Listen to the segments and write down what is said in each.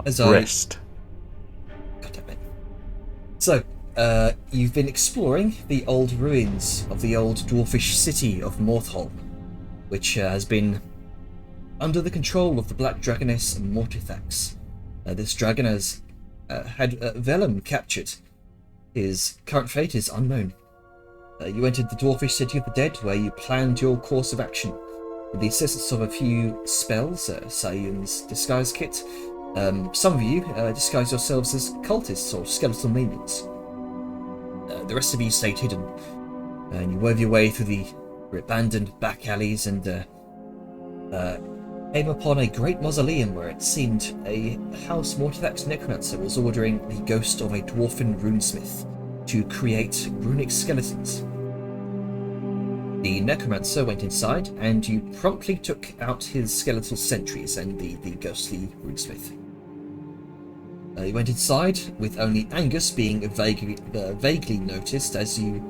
As Rest. God damn it. So, you've been exploring the old ruins of the old dwarfish city of Morthol, which has been under the control of the Black Dragoness Mortithax. This dragon has had Vellum captured. His current fate is unknown. You entered the dwarfish city of the dead, where you planned your course of action. With the assistance of a few spells, Sayun's disguise kit, some of you disguise yourselves as cultists or skeletal minions. The rest of you stayed hidden, and you wove your way through the abandoned back alleys and came upon a great mausoleum where it seemed a House Mortithax necromancer was ordering the ghost of a dwarfen runesmith to create runic skeletons. The necromancer went inside, and you promptly took out his skeletal sentries and the ghostly runesmith. You went inside, with only Angus being vaguely noticed as you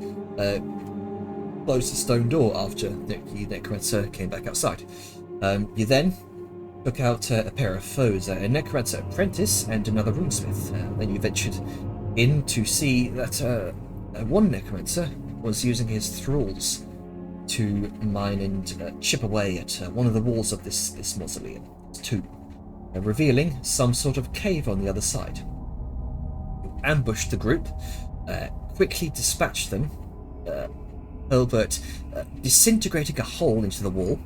closed the stone door after the necromancer came back outside. You then took out a pair of foes, a necromancer apprentice and another runesmith. Then you ventured in to see that one necromancer was using his thralls to mine and chip away at one of the walls of this mausoleum, tomb, revealing some sort of cave on the other side. You ambushed the group, quickly dispatched them, Hilbert disintegrating a hole into the wall,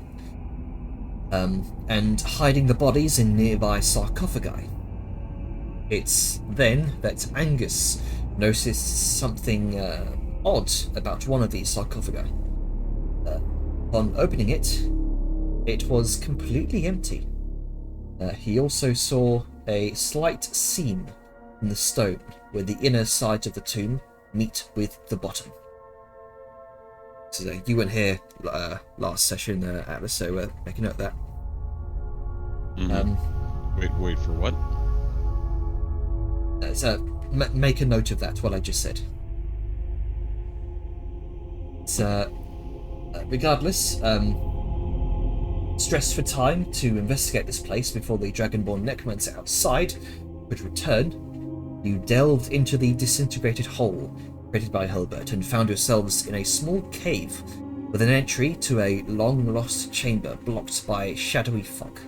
and hiding the bodies in nearby sarcophagi. It's then that Angus noticed something odd about one of these sarcophagi. Upon opening it, it was completely empty. He also saw a slight seam in the stone where the inner sides of the tomb meet with the bottom. So you weren't here last session, Atlas, so make a note of that. Wait for what? So make a note of that, what I just said. So, regardless, stressed for time to investigate this place before the Dragonborn necromancer outside could return, you delved into the disintegrated hole created by Hilbert and found yourselves in a small cave with an entry to a long-lost chamber blocked by shadowy fog.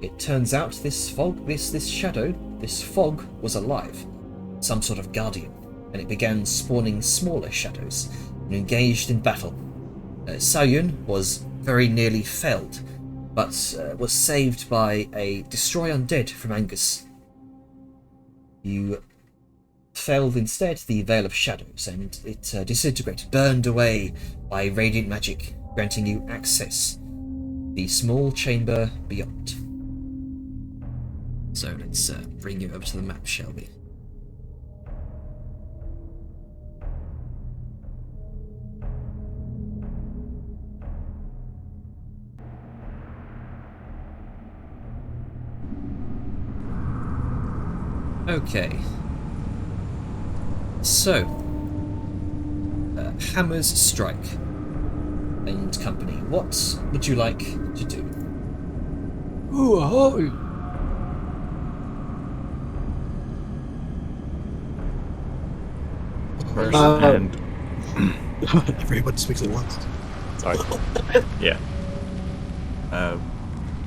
It turns out this fog was alive, some sort of guardian, and it began spawning smaller shadows and engaged in battle. Sayun was very nearly felled, but was saved by a Destroy Undead from Angus. You felled instead the Veil of Shadows, and it disintegrated, burned away by radiant magic, granting you access the small chamber beyond. So let's bring you over to the map, shall we? Okay. So, Hammer's Strike and Company, what would you like to do? Ooh, ahoy! First and Everybody speaks at once. sorry. Yeah.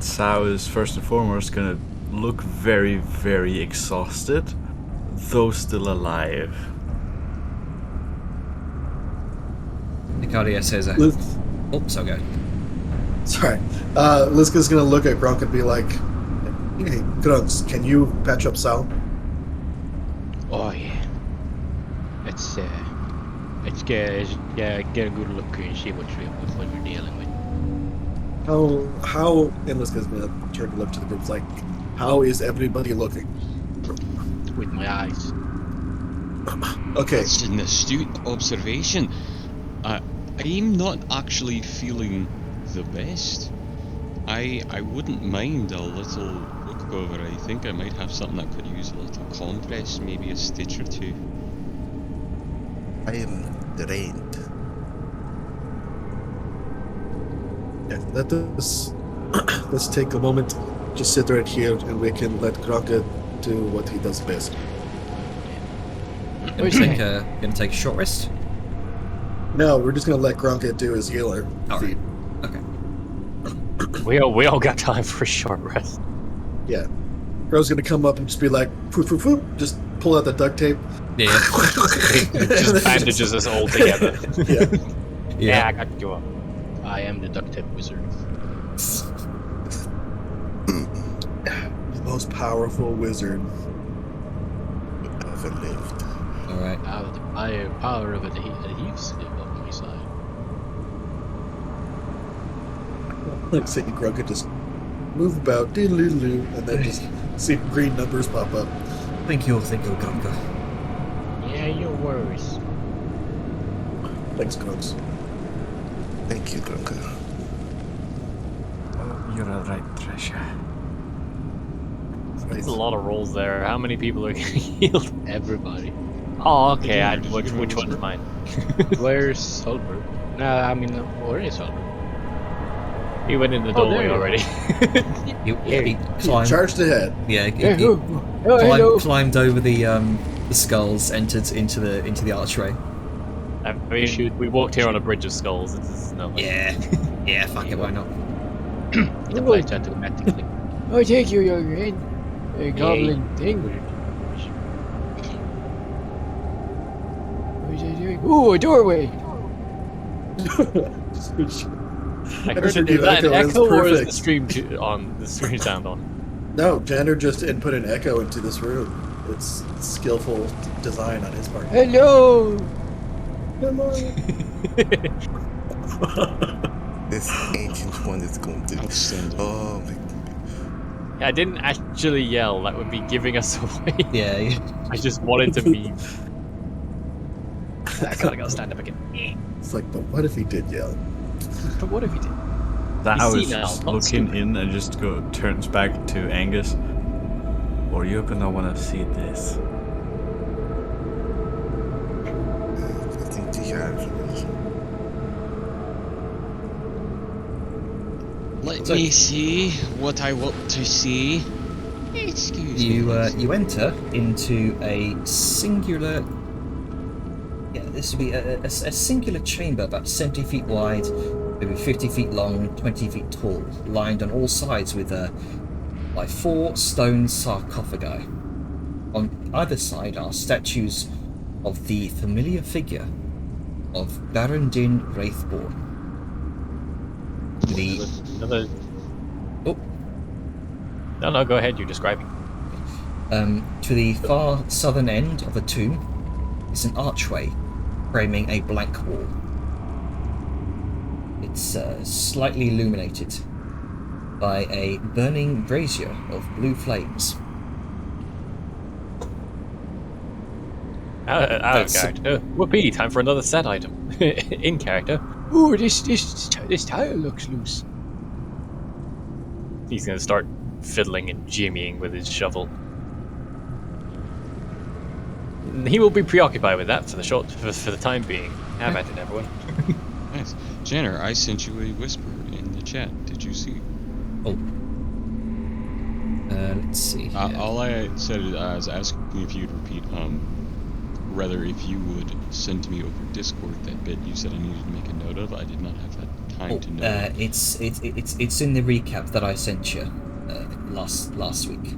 Sao is first and foremost gonna look very, very exhausted, though still alive. Nicaria says, Liz, oops, I'll go. sorry. Liska's gonna look at Grunk and be like, "Hey, Grunks, can you patch up Sal?" Oh yeah. Let's get a good look and see what we're dealing with. How? And Liska's gonna turn to look to the group like, how is everybody looking? With my eyes. Okay. That's an astute observation. I'm not actually feeling the best. I wouldn't mind a little look over. I think I might have something that could use a little compress, maybe a stitch or two. I am drained. Yeah, let's take a moment just sit right here, and we can let Gronka do what he does best. Gonna take a short rest. No, we're just gonna let Gronka do his healer All feat. right. Okay. We all got time for a short rest. Yeah. Bro's gonna come up and just be like, "Poof, poof, poof," just pull out the duct tape. Yeah. Just bandages us all together. Yeah. I got you up. I am the duct tape wizard. The most powerful wizard. Ever lived. All right. The power of adhesive on my side. Like seeing Gronka just move about, doo-doo-doo-doo, and then just see green numbers pop up. Thank you, Gronka. Yeah, your worries. Thanks, Crooks. Thank you, Gronka. Oh, you're alright, Trisha. There's a lot of rolls there. How many people are getting healed? Everybody. Oh, okay. Which one's mine? Where's Solberg? No, I mean, where is Solberg? He went in the doorway already. He climbed. Charged ahead. Yeah. Hello. Climbed over the skulls, entered into the archway. I mean, we walked here on a bridge of skulls. This is no. Yeah. Fuck it. Why not? The place automatically. Oh, thank you, young man. A goblin thing. What is he doing? Ooh, a doorway. I heard Echo it. Is that an is echo or is perfect. the stream sound on? No, Janner just put an echo into this room. It's skillful design on his part. Hello. Come on. This ancient one is going to. Outstanding. Oh, my. I didn't actually yell. That would be giving us away. Yeah. I just wanted to be. I gotta stand up again. It's like, but what if he did yell? But what if he did? That You I see was now, just not looking stupid. in and just turns back to Angus. Or you're gonna wanna see this. I think the yard. Let me see what I want to see. Excuse You me. you enter into a singular. Yeah, this would be a singular chamber about 70 feet wide, maybe 50 feet long, 20 feet tall, lined on all sides with by 4 stone sarcophagi. On either side are statues of the familiar figure of Barandin Wraithborn. Another. Oh. No, go ahead. You're describing. To the far southern end of the tomb is an archway framing a blank wall. It's slightly illuminated by a burning brazier of blue flames. Out of That's- character. Whoopee! Time for another set item. In character. Ooh, this tile looks loose. He's gonna start fiddling and jimmying with his shovel. He will be preoccupied with that for the time being. Have at it, everyone. Nice. Janner, I sent you a whisper in the chat. Did you see? Oh. Let's see. Here. All I said is asking if you'd repeat, rather if you would send to me over Discord that bit you said I needed to make a note of. I did not have that time to know. It's in the recap that I sent you last week.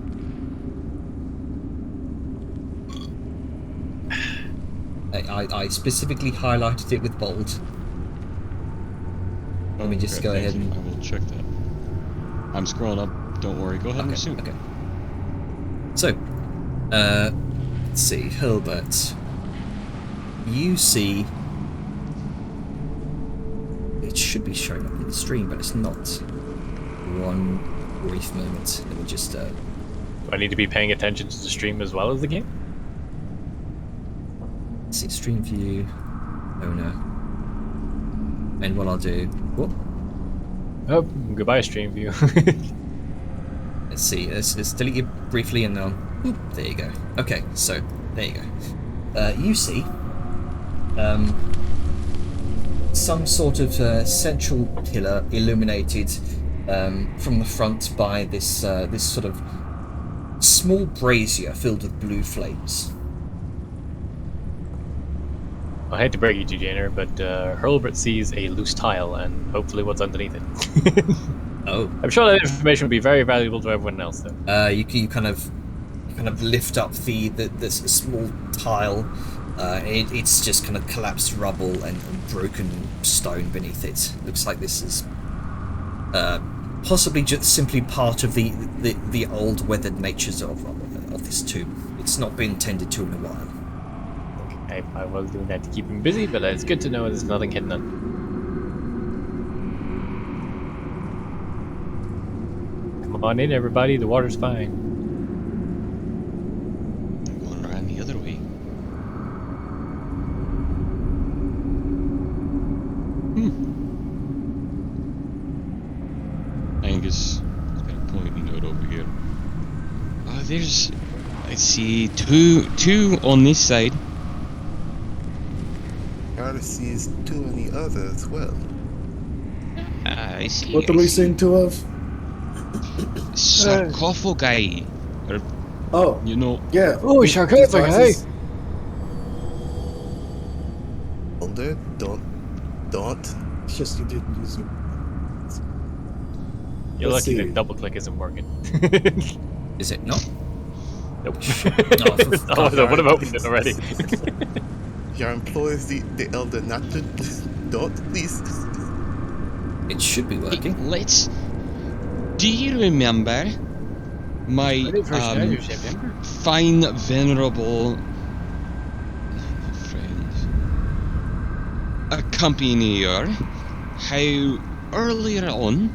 I specifically highlighted it with bold. Let me just go thank ahead you. and. I will check that. I'm scrolling up. Don't worry. Go ahead and resume. Okay. So, let's see, Hilbert. You see. It should be showing up in the stream, but it's not. One brief moment. Let me just. Do I need to be paying attention to the stream as well as the game? Let's see, stream view. Owner. And what I'll do. Whoop. Oh, goodbye, stream view. Let's see. Let's delete you briefly and then. Whoop, there you go. Okay, so there you go. You see. Some sort of central pillar illuminated from the front by this this sort of small brazier filled with blue flames. I hate to break it to you, Janer, but Hurlbert sees a loose tile and hopefully what's underneath it. Oh. I'm sure that information will be very valuable to everyone else, though. You kind of lift up this small tile. It's just kind of collapsed rubble and broken stone beneath it. Looks like this is possibly just simply part of the old weathered natures of this tomb. It's not been tended to in a while. I was doing that to keep him busy, but it's good to know there's nothing hidden on. Come on in, everybody. The water's fine. I'm going around the other way. Angus has got a pointing note over here. There's, I see two on this side. Gotta see is two on the other as well. I see. What are we seeing two of? Sarcophagi. Or, Oh, you know, yeah. Oh, these sarcophagi. boxes. Older, don't. It's just you didn't use it. You're Let's lucky see. the double click isn't working. Is it not? Nope. Oh, for I would have opened it already. Your employees, the elder, not to don't please. It should be working. let's. Do you remember my Ready for Schneider, September? fine, venerable friend, accompanier, how earlier on,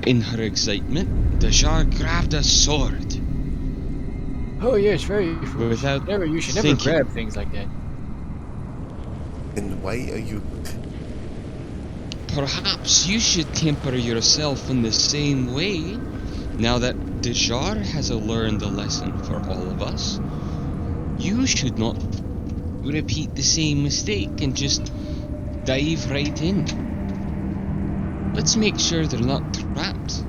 in her excitement, Dajar grabbed a sword Oh yes, very. without You should never thinking. grab things like that. And why are you? Perhaps you should temper yourself in the same way, now that Dajar has learned a lesson for all of us. You should not repeat the same mistake and just dive right in. Let's make sure they're not trapped.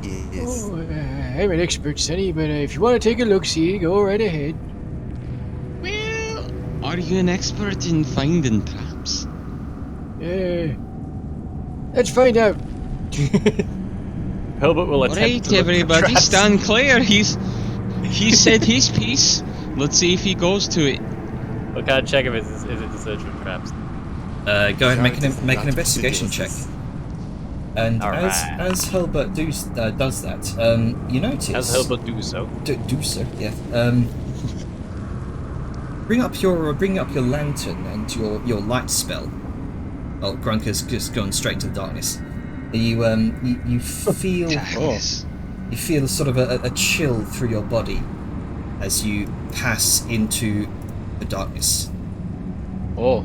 Yes. Oh, I'm an expert, Sonny, but if you want to take a look-see, go right ahead. Well, are you an expert in finding traps? Let's find out. Hurlbert will attempt Alright, to look for everybody, traps. stand clear. He said his piece. Let's see if he goes to it. We'll kind of check if it's a search for traps. Go ahead and make an Not investigation check. studious. And Alright. as Hurlbert does that, you notice. As Hurlbert do so. Do so, yeah. Bring up your lantern and your light spell. Oh, Grunker's just gone straight into the darkness. You feel Darkness. you feel sort of a chill through your body as you pass into the darkness. Oh,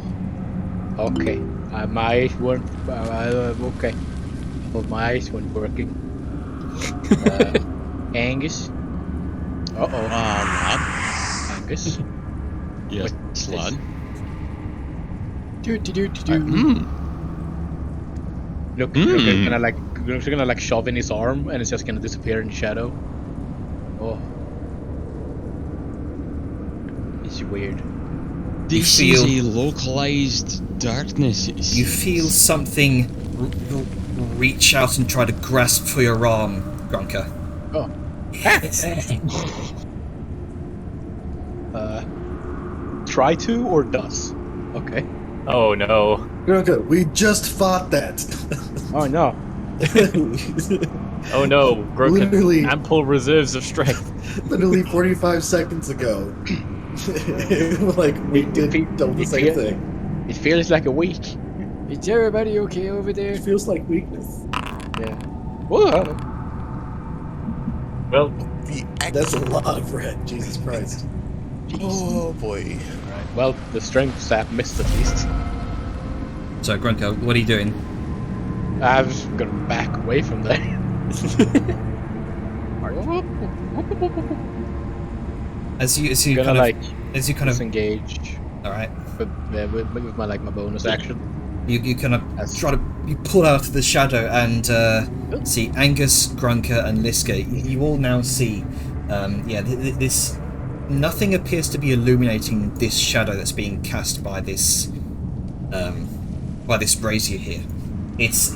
okay. My eyes weren't. Okay. Well, my eyes weren't working. Angus. Lad. Angus. Yes, lad. Do. Look, looks gonna like shove in his arm, and it's just gonna disappear in the shadow. Oh, it's weird. This feel- is a localized darkness. You feel something reach out and try to grasp for your arm, Grunker. Oh. Try to or does? Okay. Oh no. Grunker, we just fought that. Oh no. Oh no. Broken Literally. ample reserves of strength. Literally 45 seconds ago. Like, we did the same thing. It feels like a week. Is everybody okay over there? It feels like weakness. Yeah. Whoa. Well, The That's a lot of red, Jesus Christ. Oh boy. Alright. Well, the strength sap missed at least. So, Grunker, what are you doing? I was gonna back away from there. As you Gonna kind like of disengage all right, with my bonus action. you kind of As- try to you pull out of the shadow and see Angus, Grunker, and Liska. You all now see, this. Nothing appears to be illuminating this shadow that's being cast by this brazier here. It's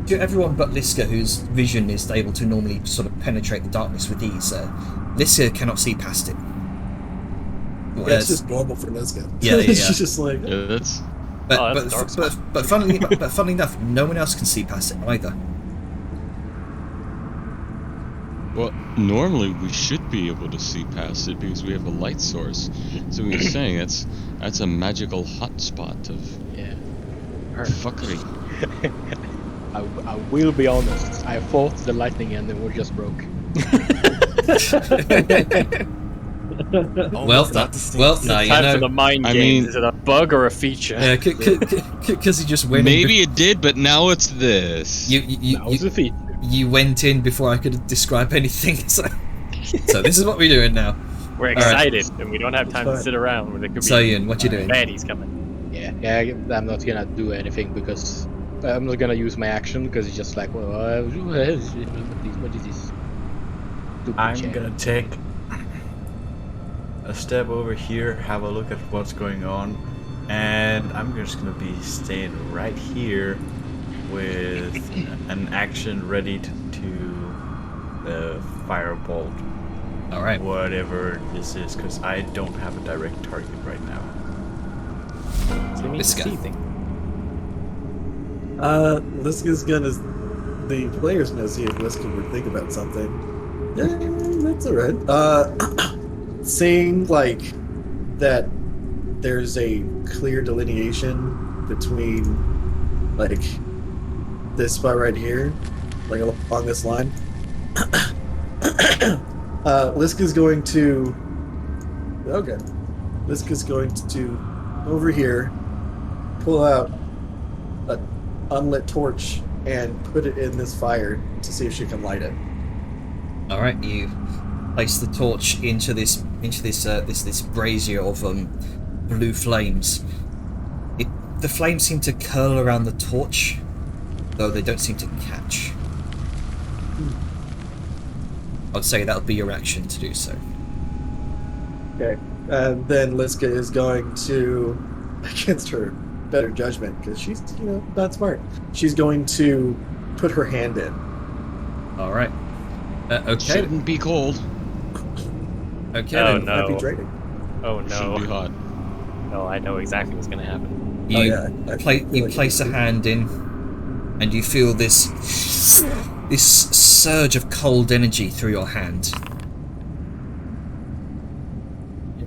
to everyone but Liska, whose vision is able to normally sort of penetrate the darkness with ease. Liska cannot see past it. It's just normal for Liska. Yeah. She's just like. Yeah, that's. But funnily enough, no one else can see past it either. Well, normally we should be able to see past it because we have a light source. So we were saying that's a magical hotspot of fuckery. I will be honest. I fought the lightning and it was just broke. Well, now you Time know. for the mind games. I mean- Is it a bug or a feature? Yeah, because he just went. Maybe it did, but now it's this. That was a feat. You went in before I could describe anything. So this is what we're doing now. We're excited, and we don't have time to fine. sit around when there could be So Ian, what you doing? baddies coming. Yeah, I'm not gonna do anything because I'm not gonna use my action because it's just like, well, what is this? Stupid I'm shit. gonna take a step over here, have a look at what's going on, and I'm just gonna be staying right here with an action ready to firebolt All right. whatever this is, because I don't have a direct target right now. So you need This to guy. see things. Liska's gonna. The player's gonna see if Liska would think about something. Yeah, that's alright. Seeing like that there's a clear delineation between like this spot right here, like along this line. Liska's going to. Okay. Liska's going to over here, pull out an unlit torch and put it in this fire to see if she can light it. All right. You place the torch into this brazier of blue flames. The flames seem to curl around the torch, though they don't seem to catch. I'd say that would be your action to do so. Okay. And then Liska is going to, against her better judgment, because she's, not smart, she's going to put her hand in. All right. Okay. Shouldn't be cold. Okay. Oh, then. no. Might be draining. Oh Shouldn't be no. hot. No, I know exactly what's gonna happen. You, Oh, yeah. I feel you like place a it's- hand in, and you feel this surge of cold energy through your hand.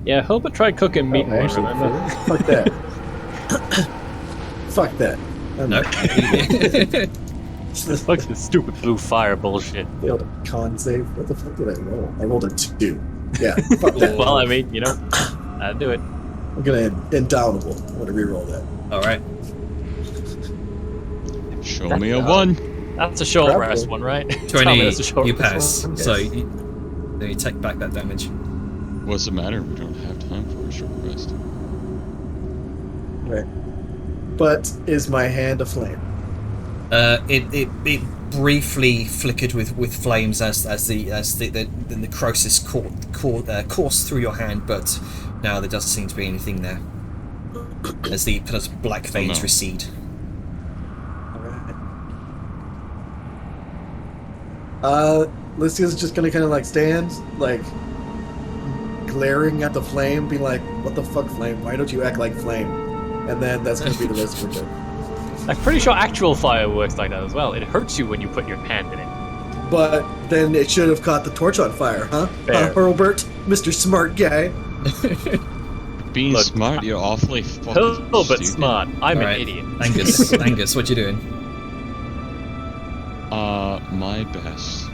Yeah, Hilbert tried cooking meat Oh, more, actually, remember? fuck that. Fuck that. No. Fuck this stupid blue fire bullshit. Failed a con save. What the fuck did I roll? I rolled a 2. Yeah, fuck that. Well, I mean, I'd do it. I'm gonna indomitable. I'm gonna reroll that. All right. Show me a 1. That's a short Probably. rest one, right? Tell me 20. that's a short You rest pass. one. So Yes. then you take back that damage. What's the matter? We don't have time for a short rest. Right. But is my hand aflame? It briefly flickered with flames as the necrosis coursed through your hand, but now there doesn't seem to be anything there. As the black veins no. recede. Alright. Liska's just gonna kind of like stand, like glaring at the flame, being like, "What the fuck, flame? Why don't you act like flame?" And then that's gonna be the rest of her turn. I'm pretty sure actual fire works like that as well. It hurts you when you put your hand in it. But then it should have caught the torch on fire, huh? Fair. Herbert, Mr. Smart Guy. Being Look, smart, you're awfully fucking Hilbert stupid. smart. I'm Alright. an idiot. Angus, what you doing? My best.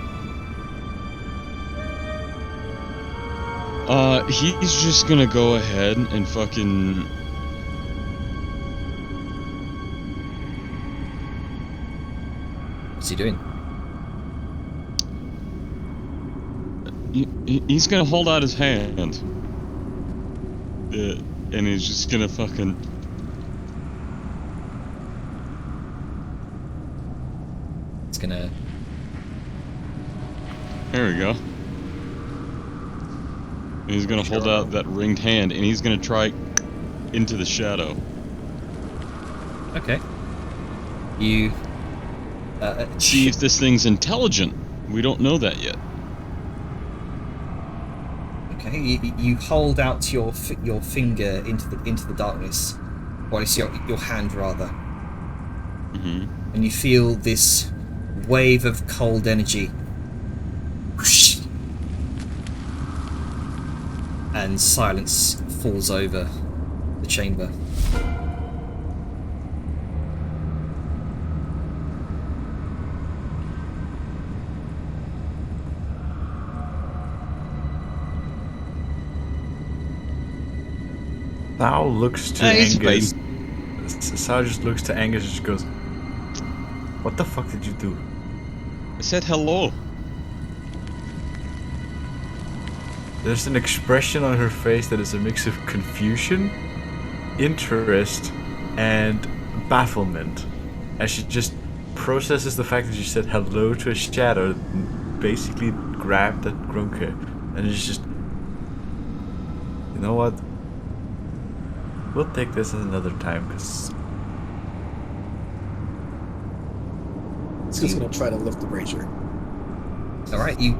He's just gonna go ahead and fucking... What's he doing? He's gonna hold out his hand. And he's just gonna fucking... gonna. There we go. And he's gonna hold out that ringed hand, and he's gonna try into the shadow. Okay. You. See if this thing's intelligent. We don't know that yet. Okay. You hold out your finger into the darkness, or it's your hand rather. Mm-hmm. And you feel this wave of cold energy. Whoosh, and silence falls over the chamber. Sal looks to He's Angus. Sal just looks to Angus and just goes, "What the fuck did you do?" I said hello. There's an expression on her face that is a mix of confusion, interest, and bafflement, as she just processes the fact that you said hello to a shadow, and basically grabbed at Grunke, and it's just, you know what? We'll take this another time, because It's just gonna try to lift the brazier. All right. You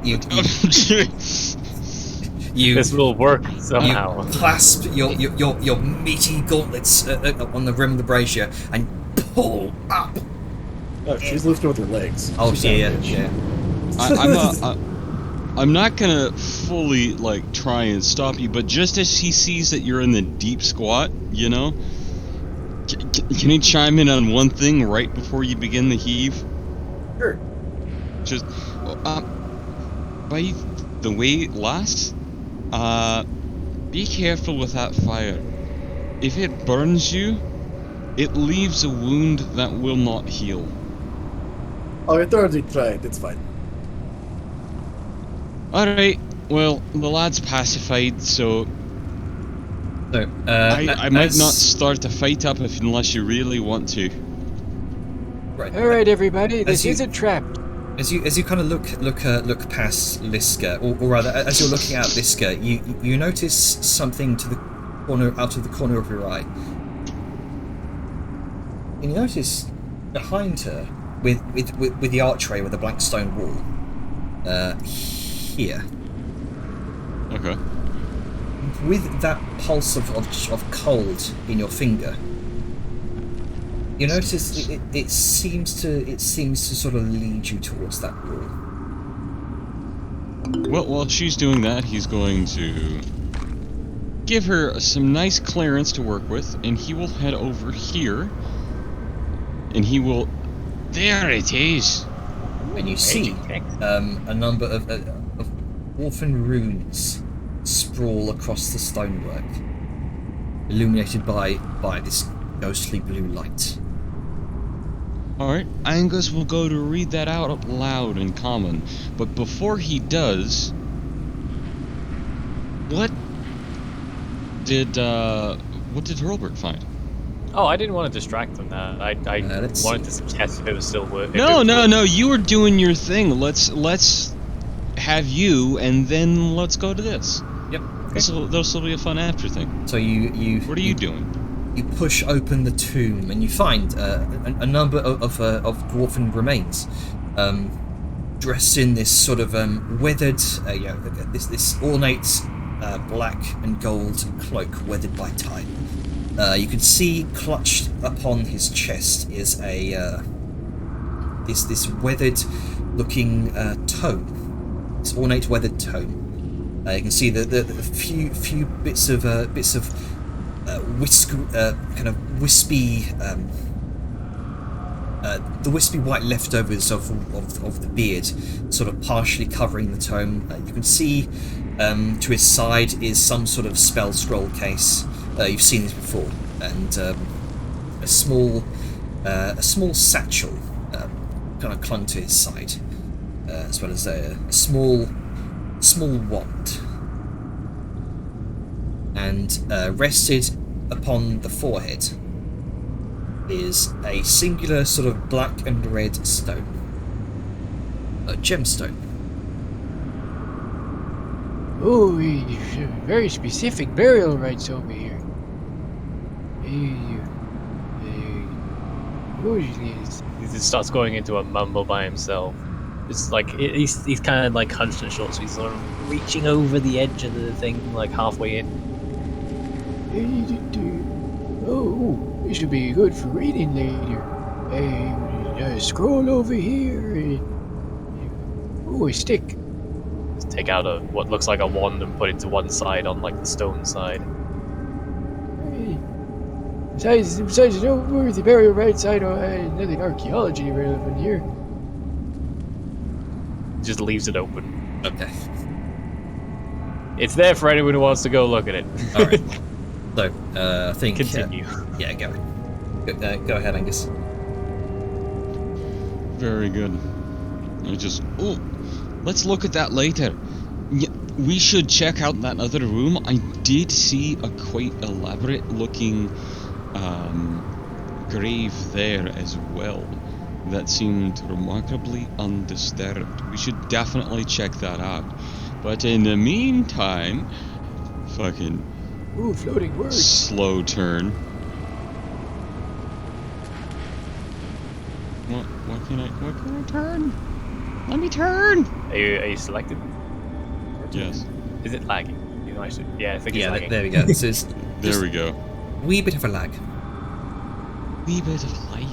This will work somehow. You clasp your meaty gauntlets on the rim of the brazier and pull up. Oh, she's lifting with her legs. Oh She's dear, not a bitch. yeah. I'm not gonna fully like try and stop you, but just as he sees that you're in the deep squat, you know, can he chime in on one thing right before you begin the heave? Sure. Just by the way it lasts, be careful with that fire. If it burns you, it leaves a wound that will not heal. Oh, I already tried. It's fine. Alright, well, the lad's pacified, so So, I might not start a fight up unless you really want to. Right. Alright, everybody, this you- is a trap. As you kind of look past Liska, or rather, as you're looking at Liska, you notice something to the corner, out of the corner of your eye. And you notice behind her, with the archway with the blank stone wall, here, Okay. with that pulse of cold in your finger, you notice it seems to sort of lead you towards that wall. Well, while she's doing that, he's going to give her some nice clearance to work with, and he will head over here, and he will... There it is! And you see a number of dwarfen runes sprawl across the stonework, illuminated by this ghostly blue light. Alright, Angus will go to read that out loud in common, but before he does... What did Hurlbert find? Oh, I didn't want to distract them. I let's wanted see. to test if it was still working. No, you were doing your thing. Let's have you, and then let's go to this. Yep. This will be a fun after thing. So you What are you doing? You push open the tomb and you find a number of dwarfen remains, dressed in this sort of weathered, this ornate black and gold cloak weathered by time. You can see clutched upon his chest is a this weathered looking tome. This ornate weathered tome. You can see the few bits of kind of wispy, the wispy white leftovers of the beard, sort of partially covering the tome. You can see to his side is some sort of spell scroll case. You've seen this before, and a small satchel kind of clung to his side, as well as a small wand. And rested upon the forehead is a singular sort of black and red stone. a gemstone. Oh, very specific burial rites over here. Usually it's He just starts going into a mumble by himself. It's like he's kind of like hunched and short, so he's sort of reaching over the edge of the thing, like halfway in. Oh, this should be good for reading later. Scroll over here. Oh, a stick. Just take out what looks like a wand and put it to one side on like the stone side. Besides, it's noteworthy burial right side, nothing archaeology relevant here. Just leaves it open. Okay. It's there for anyone who wants to go look at it. Alright. So, I think... Continue. Yeah, go ahead, Angus. Very good. Let's look at that later. Yeah, we should check out that other room. I did see a quite elaborate looking grave there as well. That seemed remarkably undisturbed. We should definitely check that out. But in the meantime, fucking Ooh, floating words. slow turn. What can I turn? Let me turn! Are you selected? Yes. Is it lagging? You know, I think it's Yeah, lagging. there we go. So it's There we go. wee bit of a lag. Wee bit of like.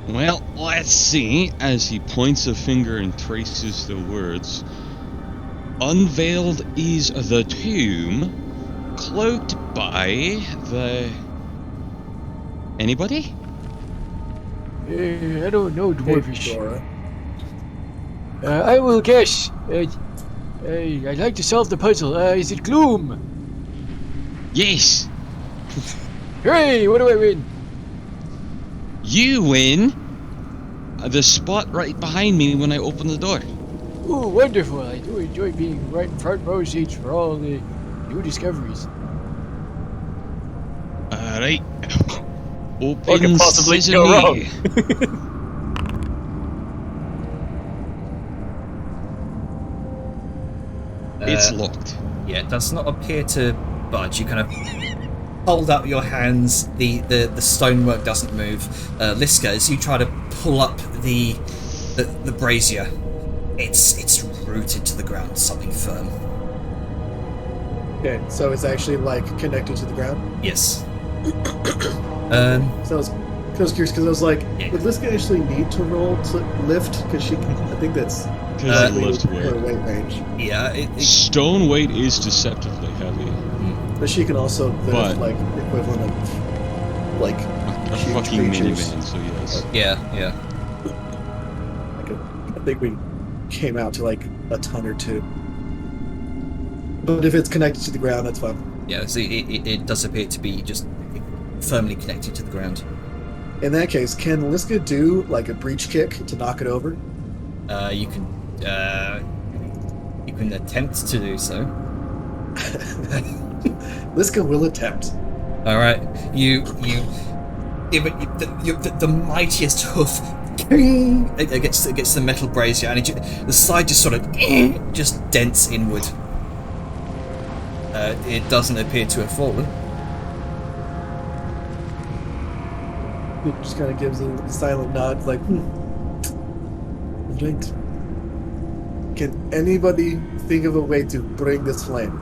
Well, let's see, as he points a finger and traces the words. Unveiled is the tomb, cloaked by the... Anybody? I don't know, Dwarfish. Dora. I will guess. I'd like to solve the puzzle. Is it Gloom? Yes! Hooray! What do I win? You win the spot right behind me when I open the door. Ooh, wonderful. I do enjoy being right in front row seats for all the new discoveries. Alright. What Open could possibly sesame. go wrong? It's locked. Yeah, it does not appear to budge. You kind of hold up your hands. The stonework doesn't move. Liska, as you try to pull up the brazier, it's rooted to the ground. Something firm. Okay, so it's actually like connected to the ground. Yes. So I was curious because I was like, Yeah. would Liska actually need to roll to lift? Because she, I think that's Because it likely lifts her weight. weight range. Yeah. Stone weight is deceptively heavy. But she can also lift But- like the equivalent of like A huge fucking creatures. minivan, so yes. Yeah. I think we came out to like a ton or two. But if it's connected to the ground, that's fine. Yeah. So it does appear to be just firmly connected to the ground. In that case, can Liska do like a breach kick to knock it over? You can attempt to do so. Liska will attempt. All right, you give it the mightiest hoof against the metal brazier, and the side just sort of just dents inward. It doesn't appear to have fallen. It just kind of gives a silent nod, like, Right. Can anybody think of a way to bring this flame?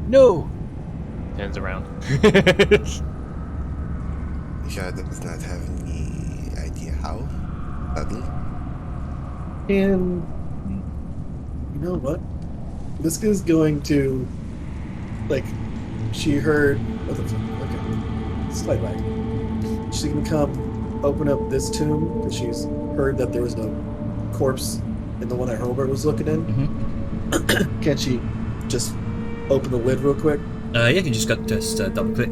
No. Turns around. Ishara does not have any idea how. Sadly. And you know what? Liska's going to, like, she heard. Okay, slight lag. She's gonna come open up this tomb because she's heard that there was a corpse in the one that Herbert was looking in. Can she just open the lid real quick? Yeah, you can just double click.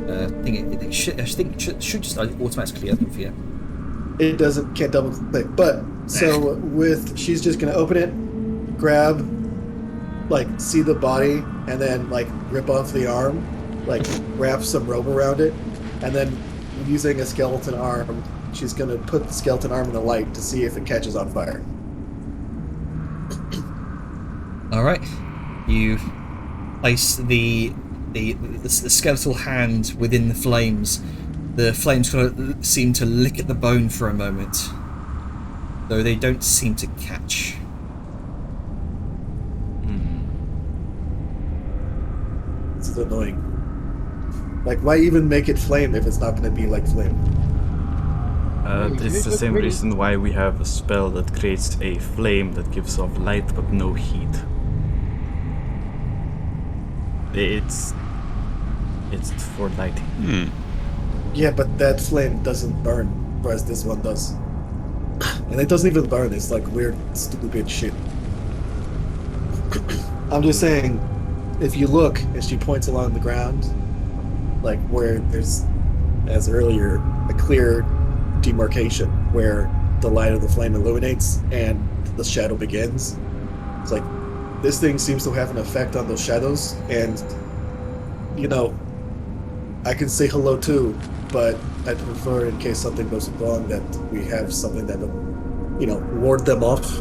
I think it should just automatically open for you. It can't double click. But so she's just gonna open it, grab, like, see the body, and then like rip off the arm, like wrap some rope around it, and then using a skeleton arm. She's gonna put the skeleton arm in the light to see if it catches on fire. All right, you place the skeletal hand within the flames. The flames kind of seem to lick at the bone for a moment, though they don't seem to catch. This is annoying. Like, why even make it flame if it's not gonna be like flame? This is the same reason why we have a spell that creates a flame that gives off light but no heat. It's for lighting. Yeah, but that flame doesn't burn, whereas this one does. And it doesn't even burn, it's like weird, stupid shit. I'm just saying, if you look, and she points along the ground, like where there's, as earlier, a clear demarcation where the light of the flame illuminates and the shadow begins. It's like, this thing seems to have an effect on those shadows, and, you know, I can say hello too, but I'd prefer, in case something goes wrong, that we have something that will, you know, ward them off.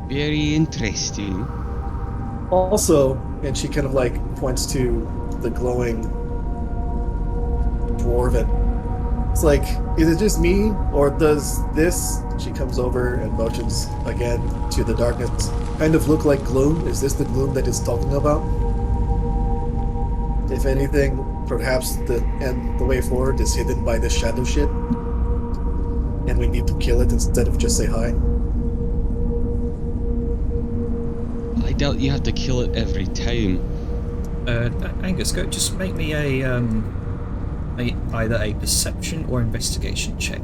Very interesting. Also, and she kind of like points to the glowing dwarven. It's like, is it just me, or does this, she comes over and motions again to the darkness, kind of look like gloom? Is this the gloom that it's talking about? If anything, perhaps the way forward is hidden by this shadow shit, and we need to kill it instead of just say hi. I doubt you have to kill it every time. Angus, go. Just make me either a perception or investigation check.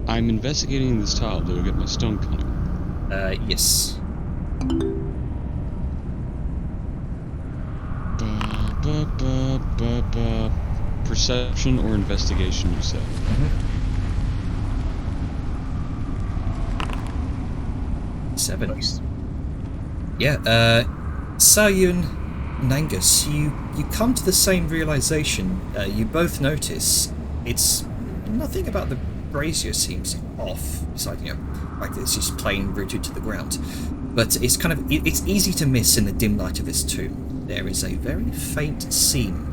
I'm investigating this tile. Do I get my stone cutting? Yes. Perception or investigation, you said? Mm-hmm. 7. Nice. Yeah, Sayun and Angus, you come to the same realization. You both notice it's nothing about the brazier seems off, besides, you know, like it's just plain rooted to the ground. But it's kind of, it's easy to miss in the dim light of this tomb. There is a very faint seam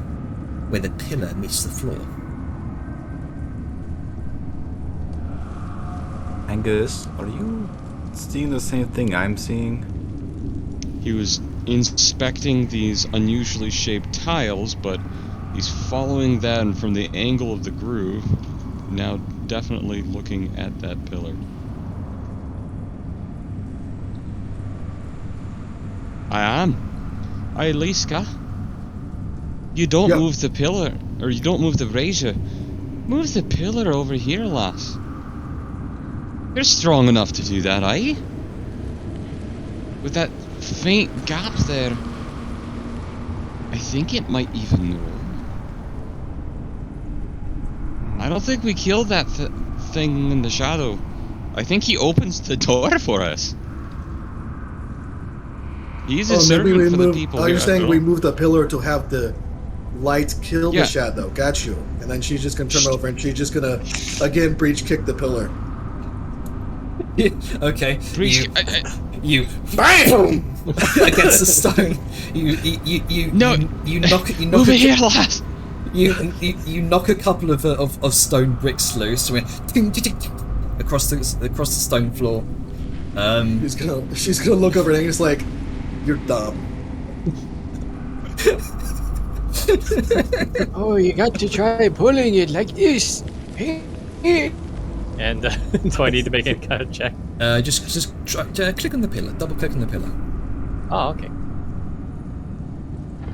where the pillar meets the floor. Angus, are you seeing the same thing I'm seeing? He was inspecting these unusually shaped tiles, but he's following that, and from the angle of the groove, now definitely looking at that pillar. I am. Liska. You don't move the pillar, or you don't move the brazier. Move the pillar over here, lass. You're strong enough to do that, eh? With that faint gap there, I think it might even roll. I don't think we killed that thing in the shadow. I think he opens the door for us. He's a servant for the people here. You're saying we moved the pillar to have the light kill the shadow. Got you. And then she's just gonna turn over and she's just gonna again breach kick the pillar. Okay. Breach. You BAM! Against the stone. You knock over here, lass. You knock a couple of stone bricks loose across the stone floor. She's gonna look over and just like, you're dumb. Oh, you got to try pulling it like this. And do I need to make any kind of check? Just try, click on the pillar. Double click on the pillar. Oh, okay.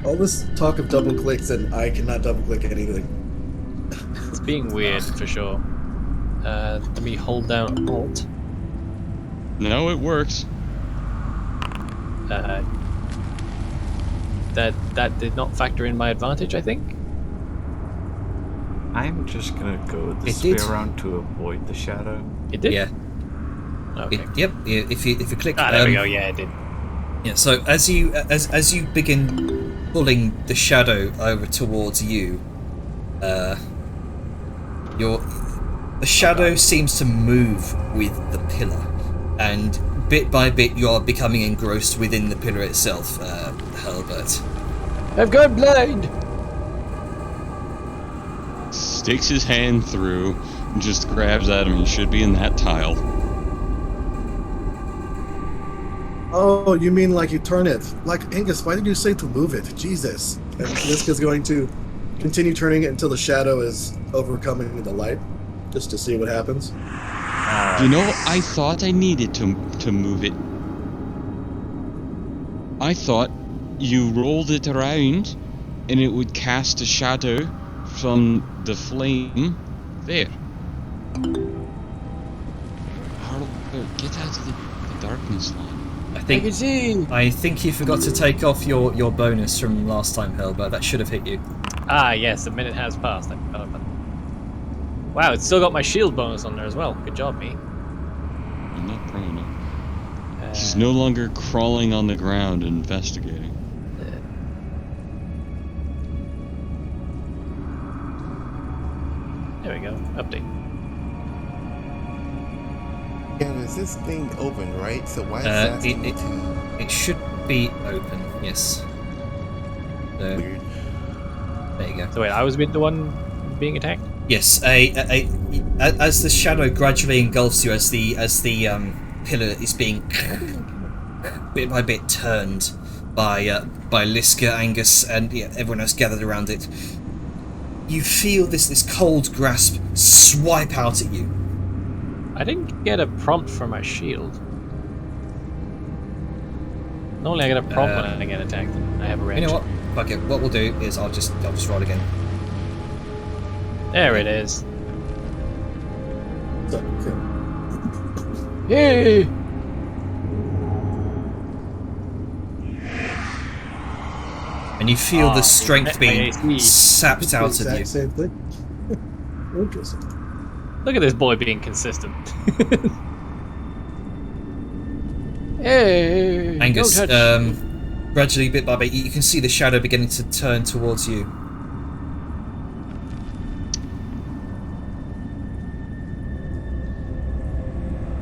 All this talk of double clicks and I cannot double click anything. It's being weird for sure. Let me hold down Alt. No, it works. That did not factor in my advantage, I think. I'm just gonna go this way around to avoid the shadow. It did? Yeah. Okay. Yep. If you click. There we go. Yeah, it did. Yeah. So as you begin pulling the shadow over towards you, the shadow seems to move with the pillar, and bit by bit you are becoming engrossed within the pillar itself, Hurlbert. I've gone blind. Sticks his hand through and just grabs at him. He should be in that tile. Oh, you mean like you turn it? Like, Angus, why did you say to move it? Jesus. And Liska's going to continue turning it until the shadow is overcoming the light, just to see what happens. You know, I thought I needed to move it. I thought you rolled it around and it would cast a shadow from the flame there. Hurlbert, get out of the darkness line. I I can see. think you forgot to take off your bonus from last time, Hurlbert. That should have hit you. Yes, a minute has passed. I forgot about that. Wow, it's still got my shield bonus on there as well. Good job, me. I'm not pro enough. He's no longer crawling on the ground and investigating. There we go. Update. Yeah, is this thing open, right? So why is It should be open. Yes. So, weird? there you go. So wait, I was the one being attacked? Yes, as the shadow gradually engulfs you, as the pillar is being bit by bit turned by Liska, Angus, and everyone else gathered around it, you feel this cold grasp swipe out at you. I didn't get a prompt for my shield. Normally I get a prompt when I get attacked. I have a reaction. You know what? Fuck it. What we'll do is I'll just roll again. There it is. So, Hey. And you feel the strength being see. sapped out of you. exact same thing. Interesting. Look at this boy being consistent. Hey. Angus, Don't touch. gradually, bit by bit, you can see the shadow beginning to turn towards you.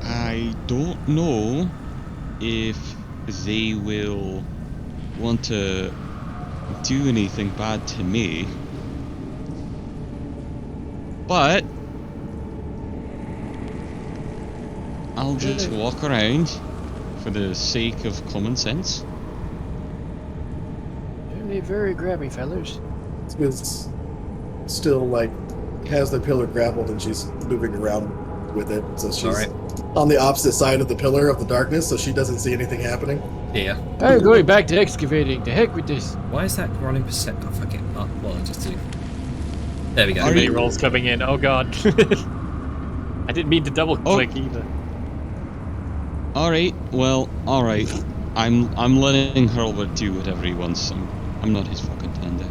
I don't know if they will want to do anything bad to me, but I'll just walk around for the sake of common sense. They're very grabby, fellas. It's still like has the pillar grappled and she's moving around with it. So she's Alright. on the opposite side of the pillar of the darkness, so she doesn't see anything happening. Yeah. I'm going back to excavating. To heck with this. Why is that rolling percent? Oh, fuck it. Oh, well, I'll just do. There we go. Too many rolls coming in. Oh god. I didn't mean to double click either. Alright, well, alright. I'm letting Hurlbert do whatever he wants. I'm not his fucking tender.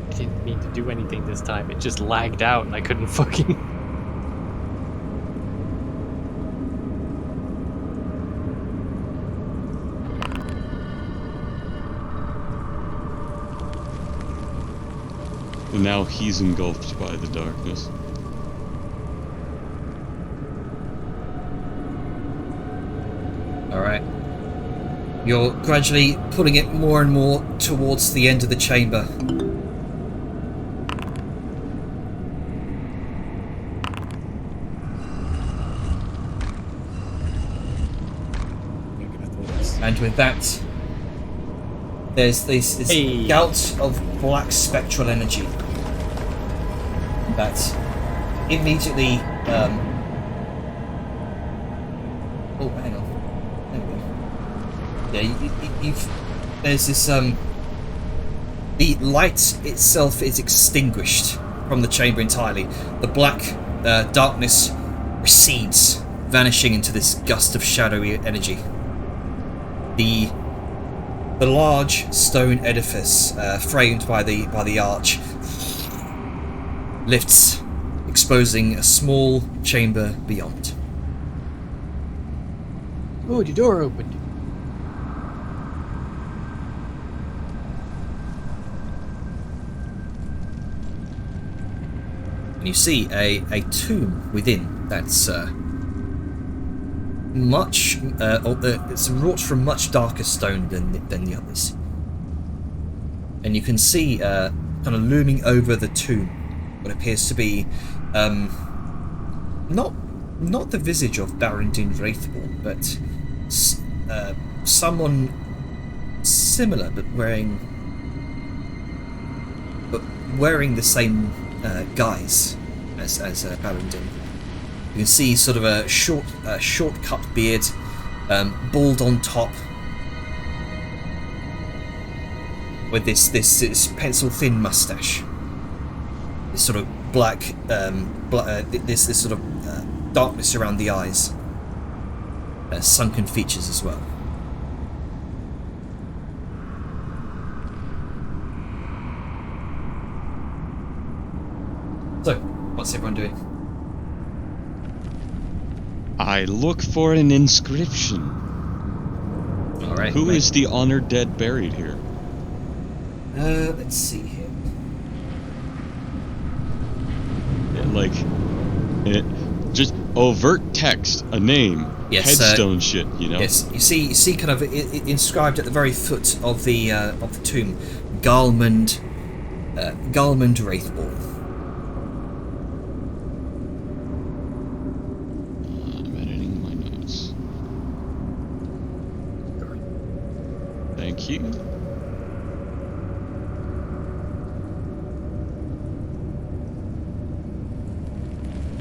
I didn't mean to do anything this time. It just lagged out and I couldn't fucking. And now he's engulfed by the darkness. Alright. You're gradually pulling it more and more towards the end of the chamber. And with that, there's this gout of black spectral energy that immediately. Oh, hang on. There we go. Yeah, you've. There's this. The light itself is extinguished from the chamber entirely. The black darkness recedes, vanishing into this gust of shadowy energy. The large stone edifice framed by the arch lifts, exposing a small chamber beyond. Oh, the door opened. And you see a tomb within that's it's wrought from much darker stone than the others. And you can see kind of looming over the tomb what appears to be not the visage of Barendin Wraithborn, but someone similar, but wearing the same guise as Barendin. You can see sort of a short cut beard, bald on top, with this pencil thin mustache, this sort of black, this sort of darkness around the eyes, sunken features as well. So, what's everyone doing? I look for an inscription. All right. Who is the honored dead buried here? Let's see here. Like, just overt text, a name, Yes, headstone shit, you know? Yes, you see, kind of inscribed at the very foot of the tomb, Garlmund Wraithborn. I'm editing my notes. Thank you.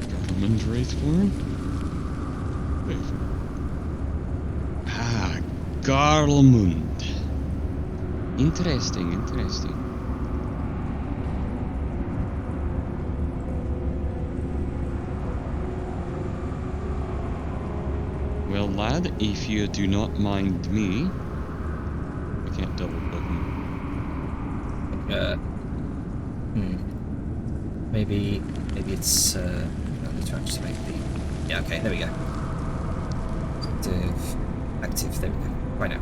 Garlmund Wraithborn? Ah, Garlmund. Interesting. Well, lad, if you do not mind me, I can't double button. Maybe it's I need to actually make the. Yeah, okay, there we go. Active, there we go. Right now.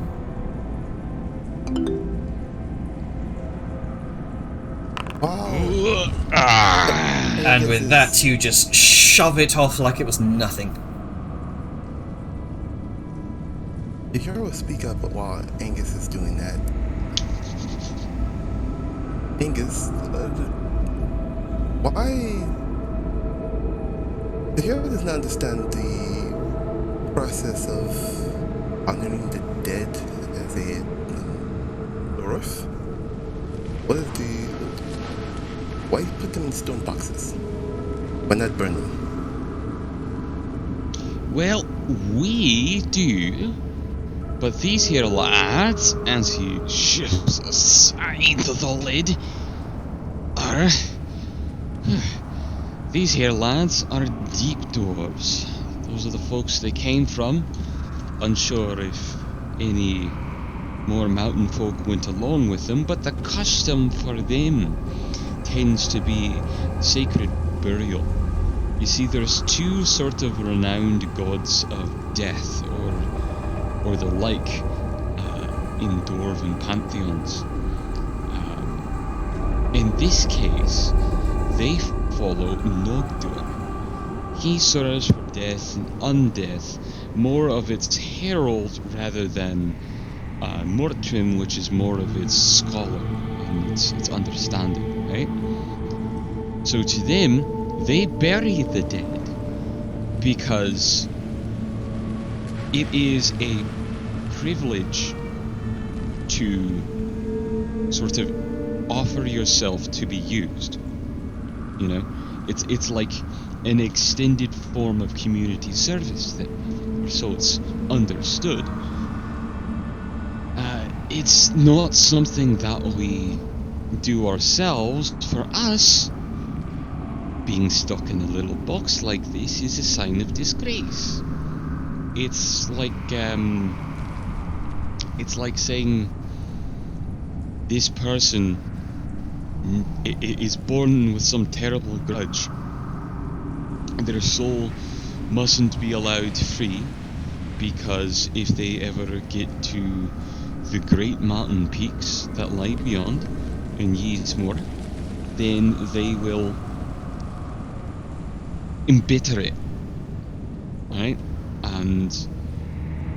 Wow. And with that, you just shove it off like it was nothing. The hero speak up while Angus is doing that. Angus, why? The hero does not understand the process of honoring the dead as a North. What is why put them in stone boxes? Why not burn them? Well, we do, but these here lads, as he shifts aside the lid, are... These here lads are deep dwarves. Those are the folks they came from. Unsure if any more mountain folk went along with them, but the custom for them tends to be sacred burial. You see, there's two sort of renowned gods of death or the like in dwarven pantheons. In this case, they follow Nogdur. He serves for death and undeath, more of its herald rather than Mortrim, which is more of its scholar and its understanding, right? So to them, they bury the dead because it is a privilege to sort of offer yourself to be used. You know, it's like an extended form of community service, that, so it's understood. It's not something that we do ourselves. For us, being stuck in a little box like this is a sign of disgrace. It's like saying this person is born with some terrible grudge. Their soul mustn't be allowed free, because if they ever get to the great mountain peaks that lie beyond in Yeesmore, then they will embitter it, right? And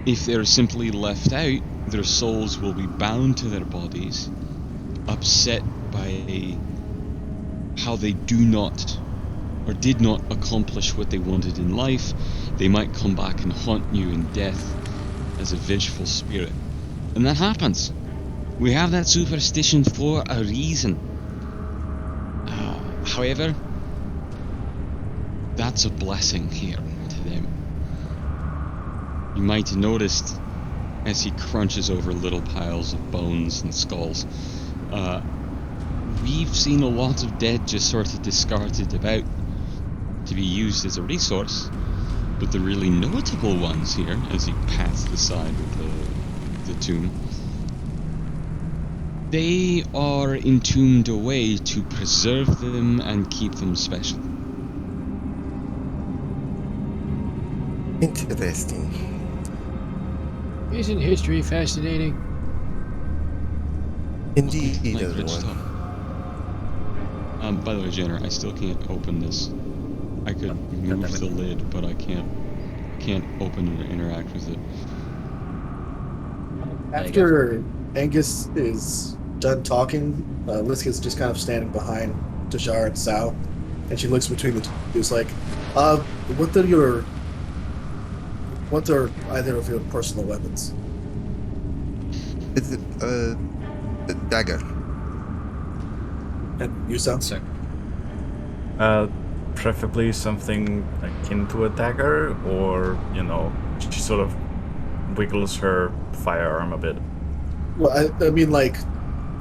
if they're simply left out, their souls will be bound to their bodies, upset by how they do not or did not accomplish what they wanted in life. They might come back and haunt you in death as a vengeful spirit. And that happens. We have that superstition for a reason. However, that's a blessing here to them. You might have noticed as he crunches over little piles of bones and skulls, we've seen a lot of dead just sort of discarded about to be used as a resource, but the really notable ones here, as he pats the side of the tomb, they are entombed away to preserve them and keep them special. Interesting. Isn't history fascinating? Indeed, Like Rich everyone. Tom. By the way, Jenner, I still can't open this. I could move the lid, but I can't open or interact with it. After Angus is done talking, Liska's just kind of standing behind Dajar and Sao, and she looks between the two. It's like, what are either of your personal weapons? Is it a dagger? And you, Sao? So, Preferably something akin to a dagger, or, she sort of wiggles her firearm a bit. Well, I mean, like,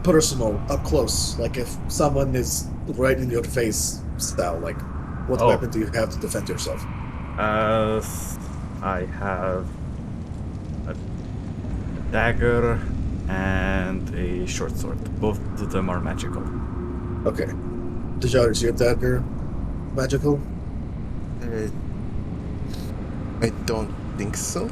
personal, up close. Like, if someone is right in your face, Sao, like, what Oh. weapon do you have to defend yourself? I have a dagger and a short sword. Both of them are magical. Okay. Dajar, is your dagger magical? I don't think so.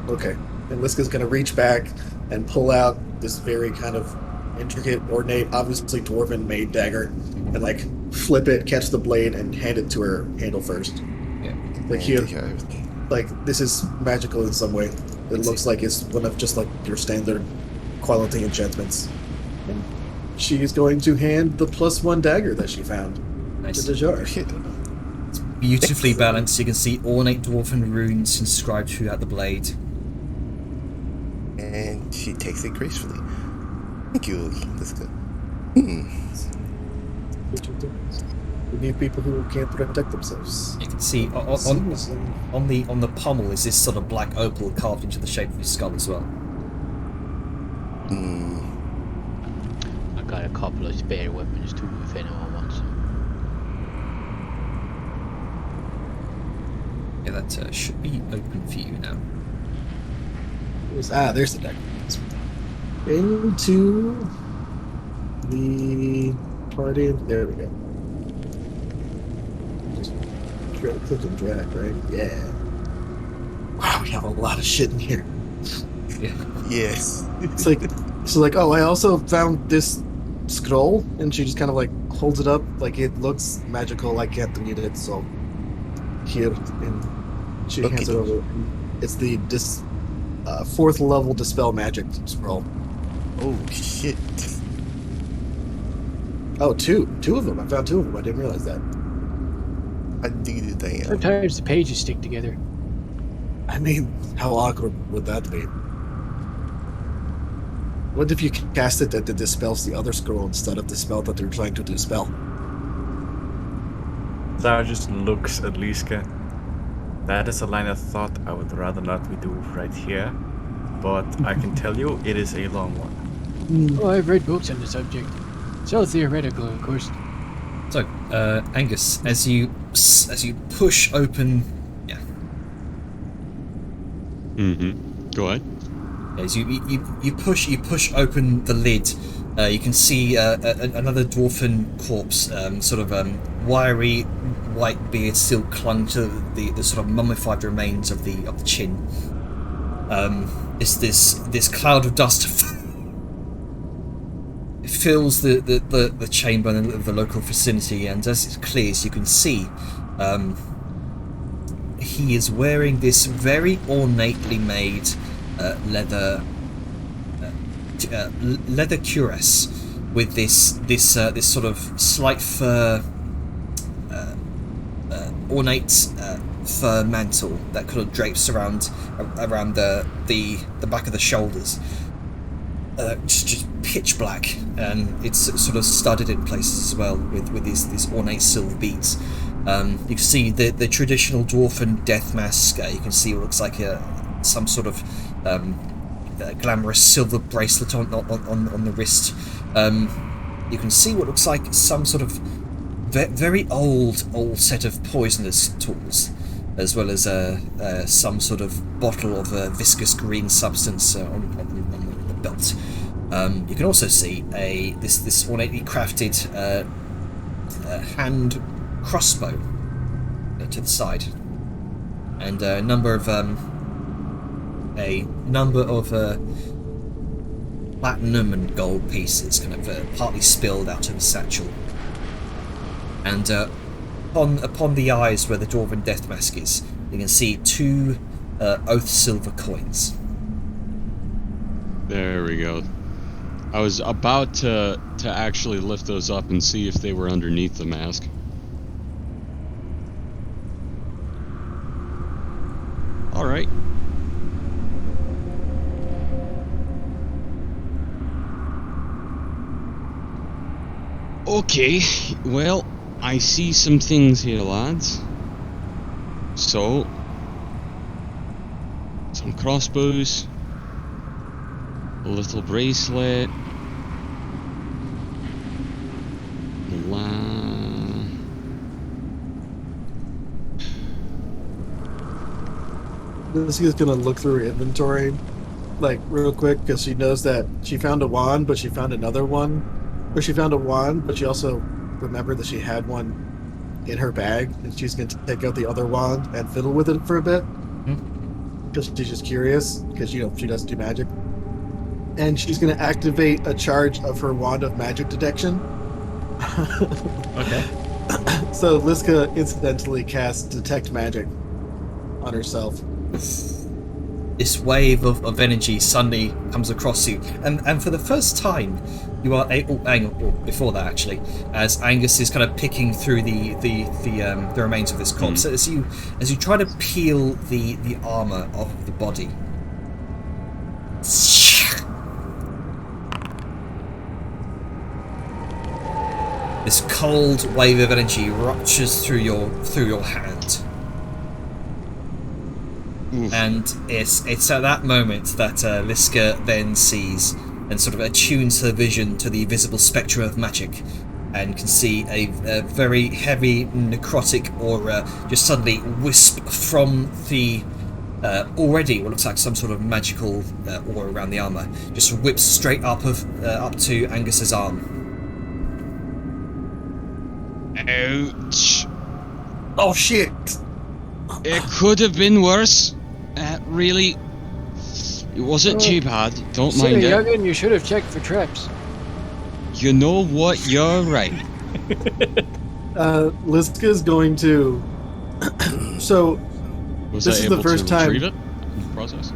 Okay. And Liska's gonna reach back and pull out this very kind of intricate, ornate, obviously dwarven-made dagger, and like flip it, catch the blade, and hand it to her handle first. yeah. Like here, like this is magical in some way. It looks like it's one of just like your standard quality enchantments. And she is going to hand the +1 dagger that she found Nice. to Dajar. Beautifully balanced. You can see ornate dwarven runes inscribed throughout the blade. And she takes it gracefully. Thank you, Liska. We need people who can protect themselves. You can see Seamlessly. on the pommel is this sort of black opal carved into the shape of his skull as well. I got a couple of spare weapons too, if anyone wants them. Yeah, that should be open for you now. There's the dagger. Into the party. There we go. Just click and drag, right? Yeah. Wow, we have a lot of shit in here. Yeah. Yes. It's like, oh, I also found this scroll, and she just kind of like holds it up, like it looks magical. I can't read it, so here, and she hands it over. It's the 4th level dispel magic scroll. Oh shit. Oh, two of them. I found 2 of them. I didn't realize that. I did that. Sometimes the pages stick together. I mean, how awkward would that be? What if you cast it that dispels the other scroll instead of the spell that they're trying to dispel? Zara just looks at Liska. That is a line of thought I would rather not we do right here, but I can tell you it is a long one. Oh, I've read books on the subject. It's all theoretical, of course. So, Angus, as you push open, Go ahead. as you push open the lid, you can see another dwarfen corpse, sort of wiry white beard still clung to the sort of mummified remains of the chin. It's this cloud of dust fills the chamber of the local vicinity, and as it clears, you can see he is wearing this very ornately made leather cuirass with this sort of slight fur ornate fur mantle that kind of drapes around the back of the shoulders. Just pitch black, and it's sort of studded in places as well with these ornate silver beads. You can see the traditional dwarven death mask. You can see what looks like some sort of glamorous silver bracelet on the wrist. You can see what looks like some sort of very old set of poisonous tools, as well as some sort of bottle of viscous green substance on the belt. You can also see this ornately crafted hand crossbow to the side, and a number of platinum and gold pieces kind of partly spilled out of the satchel. And upon the eyes where the dwarven death mask is, you can see 2 oath silver coins. There we go. I was about to actually lift those up and see if they were underneath the mask. All right. Okay, well, I see some things here, lads. So, some crossbows, a little bracelet, This is gonna look through her inventory, like real quick, because she knows that she found a wand, but she found another one. Or she found a wand, but she also remembered that she had one in her bag, and she's going to take out the other wand and fiddle with it for a bit. Because she's just curious, because, you know, she doesn't do magic. And she's going to activate a charge of her wand of magic detection. Okay. So Liska incidentally casts detect magic on herself. This wave of energy suddenly comes across you, and for the first time, you are able. Before that, actually, as Angus is kind of picking through the remains of this corpse, as you try to peel the armor off the body. This cold wave of energy ruptures through your hand. Oof. And it's at that moment that Liska then sees and sort of attunes her vision to the visible spectrum of magic, and can see a very heavy necrotic aura just suddenly wisp from the already what looks like some sort of magical aura around the armor, just whips straight up to Angus's arm. Ouch. Oh shit! It could have been worse. Really, it wasn't too bad. Don't mind it. Youngin, you should have checked for traps. You know what? You're right. Liska's going to. So, Was this I is able the first to time. retrieve it in the process?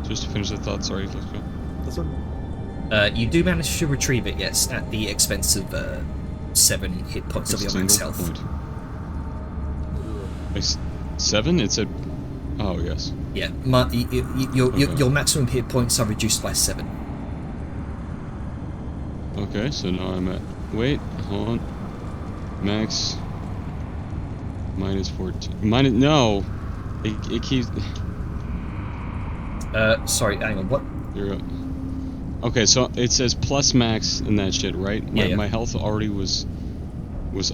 Just to finish the thought. Sorry, let's go. This one? You do manage to retrieve it, yes, at the expense of 7 hit points of your max health. Point. 7? It said. Oh yes. Yeah, your maximum hit points are reduced by 7. Okay, so now I'm at. Wait, hold on. Max. Minus 14. No! It keeps. Sorry, hang on, what? You're up. Okay, so it says plus max and that shit, right? My health already was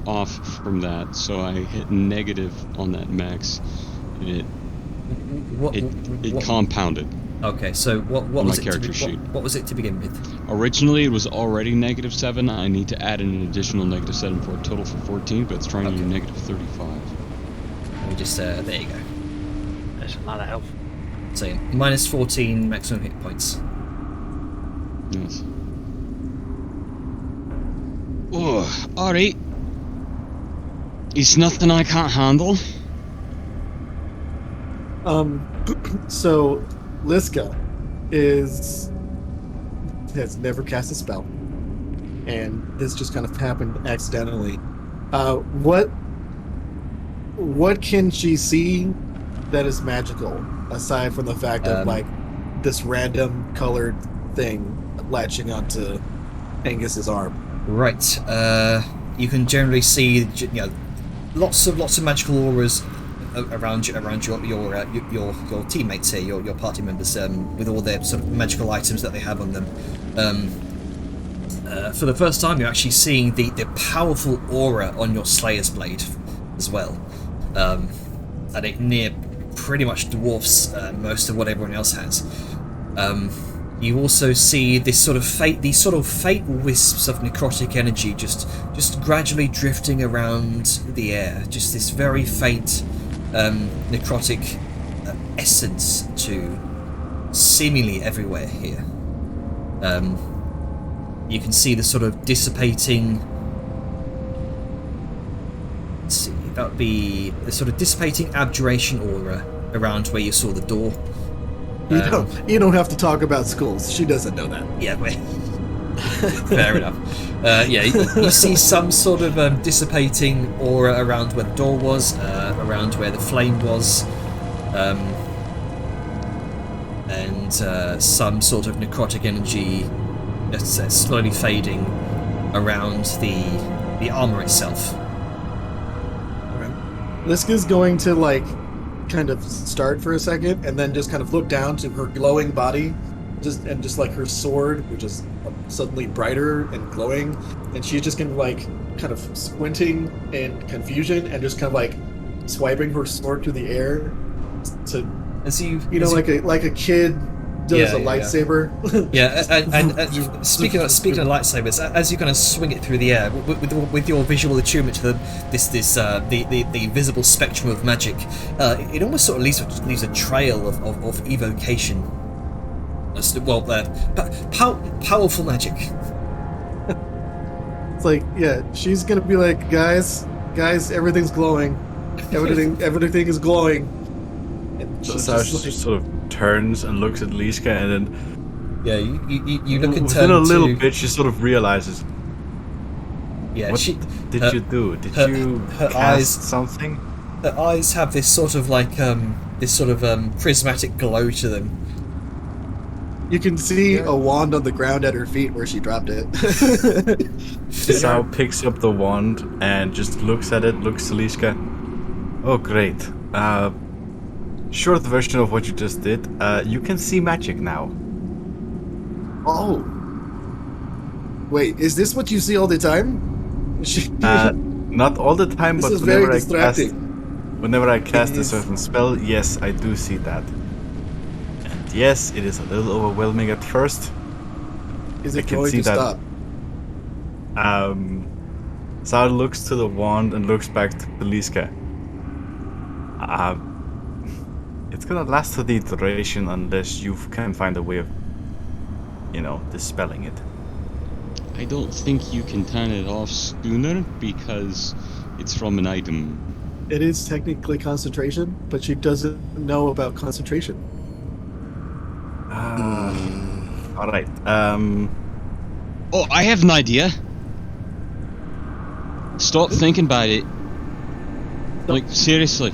off from that, so I hit negative on that max, and it compounded. Okay, so what on was my it character sheet. What was it to begin with? Originally, it was already -7. I need to add an additional -7 for a total for 14, but it's trying to do -35. Let me just there you go. There's a lot of health. So yeah, minus 14 maximum hit points. Yes. Oh, alright. It's nothing I can't handle. So Liska has never cast a spell, and this just kind of happened accidentally. What can she see that is magical aside from the fact of like this random colored thing latching onto Angus's arm? Right. You can generally see, lots of magical auras around your teammates here, your party members, with all their sort of magical items that they have on them. For the first time, you're actually seeing the powerful aura on your Slayer's blade as well, and it near pretty much dwarfs most of what everyone else has. You also see these sort of faint wisps of necrotic energy just gradually drifting around the air. Just this very faint necrotic essence to seemingly everywhere here. You can see the sort of dissipating. Let's see, that would be the sort of dissipating abjuration aura around where you saw the door. You don't have to talk about schools. She doesn't know that. Yeah, fair enough. You see some sort of dissipating aura around where the door was, around where the flame was, and some sort of necrotic energy slowly fading around the armor itself. Liska's going to kind of start for a second and then just kind of look down to her glowing body, just like her sword, which is suddenly brighter and glowing, and she's just kind of squinting in confusion and just kind of swiping her sword through the air to like a kid does a lightsaber. Yeah, and speaking of lightsabers, as you kind of swing it through the air with your visual attunement to the visible spectrum of magic, it almost sort of leaves a trail of evocation. Well, powerful magic. It's like, yeah, she's gonna be like, guys, everything's glowing, everything is glowing. And So she sort of turns and looks at Liska, and then you look and within turn a little to, bit, she sort of realizes. Yeah, What did you do? Did you her cast eyes- something? her eyes have this sort of prismatic glow to them. You can see a wand on the ground at her feet where she dropped it. Sao picks up the wand and just looks at it, looks to Liska. Oh, great. Short version of what you just did. You can see magic now. Oh. Wait, is this what you see all the time? Not all the time, This but is very whenever I cast It a is. certain spell, yes, I do see that. And yes, it is a little overwhelming at first. Is I it can going see to that. stop? Sao looks to the wand and looks back to Liska. It's gonna last for the duration unless you can find a way of, dispelling it. I don't think you can turn it off sooner because it's from an item. It is technically concentration, but she doesn't know about concentration. Alright. Oh, I have an idea. Stop thinking about it. Like, seriously.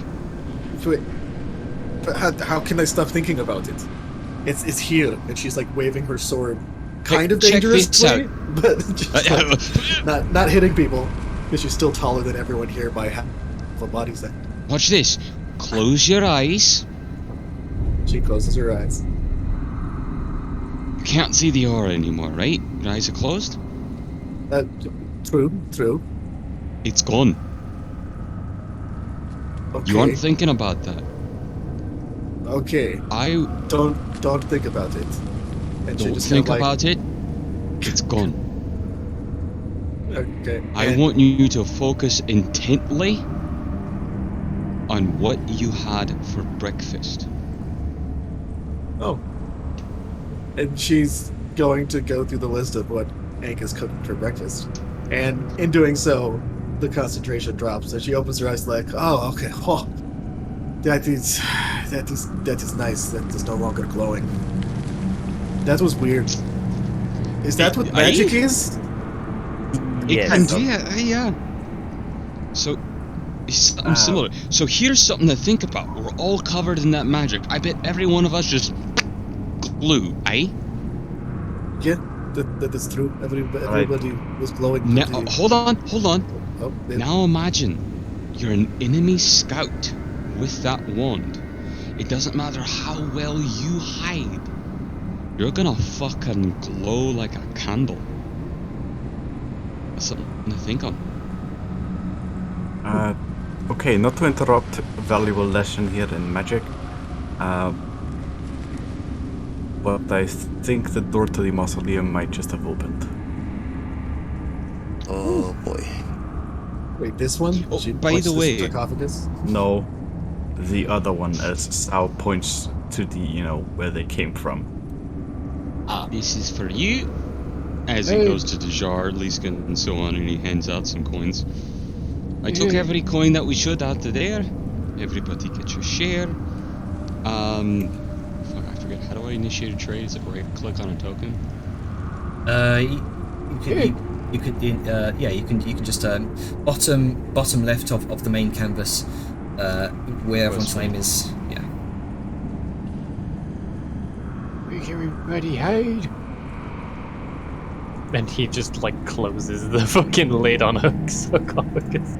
Wait, but how can I stop thinking about it? It's here, and she's waving her sword, kind of Check this dangerously, out. but just not hitting people, because she's still taller than everyone here by half a body size. Watch this. Close your eyes. She closes her eyes. You can't see the aura anymore, right? Your eyes are closed. True. It's gone. Okay. You aren't thinking about that. Okay. I Don't think about it. And she don't just think kind of about it. It's gone. Okay. I and want you to focus intently on what you had for breakfast. Oh. And she's going to go through the list of what Angus cooked for breakfast. And in doing so, the concentration drops. And she opens her eyes like, oh, okay. Oh, that is nice. That is no longer glowing. That was weird. Is that what magic is? Yes. Yeah. So, it's something similar. So here's something to think about. We're all covered in that magic. I bet every one of us just glue, eh? Yeah, that is true. Everybody was glowing. Now, hold on. Oh, yeah. Now imagine you're an enemy scout with that wand. It doesn't matter how well you hide. You're gonna fucking glow like a candle. That's something to think on. Okay, not to interrupt a valuable lesson here in magic, but I think the door to the mausoleum might just have opened. Oh boy. Wait, this one? Oh, She by points the to way- sarcophagus? No, the other one, as Sao points to the, where they came from. This is for you. As he Hey. goes to the jar, Liskin, and so on, and he hands out some coins. I took every coin that we should out of there. Everybody gets your share. Fuck, I forget. How do I initiate a trade? Is it right click on a token? You can just bottom left of the main canvas, where everyone's name is. Yeah. Make everybody hide. And he just like closes the fucking lid on a sarcophagus.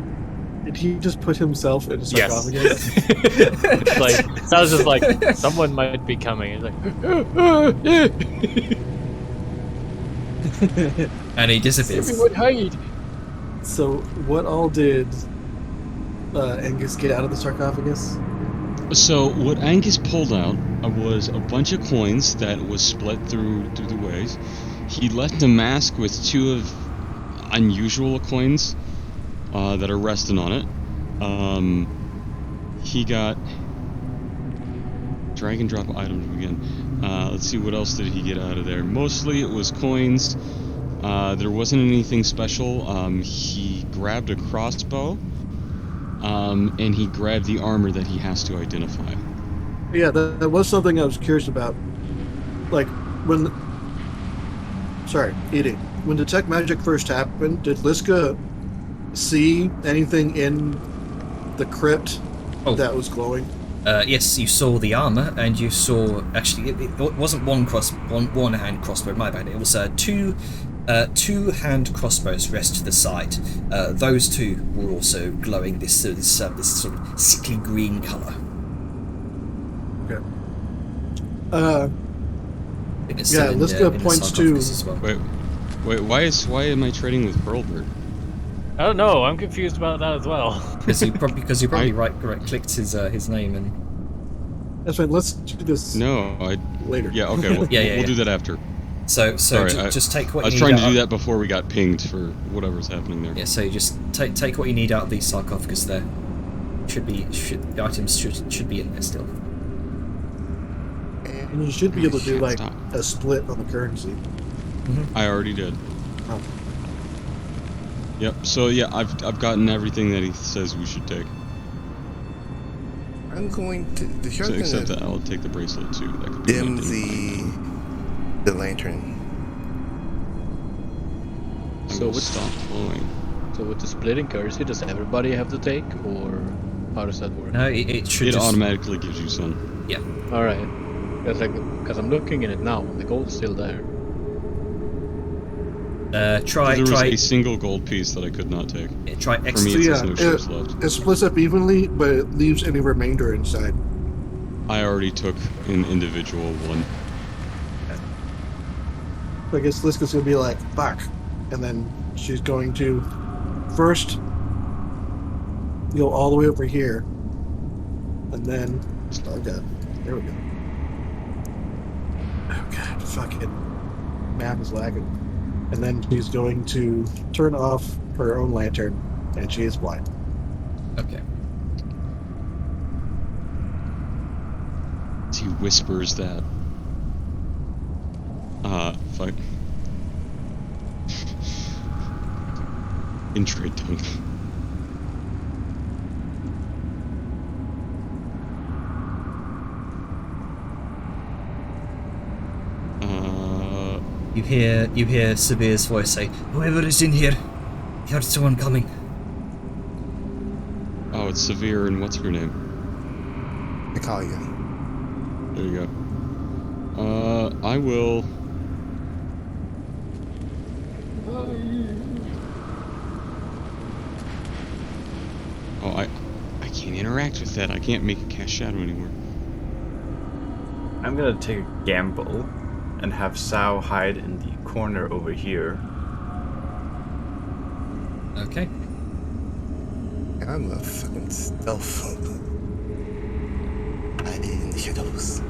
Did he just put himself in a Yes. sarcophagus? It's like sounds just like someone might be coming. It's like And he disappears. Everyone hide. So, what all did Angus get out of the sarcophagus? So what Angus pulled out was a bunch of coins that was split through the ways. He left a mask with two of unusual coins that are resting on it. He got drag and drop items again. Let's see, what else did he get out of there? Mostly it was coins. There wasn't anything special. He grabbed a crossbow. And he grabbed the armor that he has to identify. Yeah, that was something I was curious about. Like, when... Sorry, eating. When Detect Magic first happened, did Liska see anything in the crypt that was glowing? Yes, you saw the armor, and you saw actually it wasn't one hand crossbow. My bad. It was two hand crossbows rest to the side. Those two were also glowing this sort of sickly green color. Okay. It's Yeah, still in Liska the points sarcophagus to- as well. Wait, why am I trading with Pearlbird? I don't know. I'm confused about that as well. Because you probably right clicked his name and. That's fine, let's do this No, later. Yeah, okay, we'll do that after. So Sorry, just take what I was you trying need to out do that before we got pinged for whatever's happening there. Yeah, so you just take what you need out of the sarcophagus there. The items should be in there still. And you should be able to do, like, a split on the currency. I already did. Oh. Yep. So yeah, I've gotten everything that he says we should take. I'm going to the So, shotgun except that that I'll take the bracelet too. That could be dim my the lantern. So with- stop glowing. So with the splitting currency, does everybody have to take, or how does that work? No, it should It just automatically gives you some. yeah. All right, because I'm looking at it now, the gold's still there. Try There was a single gold piece that I could not take. try For X. me, So it yeah, says no ships left. it splits up evenly, but it leaves any remainder inside. I already took an individual one. I guess Liska's gonna be like, fuck. And then she's going to first go all the way over here. And then, oh god, there we go. Oh god, fucking map is lagging. And then she's going to turn off her own lantern, and she is blind. Okay. He whispers that Fine. In trade tongue. You hear Savir's voice say, "Whoever is in here, heard someone coming." Oh, it's Severe, and what's her name? Natalia. There you go. I will. Oh, I can't interact with that. I can't make a cast shadow anymore. I'm gonna take a gamble and have Sao hide in the corner over here. Okay. And I'm a fucking stealth. Hiding in the shadows.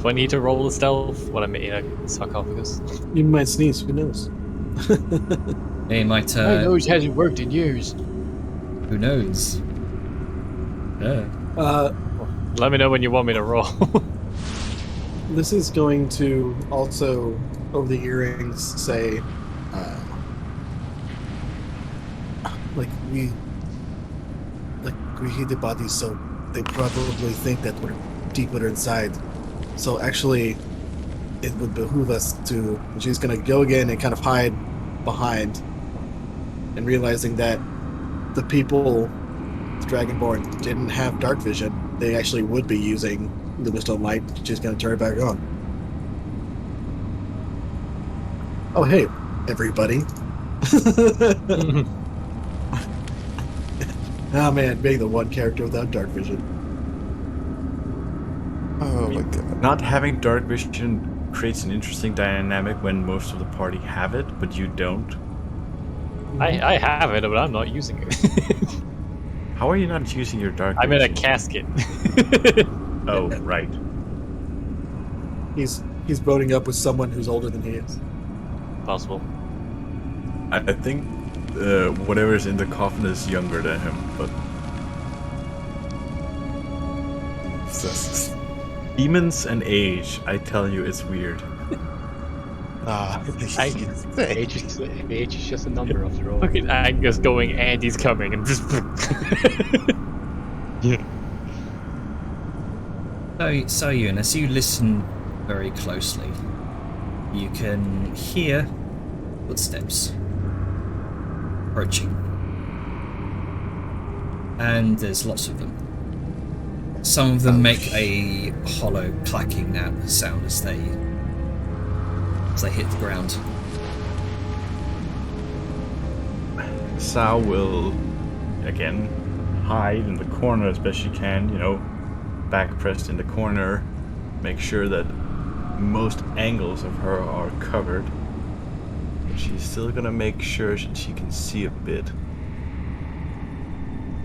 Do I need to roll the stealth when I'm in a sarcophagus? You might sneeze. Who knows? They might. My nose hasn't worked in years. Who knows? Yeah. Let me know when you want me to roll. This is going to also, over the earrings, say, like we hid the bodies, so they probably think that we're deeper inside. So actually, it would behoove us to. She's gonna go again and kind of hide behind, and realizing that the people, the Dragonborn, didn't have dark vision. They actually would be using Lumistone light. She's gonna turn it back on. Oh hey, everybody! Oh man, being the one character without dark vision. Oh my god. Not having dark vision creates an interesting dynamic when most of the party have it, but you don't. I have it, but I'm not using it. How are you not using your dark I'm in vision? a casket. Oh, right. He's voting up with someone who's older than he is. Possible. I think whatever's in the coffin is younger than him, but Sus. demons and age, I tell you, it's weird. Age is just a number after all. Look at Angus going, Andy's coming, and just. Yeah. So Ewan, as you listen very closely, you can hear footsteps approaching, and there's lots of them. Some of them make a hollow clacking sound as they hit the ground. Sao will, again, hide in the corner as best she can, back pressed in the corner, make sure that most angles of her are covered. But she's still gonna make sure that she can see a bit.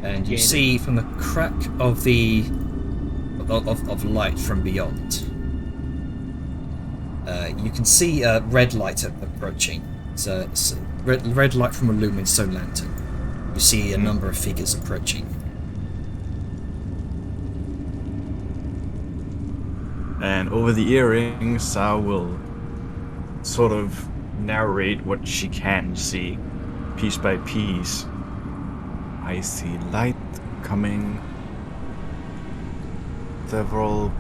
And you see from the crack of the of light from beyond, you can see a red light approaching. It's a red light from a luminous stone lantern. You see a number of figures approaching. And over the earring, Sao will sort of narrate what she can see, piece by piece. I see light coming, several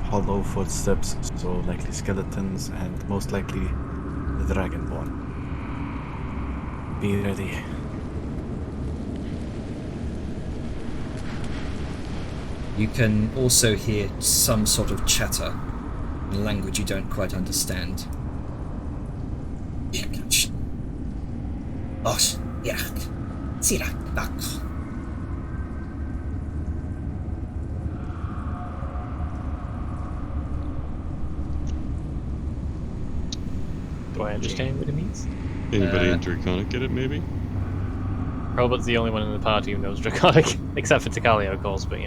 hollow footsteps, so likely skeletons, and most likely the Dragonborn. Be ready. You can also hear some sort of chatter in a language you don't quite understand. Do I understand what it means? Anybody in Draconic get it, maybe? Robert's the only one in the party who knows Draconic, except for Tacalia, of course, but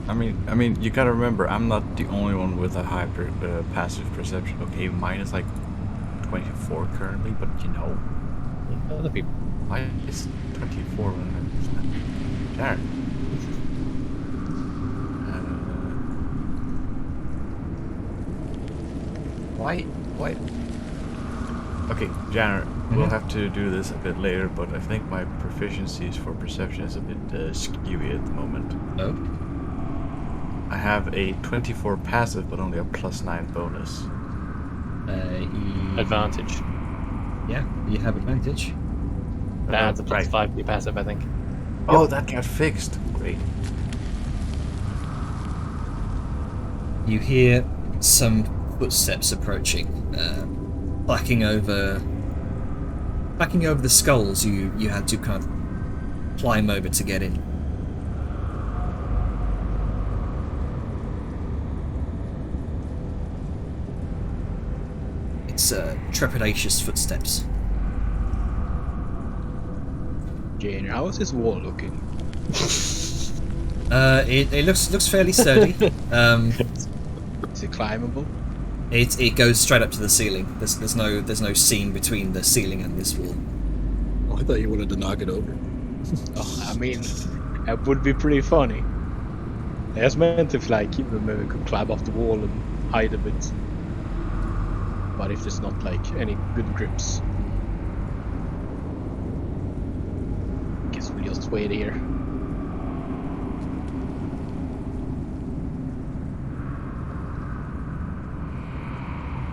I mean, you gotta remember, I'm not the only one with a high passive perception. Okay, mine is like 24 currently, but other people. mine is 24 when I'm Darn. Why? Okay, Janner, we'll have to do this a bit later, but I think my proficiencies for perception is a bit skewy at the moment. Oh. I have a 24 passive, but only a +9 bonus. Advantage. Yeah, you have advantage. That's a plus Right. 5 to your passive, I think. Oh, that got fixed. Great. You hear some footsteps approaching, clacking over the skulls you had to kind of climb over to get in. It's trepidatious footsteps. Jane, how is this wall looking? It looks fairly sturdy. Is it climbable? It goes straight up to the ceiling. There's no seam between the ceiling and this wall. Oh, I thought you wanted to knock it over. Oh, I mean, that would be pretty funny. I was meant if like maybe we could climb off the wall and hide a bit. But if there's not like any good grips, guess we'll just wait here.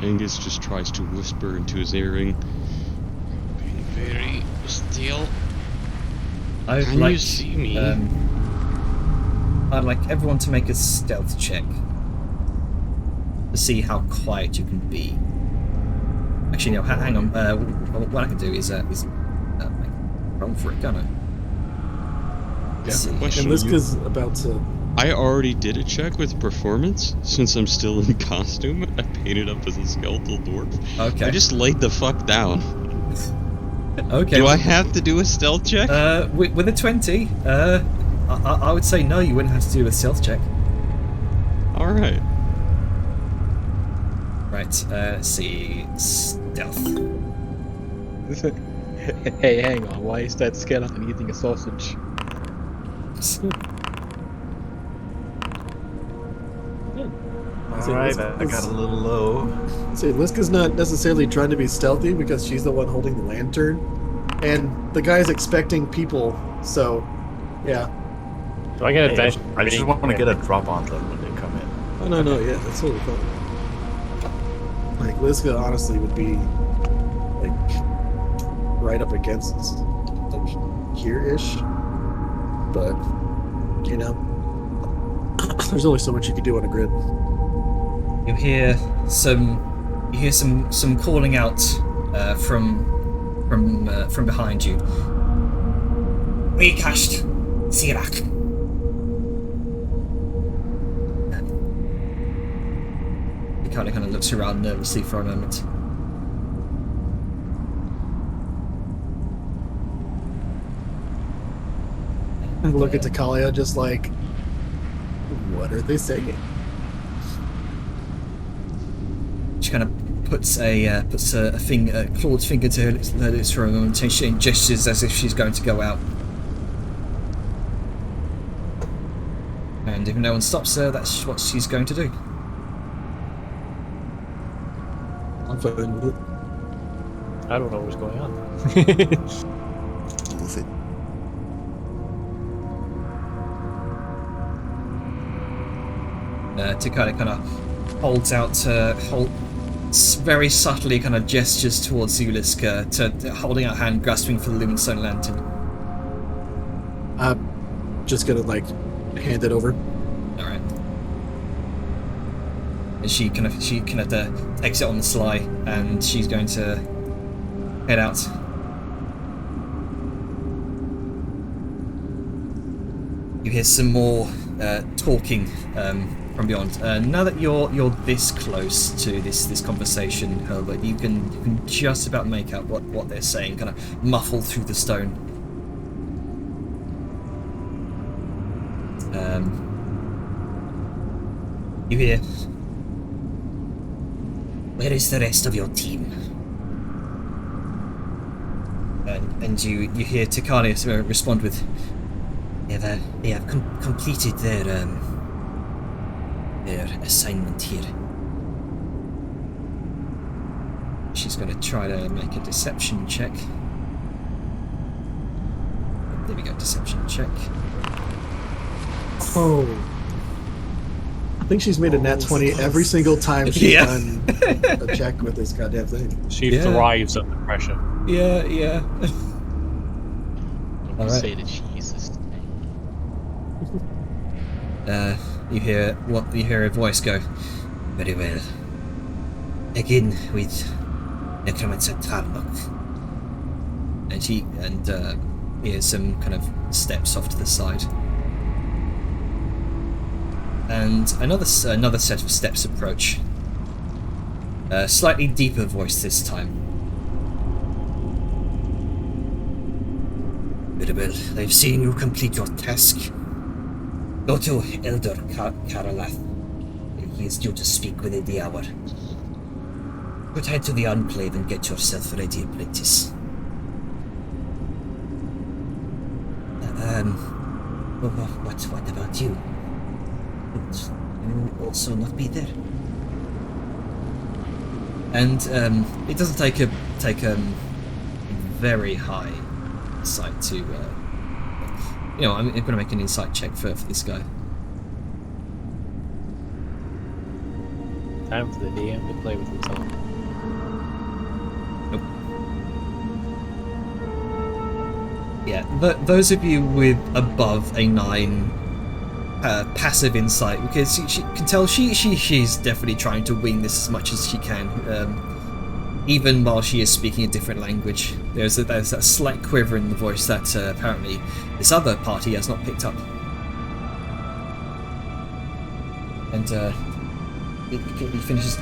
Angus just tries to whisper into his earring. Being very still. I'd Can like, you see me? I'd like everyone to make a stealth check to see how quiet you can be. Actually, no, hang on. What I can do is roll for it, can't I? Let's see. Question. And Liska's about to. I already did a check with performance since I'm still in costume. I painted up as a skeletal dwarf. Okay. I just laid the fuck down. Okay. Do I have to do a stealth check? With a 20, I would say no. You wouldn't have to do a stealth check. All right. Right. Let's see. Stealth. Hey, hang on. Why is that skeleton eating a sausage? Alright, that got a little low. See, Liska's not necessarily trying to be stealthy because she's the one holding the lantern, and the guy's expecting people. So, yeah. Do I get Hey, advantage? I just want to get a drop on them when they come in. Oh no, yeah, that's totally fine. Like Liska, honestly, would be like right up against like here-ish, but you know, there's only so much you can do on a grid. You hear some calling out from behind you. Recast, Sirak. He kind of looks around nervously for a moment. And look at Takalia just like, what are they saying? She kind of puts a clawed finger to her lips for a moment, and she gestures as if she's going to go out. And if no one stops her, that's what she's going to do. I'm fine with it. I don't know what's going on. Lose it. Takada kind of holds out, very subtly kind of gestures towards Uliska, holding out hand, grasping for the Lumenstone lantern. I'm just gonna like hand it over. All right. And she kind of takes it on the sly, and she's going to head out. You hear some more talking from beyond. Now that you're this close to this conversation, Herbert, you can just about make out what they're saying, kind of muffled through the stone. You hear, "Where is the rest of your team?" And you hear Takalia respond with, "They have completed their assignment here." she's going to try to make a deception check. There we go, deception check. Oh. I think she's made a nat 20 every single time she's Yeah. done a check with this goddamn thing. She Yeah. thrives under pressure. Yeah, yeah. Don't Alright. say that Jesus. You hear a voice go, "Very well. Begin with Necromancer Tarnok." And here's some kind of steps off to the side. And another set of steps approach. A slightly deeper voice this time. "Very well. I've seen you complete your task. Go to Elder Karalath. He is due to speak within the hour. But head to the Enclave and get yourself ready, apprentice." What about you? Would you also not be there? And it doesn't take a very high insight to I'm going to make an insight check for this guy. Time for the DM to play with himself. Nope. Yeah, those of you with above a 9 passive insight, because she can tell she's definitely trying to wing this as much as she can, even while she is speaking a different language. There's that slight quiver in the voice that apparently this other party has not picked up. And he finishes.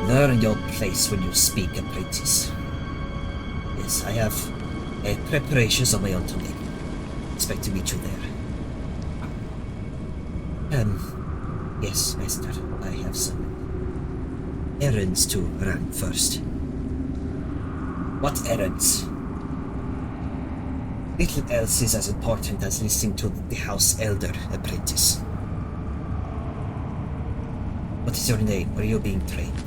Learn your place when you speak, apprentice. Yes, I have preparations of my own to make. Expect to meet you there. Yes, master. I have some errands to run first. What errands? Little else is as important as listening to the House Elder, apprentice. What is your name? Where are you being trained?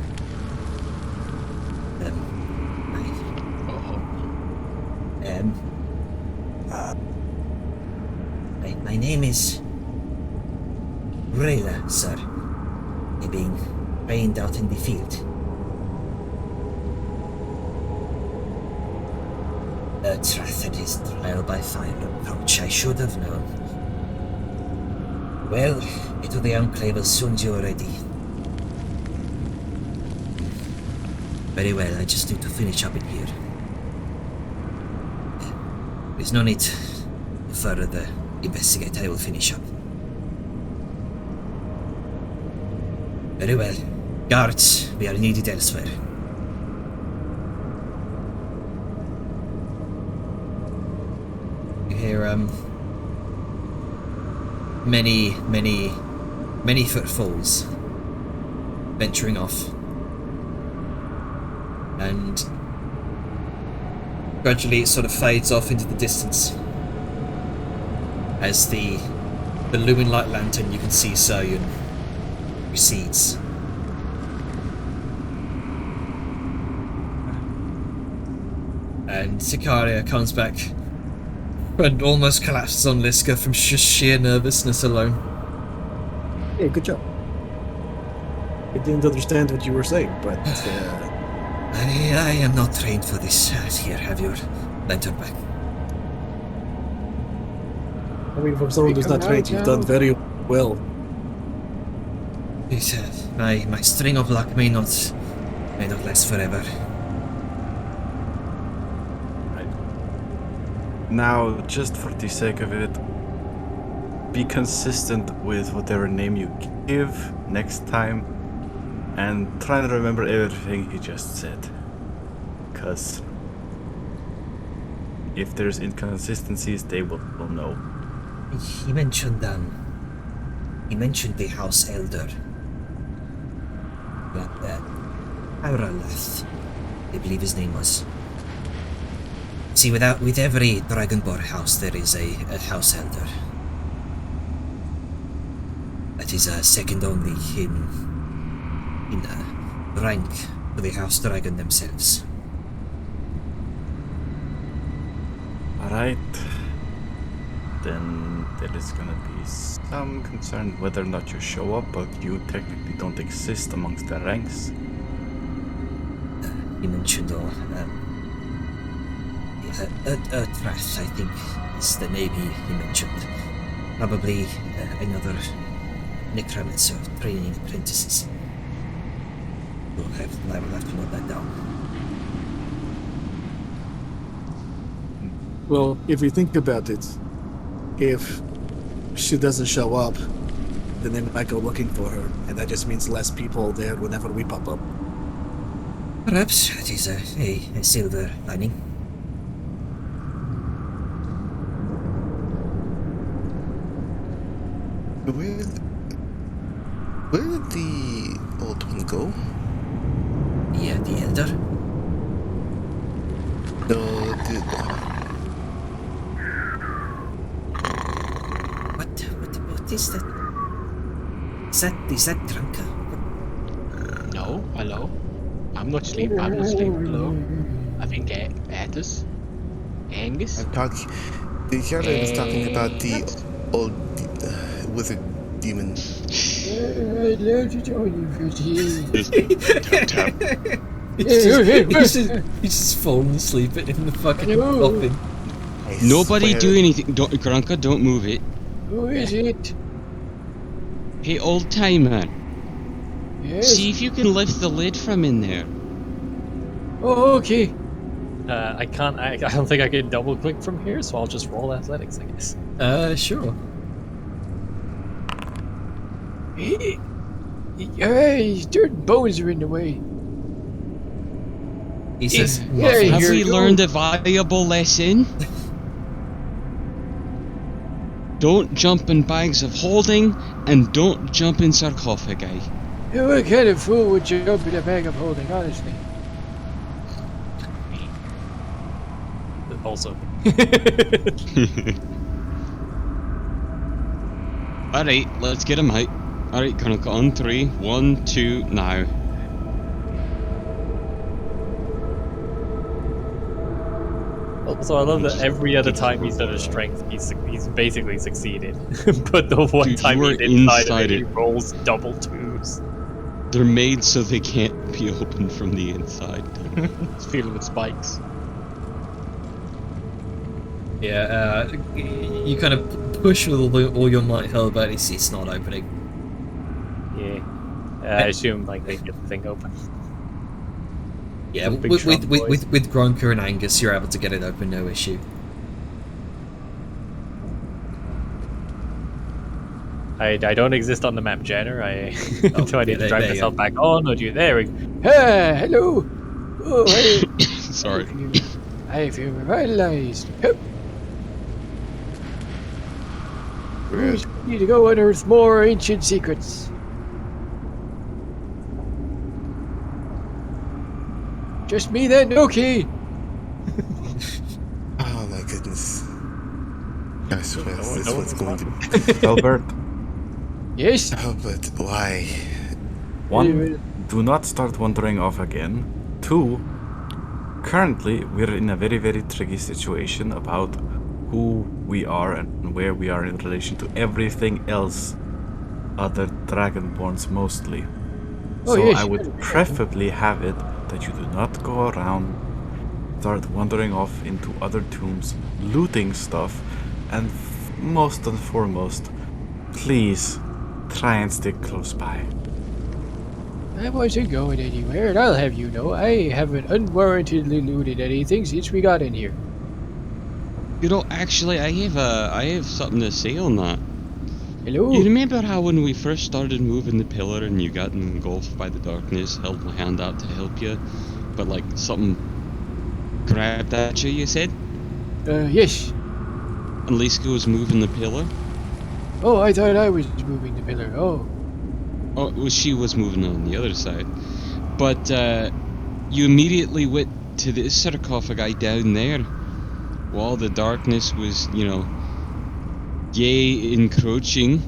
My name is Rayla, sir. I'm being trained out in the field. Earthwrath is trial by fire approach. I should have known. Well, get to the Enclave as soon as you're ready. Very well, I just need to finish up in here. There's no need to further investigate. I will finish up. Very well. Guards, we are needed elsewhere. You hear many footfalls venturing off, and gradually it sort of fades off into the distance as the lumen light lantern you can see Soyun recedes. And Sicaria comes back and almost collapses on Liska from sheer nervousness alone. Hey, good job. I didn't understand what you were saying, but I am not trained for this. Here, have your lantern back. I mean, from someone who's not trained, you've done very well. It's, my string of luck may not last forever. Now, just for the sake of it, be consistent with whatever name you give next time, and try to remember everything he just said. Because if there's inconsistencies, they will know. He mentioned the House Elder. Auralath, I believe his name was. See, with every Dragonborn house, there is a House Elder. That is second only in rank for the House Dragon themselves. Alright. Then there is gonna be some concern whether or not you show up, but you technically don't exist amongst the ranks. He mentioned Earthwrath, I think, is the name he mentioned. Probably another necromancer training apprentices. I will have to note that down. Well, if you think about it, if she doesn't show up, then they might go looking for her, and that just means less people there whenever we pop up. Perhaps that is a silver lining. Where did the old one go? Yeah, the elder. No, What is that? Is that Drunka? No, hello. I'm not asleep. Hello. I think Atlas, Angus. I'm talking. The other is talking about the old wizard demon. I'd love to join you, Pretty. Tap, tap. He's just fallen asleep in the fucking Hello. coffin. I Nobody swear. do anything. Don't, Granka, don't move it. Who is it? Hey, old timer. Yes. See if you can lift the lid from in there. Oh, okay. I can't. I don't think I can double click from here, so I'll just roll athletics, I guess. Sure. Hey, his dirt and bones are in the way. He says, Hey, Have here we you go. learned a valuable lesson? Don't jump in bags of holding, and don't jump in sarcophagi. What kind of fool would jump in a bag of holding, honestly? Also, Alright, let's get him out. Alright, Granka, on 3. 1, 2, now. also, I love that every other time he's done a strength, he's basically succeeded. But the one Dude, time you he's were inside of inside it, he it. rolls double twos. They're made so they can't be opened from the inside. It's filled with spikes. yeah, you kind of push with all your might, hell, but it's not opening. Yeah. I assume like they get the thing open. Yeah, Big with strong boys. Gronka and Angus, you're able to get it open, no issue. I don't exist on the map, Jenner. Oh, do I need yeah, to drive there you myself go. back on, or do you? There we go. Ah, hello. Oh, Sorry. I feel revitalized. Hup. We need to go unearth more ancient secrets. Just me then? Okay. Oh my goodness. I swear No, this no one's one's going to. Albert, Yes? Oh, but why? 1, do not start wandering off again. 2, currently we're in a very, very tricky situation about who we are and where we are in relation to everything else other Dragonborns mostly. Oh, So yes, I would preferably have it that you do not go around, start wandering off into other tombs, looting stuff, and most and foremost, please try and stick close by. I wasn't going anywhere, and I'll have you know I haven't unwarrantedly looted anything since we got in here. You know, actually, I have something to say on that. Hello? You remember how when we first started moving the pillar and you got engulfed by the darkness, held my hand out to help you, but like something grabbed at you, you said? Yes. And Liska was moving the pillar? Oh, I thought I was moving the pillar. Oh. Oh, well, she was moving on the other side. But you immediately went to the sarcophagi down there while the darkness was, you know, encroaching,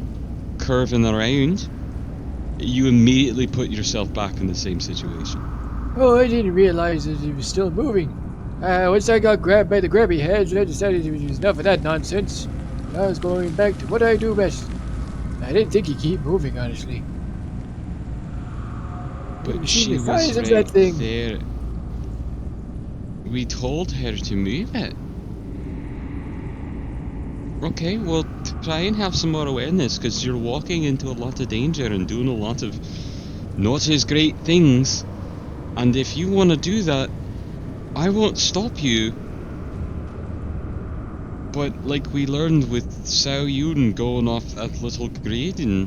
curving around. you immediately put yourself back in the same situation. Oh, I didn't realize that it was still moving. Once I got grabbed by the grabby heads, I decided it was enough of that nonsense. I was going back to what I do best. I didn't think he'd keep moving, honestly. But You see she the size was of right that thing. there. We told her to move it. Okay, well, try and have some more awareness, because you're walking into a lot of danger and doing a lot of not as great things. And if you want to do that, I won't stop you. But like we learned with Sao Yun going off that little grade and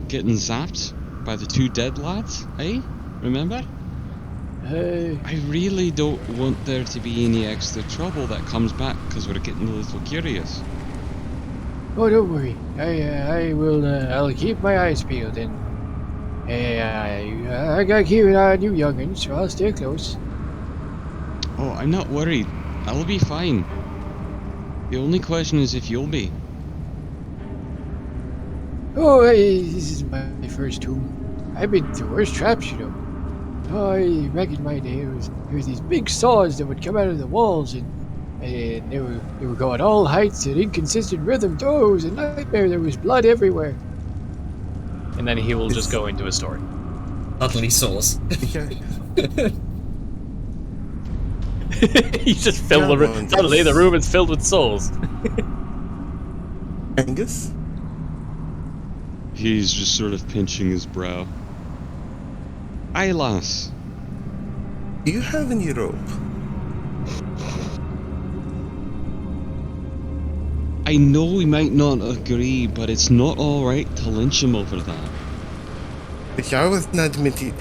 getting zapped by the 2 dead lads, eh? Remember? I really don't want there to be any extra trouble that comes back because we're getting a little curious. Oh, don't worry. I will. I'll keep my eyes peeled, and I gotta keep an eye on you, youngins, so I'll stay close. Oh, I'm not worried. I'll be fine. The only question is if you'll be. Oh, this is my first tomb. I've been through worse traps, you know. Oh, back in my day, there was these big saws that would come out of the walls, and they were going all heights and inconsistent rhythm. Oh, it was a nightmare. There was blood everywhere. And then he will just go into a story. Suddenly saws. He just filled the room. Suddenly the room is filled with souls. Angus? He's just sort of pinching his brow. Aye, lass. Do you have any rope? I know we might not agree, but it's not alright to lynch him over that. Which I was not meant to,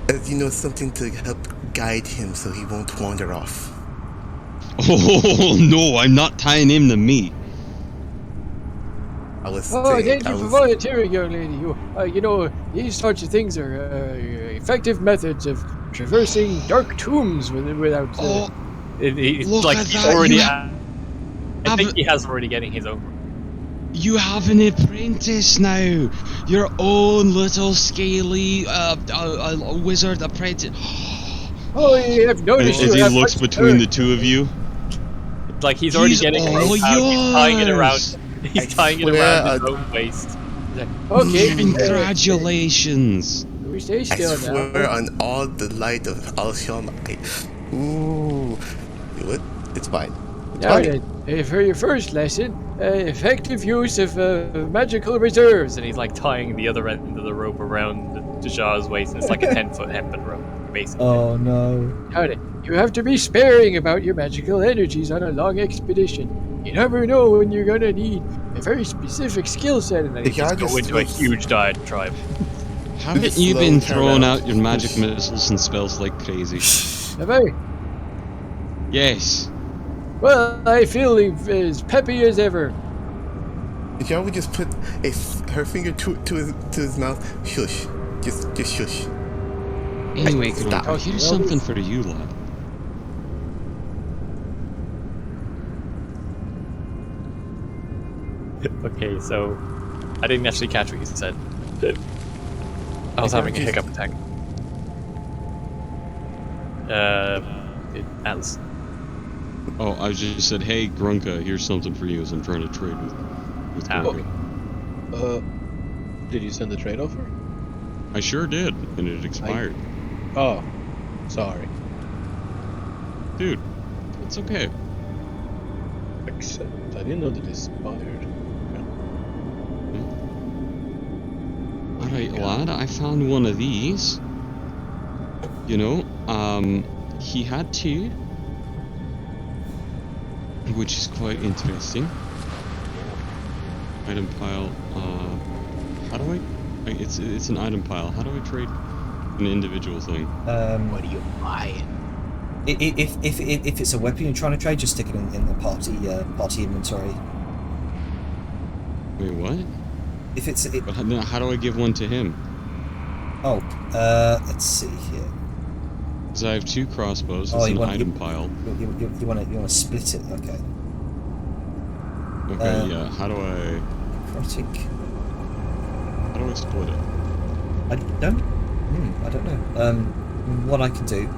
as you know, something to help guide him so he won't wander off. Oh no, I'm not tying him to me. I was Oh, saying, thank you for volunteering, young lady. You know, these sorts of things are effective methods of traversing dark tombs without. Oh, It's look like at he's that. already. You I think he has already getting his own. You have an apprentice now. Your own little scaly wizard apprentice. Oh, I've noticed As you he have looks much between the courage. two of you. Like he's already He's getting a all rope out. He's tying it around. yours. He's tying it around his own waist. He's like, okay, Congratulations. we stay I still swear now. on all the light of Alsham, ooh, do it. It's fine. It's Now fine. then, for your first lesson, effective use of magical reserves. And he's like tying the other end of the rope around Dajah's waist, and it's like a 10-foot hempen rope, basically. Oh no. Now then, you have to be sparing about your magical energies on a long expedition. You never know when you're gonna need a very specific skill set. And then The guy Go just into a huge diatribe. Haven't you Slow been turn throwing out. out your magic missiles and spells like crazy? have I? Yes. Well, I feel as peppy as ever. If y'all would just put her finger to his mouth, shush. Just shush. Anyway, Stop. Grunka, here's something for you, lad. Okay, so I didn't actually catch what you said. I was having a hiccup attack. Alice. Oh, I just said, hey, Grunka, here's something for you as I'm trying to trade with Grunka. Did you send the trade offer? I sure did, and it expired. Oh, sorry. Dude, it's okay. Except I didn't know that it expired. Alright, lad, I found one of these. You know, he had 2. Which is quite interesting. Item pile, how do I... It's an item pile. How do I trade an individual thing? What are you buying? If it's a weapon you're trying to trade, just stick it in the party inventory. Wait, what? If it's But how do I give one to him? let's see here. Because I have 2 crossbows. Oh, It's you an want- item pile. You want to split it? Okay. Okay, yeah. How do I Necrotic. split it? I don't know. What I can do,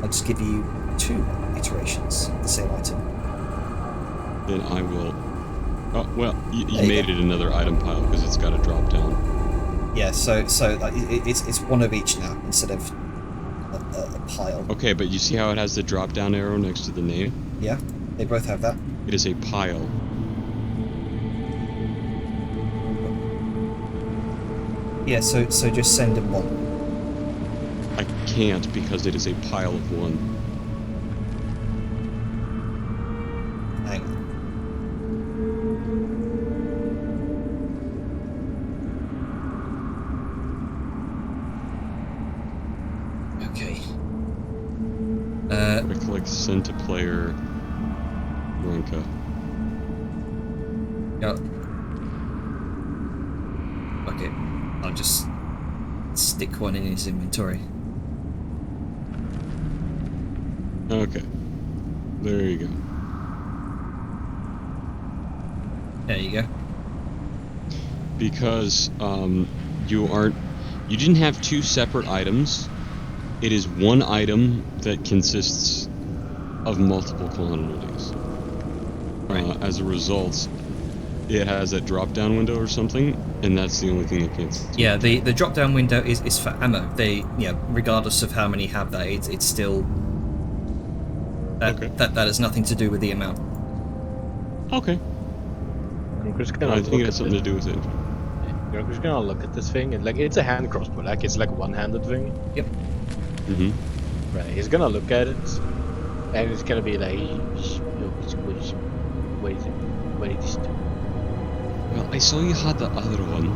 I'll just give you 2 iterations of the same item. Then I will. Oh well, you There you made go. it another item pile because it's got a drop down. Yeah, so like, it's one of each now instead of a pile. Okay, but you see how it has the drop down arrow next to the name? Yeah, they both have that. It is a pile. Yeah, so just send them 1. I can't because it is a pile of 1. Hang on. Okay. Click send to player. Ranka. Yeah. Okay. I'll just stick 1 in his inventory. Okay. There you go. There you go. Because you didn't have 2 separate items. It is 1 item that consists of multiple quantities. As a result, it has that drop down window or something, and that's the only thing that can. Yeah, the drop down window is for ammo. Regardless of how many have that, it's still Okay. that has nothing to do with the amount. Okay. I'm just gonna I think look it at has something to do with it. You're just gonna look at this thing, and like it's a hand crossbow, like it's like a one-handed thing. Yep. Mm-hmm. Right. He's gonna look at it, and it's gonna be like, what is it? What is it? Well, I saw you had the other one.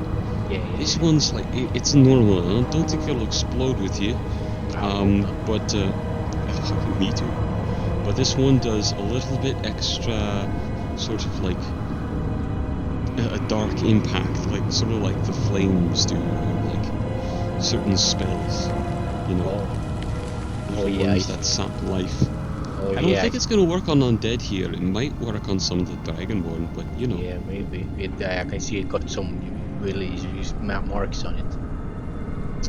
Yeah. This one's like it's normal. I don't think it'll explode with you. But me too. But this one does a little bit extra, sort of like a dark impact, like sort of like the flames do, like certain spells, you know. Oh, the yeah, ones that sap life. Oh, I don't think it's gonna work on undead here. It might work on some of the dragonborn, but you know. Yeah, maybe. I can see it got some really marks on it.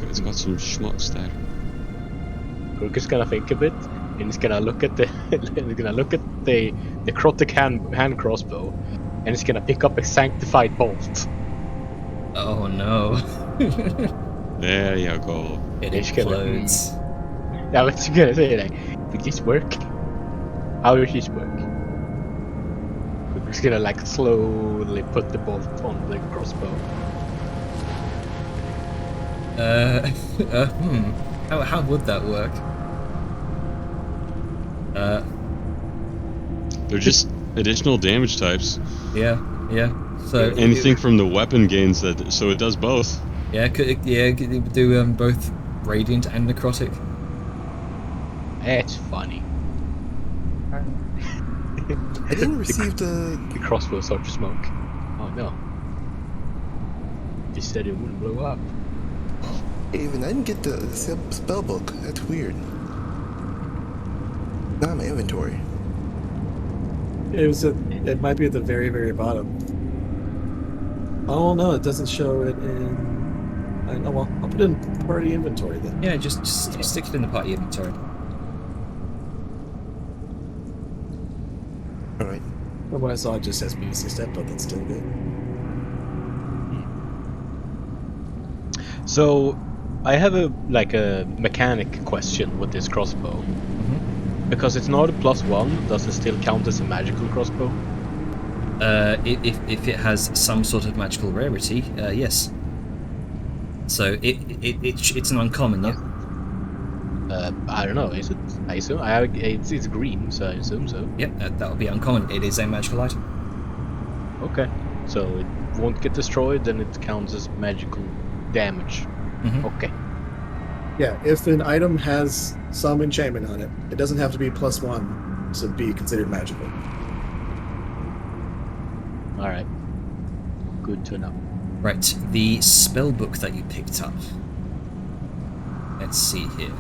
It's got some schmucks there. Rook is gonna think a bit, and he's gonna look at the necrotic hand crossbow, and he's gonna pick up a sanctified bolt. Oh no. There you go. It It's gonna- explodes. I was gonna say, like, will this work? How does this work? Rook is gonna like slowly put the bolt on the crossbow. How would that work? They're just additional damage types. Yeah. So Anything from the weapon gains that, so it does both. could it do both radiant and necrotic? That's funny. I didn't receive the. The crossbow starts to smoke. Oh no. You said it wouldn't blow up. Even I didn't get the spell book. That's weird. Not in my inventory. It might be at the very, very bottom. Oh no, it doesn't show it in. Well, I'll put it in party inventory then. Yeah, just stick it in the party inventory. All right. Otherwise, I saw it just says BC step, but that's still good. So, I have a mechanic question with this crossbow. Because it's not a +1, does it still count as a magical crossbow? If it has some sort of magical rarity, yes. So it's an uncommon, yeah. I don't know. Is it? I assume it's green, so I assume so. Yep, that would be uncommon. It is a magical item. Okay, so it won't get destroyed, then it counts as magical damage. Mhm. Okay. Yeah, if an item has some enchantment on it, it doesn't have to be +1 to be considered magical. All right. Good to know. Right, the spell book that you picked up. Let's see here.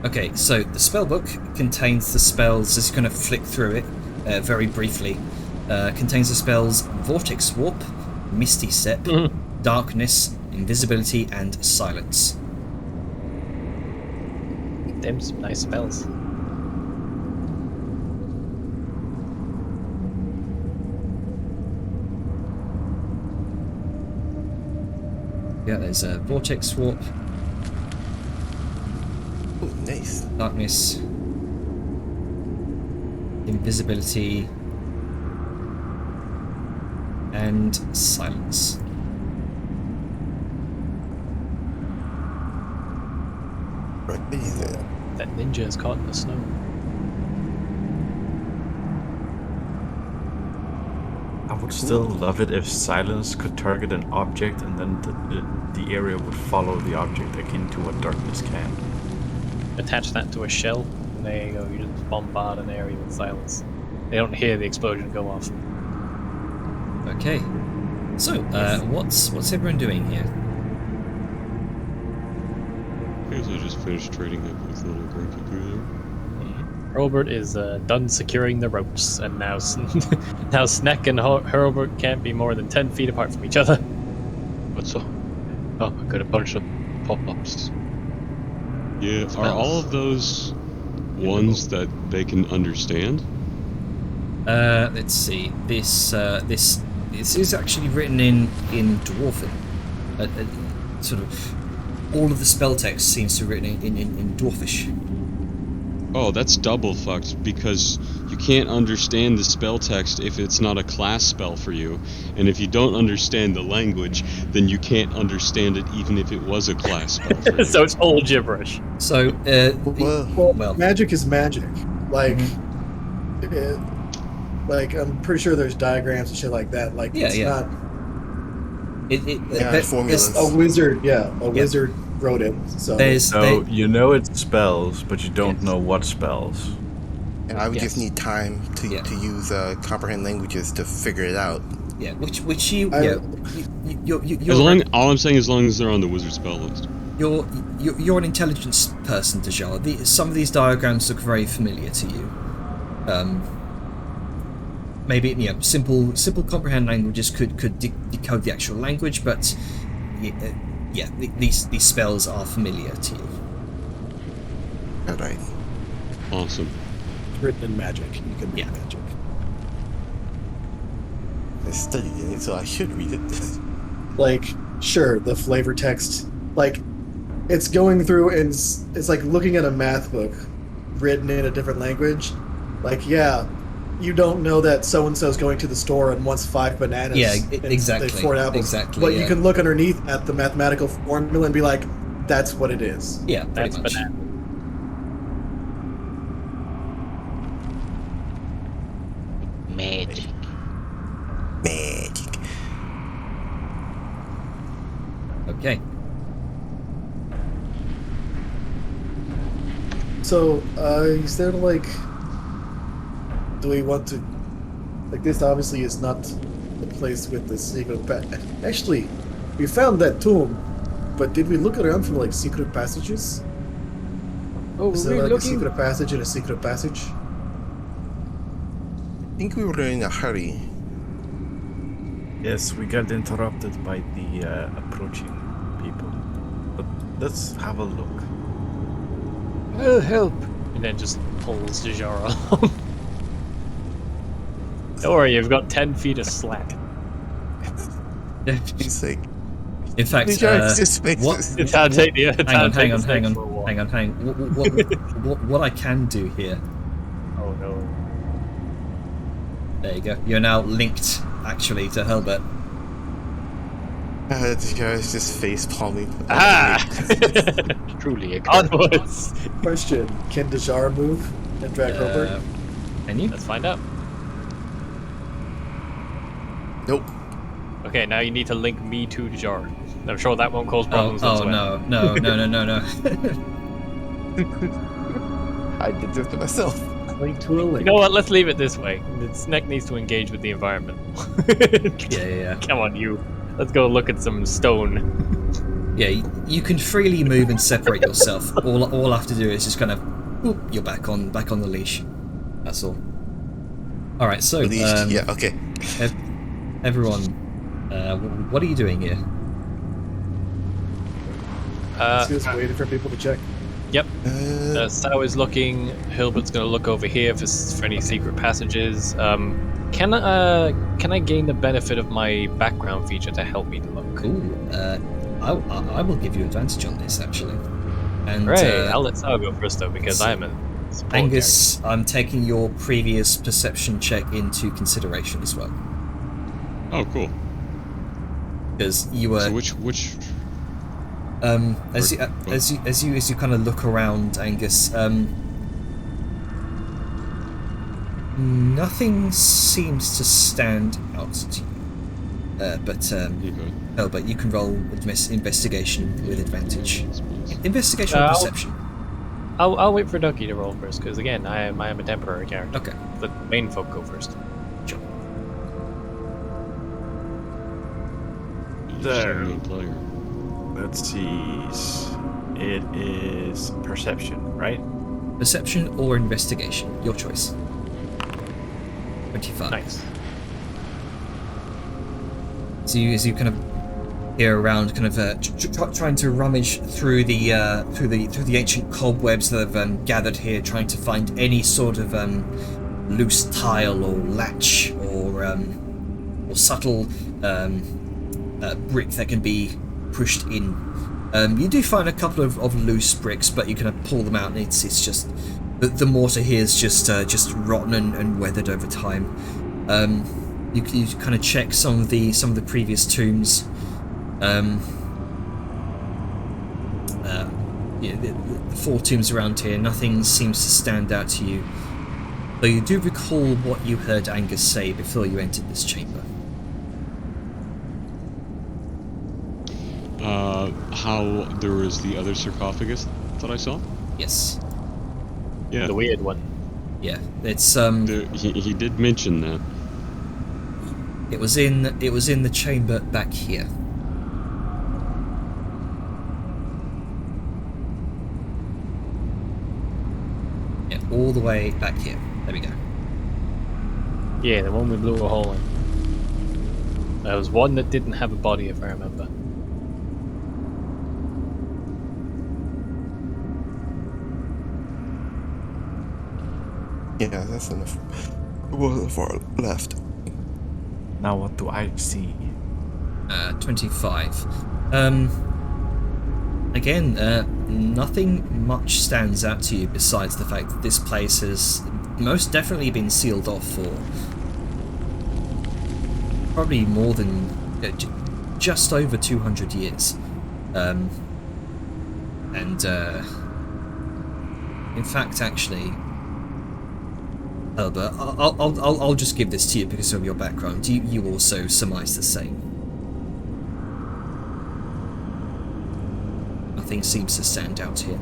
Okay, so the spell book contains the spells. Just going to flick through it very briefly. contains the spells Vortex Warp, Misty Step, Darkness, Invisibility, and Silence. Them some nice spells. Yeah, there's a Vortex Warp, Oh, nice. Darkness, Invisibility, and Silence. Right there. That ninja is caught in the snow. I would still love it if silence could target an object and then the area would follow the object akin to what darkness can. Attach that to a shell, and there you go. You just bombard an area with silence. They don't hear the explosion go off. Okay. So, what's everyone doing here? I guess I just finished trading up with little Grumpy Poo there. Hurlbert is done securing the ropes, and now now Sneck and Hurlbert can't be more than 10 feet apart from each other. What's up? Oh, I got a bunch of pop-ups. Yeah, are all of those ones that they can understand? Let's see. This is actually written in Dwarven. Sort of all of the spell text seems to be written in Dwarfish. Oh, that's double fucked, because you can't understand the spell text if it's not a class spell for you, and if you don't understand the language, then you can't understand it even if it was a class spell for you. So it's all gibberish. So, Well, magic is magic. Like, like I'm pretty sure there's diagrams and shit like that. Like, Yeah, it's yeah. not. Formulas. A wizard, a wizard wrote it. So So you know it's spells, but you don't know what spells. And I would just Yes. need time to use comprehend languages to figure it out. yeah, which you I- yeah, All I'm saying, as long as they're on the wizard spell list. you're an intelligence person, Dajar. Some of these diagrams look very familiar to you. Maybe simple comprehend languages could decode the actual language, but these spells are familiar to you. Alright. Awesome. written in magic. You can read Yeah. magic. I studied in it, so I should read it. Like, sure, the flavor text, like, it's going through and it's like looking at a math book written in a different language. Like, yeah, you don't know that so and so's going to the store and wants 5 bananas. Yeah, and exactly, 4 apples. exactly, But yeah. you can look underneath at the mathematical formula and be like, that's what it is. Yeah, pretty That's much. banana. Magic. Magic. Okay. So, is there like, do we want to, like, this obviously is not the place with the secret actually, we found that tomb, but did we look around for like secret passages? Oh, Is we're there like looking. a secret passage and a secret passage? I think we were in a hurry. Yes, we got interrupted by the approaching people. But let's have a look. I'll help. And then just pulls Dajar along. Don't worry, you've got 10 feet of slack. He's like, In fact, just makes what? this- It's how to take the. Hang on. What I can do here. Oh no. There you go. You're now linked, actually, to Hurlbert. this guy's just face palming. Ah! Truly a curse. Onwards! Question: can Dajar move and drag Herbert? Can you? Let's find out. Nope. Okay, now you need to link me to Dajar. I'm sure that won't cause Oh, problems whatsoever. no. I did this to myself. Link to a link. You know what? Let's leave it this way. The Sneck needs to engage with the environment. Yeah. Come on, you. Let's go look at some stone. Yeah, you can freely move and separate yourself. All I have to do is just kind of, boop, you're back on the leash. That's all. All right, so At least, yeah, okay. everyone, what are you doing here? Just waiting for people to check. Yep. Uh, Sao is looking. Hilbert's gonna look over here for any secret passages. Can I gain the benefit of my background feature to help me to look? Ooh, I will give you advantage on this actually. And Right. I'll let Sao go first though because I'm a support Angus, I'm taking your previous perception check into consideration as well, Oh, cool. because you were So which? as you kind of look around, Angus. Nothing seems to stand out to you. But Albert, you can roll investigation with advantage. Investigation or perception? I'll wait for Ducky to roll first because again I am a temporary character. Okay. The main folk go first. Sure. So, let's see. It is perception, right? Perception or investigation, your choice. 25. Nice. So as you kind of hear around, kind of trying to rummage through the ancient cobwebs that have gathered here, trying to find any sort of loose tile or latch or subtle brick that can be pushed in. You do find a couple of loose bricks, but you kind of pull them out, and it's just the mortar here is just rotten and weathered over time. You kind of check some of the previous tombs. The 4 tombs around here, nothing seems to stand out to you. Though you do recall what you heard Angus say before you entered this chamber. How there was the other sarcophagus that I saw? Yes. Yeah. The weird one. Yeah. It's He did mention that. It was in the chamber back here. Yeah, all the way back here. There we go. Yeah, the one we blew a hole in. There was one that didn't have a body, if I remember. yeah, that's enough. Well, far left. Now what do I see? 25. Again, nothing much stands out to you besides the fact that this place has most definitely been sealed off for probably more than just over 200 years. In fact, actually, Albert, I'll just give this to you because of your background. You also surmise the same. Nothing seems to stand out here.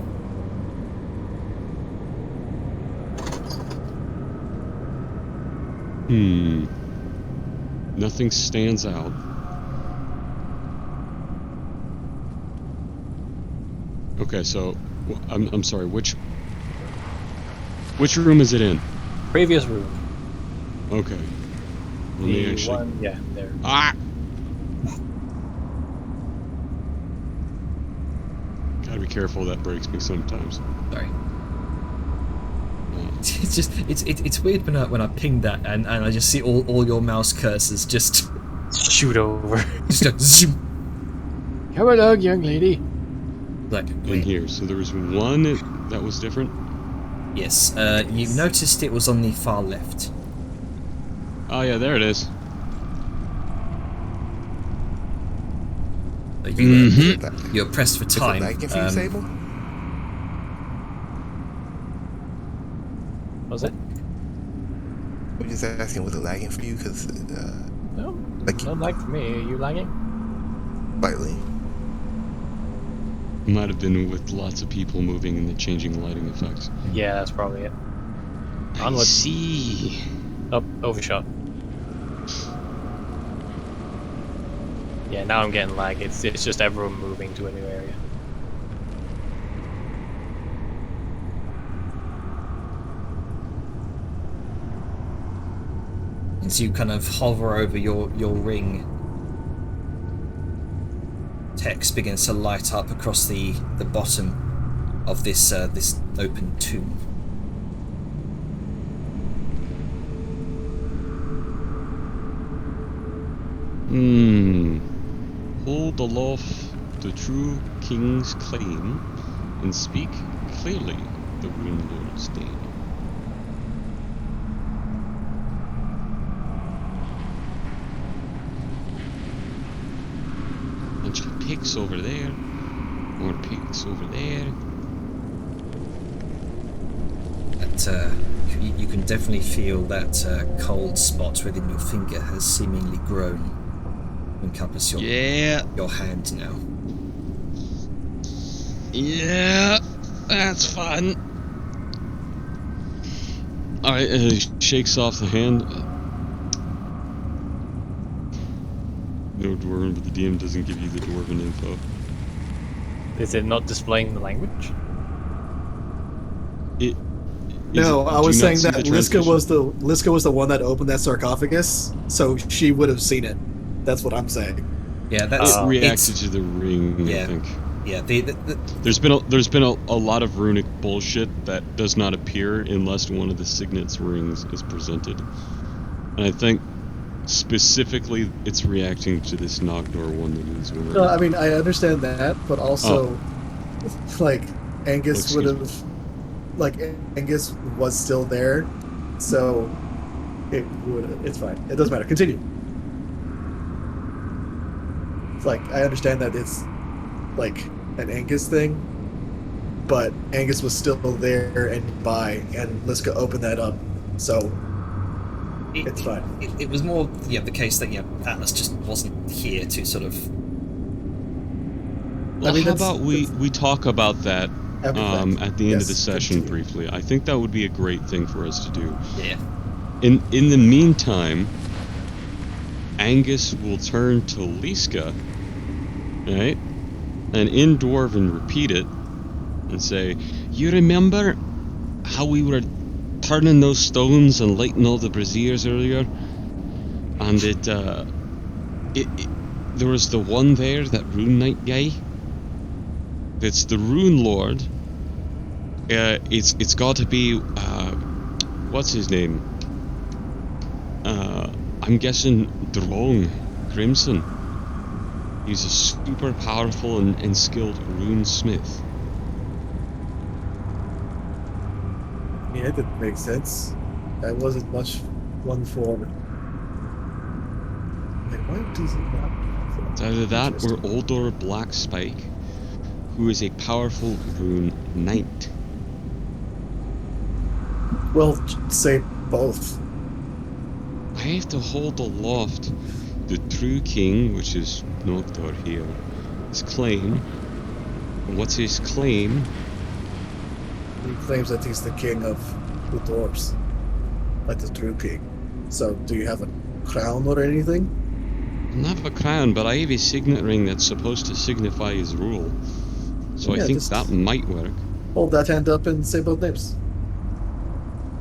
Nothing stands out. Okay, so I'm sorry. Which room is it in? Previous room. Okay. Let me The actually. one, yeah, there. Ah! Gotta be careful, that breaks me sometimes. Sorry. It's just it's weird when I ping that and I just see all your mouse cursors just Shoot over. just go zoom. Come along, young lady. Like In here. So there was one that was different. yes, you noticed it was on the far left. Oh yeah, there it is. You're pressed for Is it time. lagging for you, Sable? Was it? I'm just asking, was it lagging for you? Because, No. like, Not like for me. Are you lagging? slightly. Might have been with lots of people moving and the changing lighting effects. Yeah, that's probably it. I Onward. see. Up, overshot. Yeah, now I'm getting lag. It's just everyone moving to a new area. as you kind of hover over your ring, text begins to light up across the bottom of this this open tomb. Hold aloft the true king's claim and speak clearly the Rune Lord's name. And she peeks over there, or peeks over there. That you can definitely feel that cold spot within your finger has seemingly grown. Encompass your hand now. Yeah, that's fun. Alright, shakes off the hand. No dwarven, but the DM doesn't give you the dwarven info. Is it not displaying the language? No, I was saying that Liska translation? was the one that opened that sarcophagus, so she would have seen it. That's what I'm saying. Yeah, that's It reacted to the ring, yeah. I think. Yeah, There's been a lot of runic bullshit that does not appear unless one of the signet's rings is presented. And I think specifically it's reacting to this Nogdor one that is wearing. No, I mean I understand that, but also, like Angus would have, like Angus was still there, so it would. It's fine. It doesn't matter. Continue. It's like I understand that it's like an Angus thing, but Angus was still there and by, and Liska opened that up, so it's fine. It was more the case that Atlas just wasn't here to sort of. Well, I mean, how about we talk about that at the end of the session continue. briefly? I think that would be a great thing for us to do. Yeah. In the meantime, Angus will turn to Liska, right? And in Dwarven repeat it and say, "You remember how we were turning those stones and lighting all the braziers earlier? And there was the one there, that Rune Knight guy. It's the Rune Lord. It's got to be what's his name? I'm guessing Drong Crimson. He's a super powerful and skilled rune smith." Yeah, it didn't make sense. That wasn't much one for. Like, why does it not? It's either that or Uldor Blackspike, who is a powerful rune knight. Well, say both. I have to hold aloft the true king, which is Nogdor here, his claim. And what's his claim? He claims that he's the king of the dwarves, like the true king. So, do you have a crown or anything? I don't have a crown, but I have a signet ring that's supposed to signify his rule. So Yeah, I think just- that might work. Hold that hand up and say both names.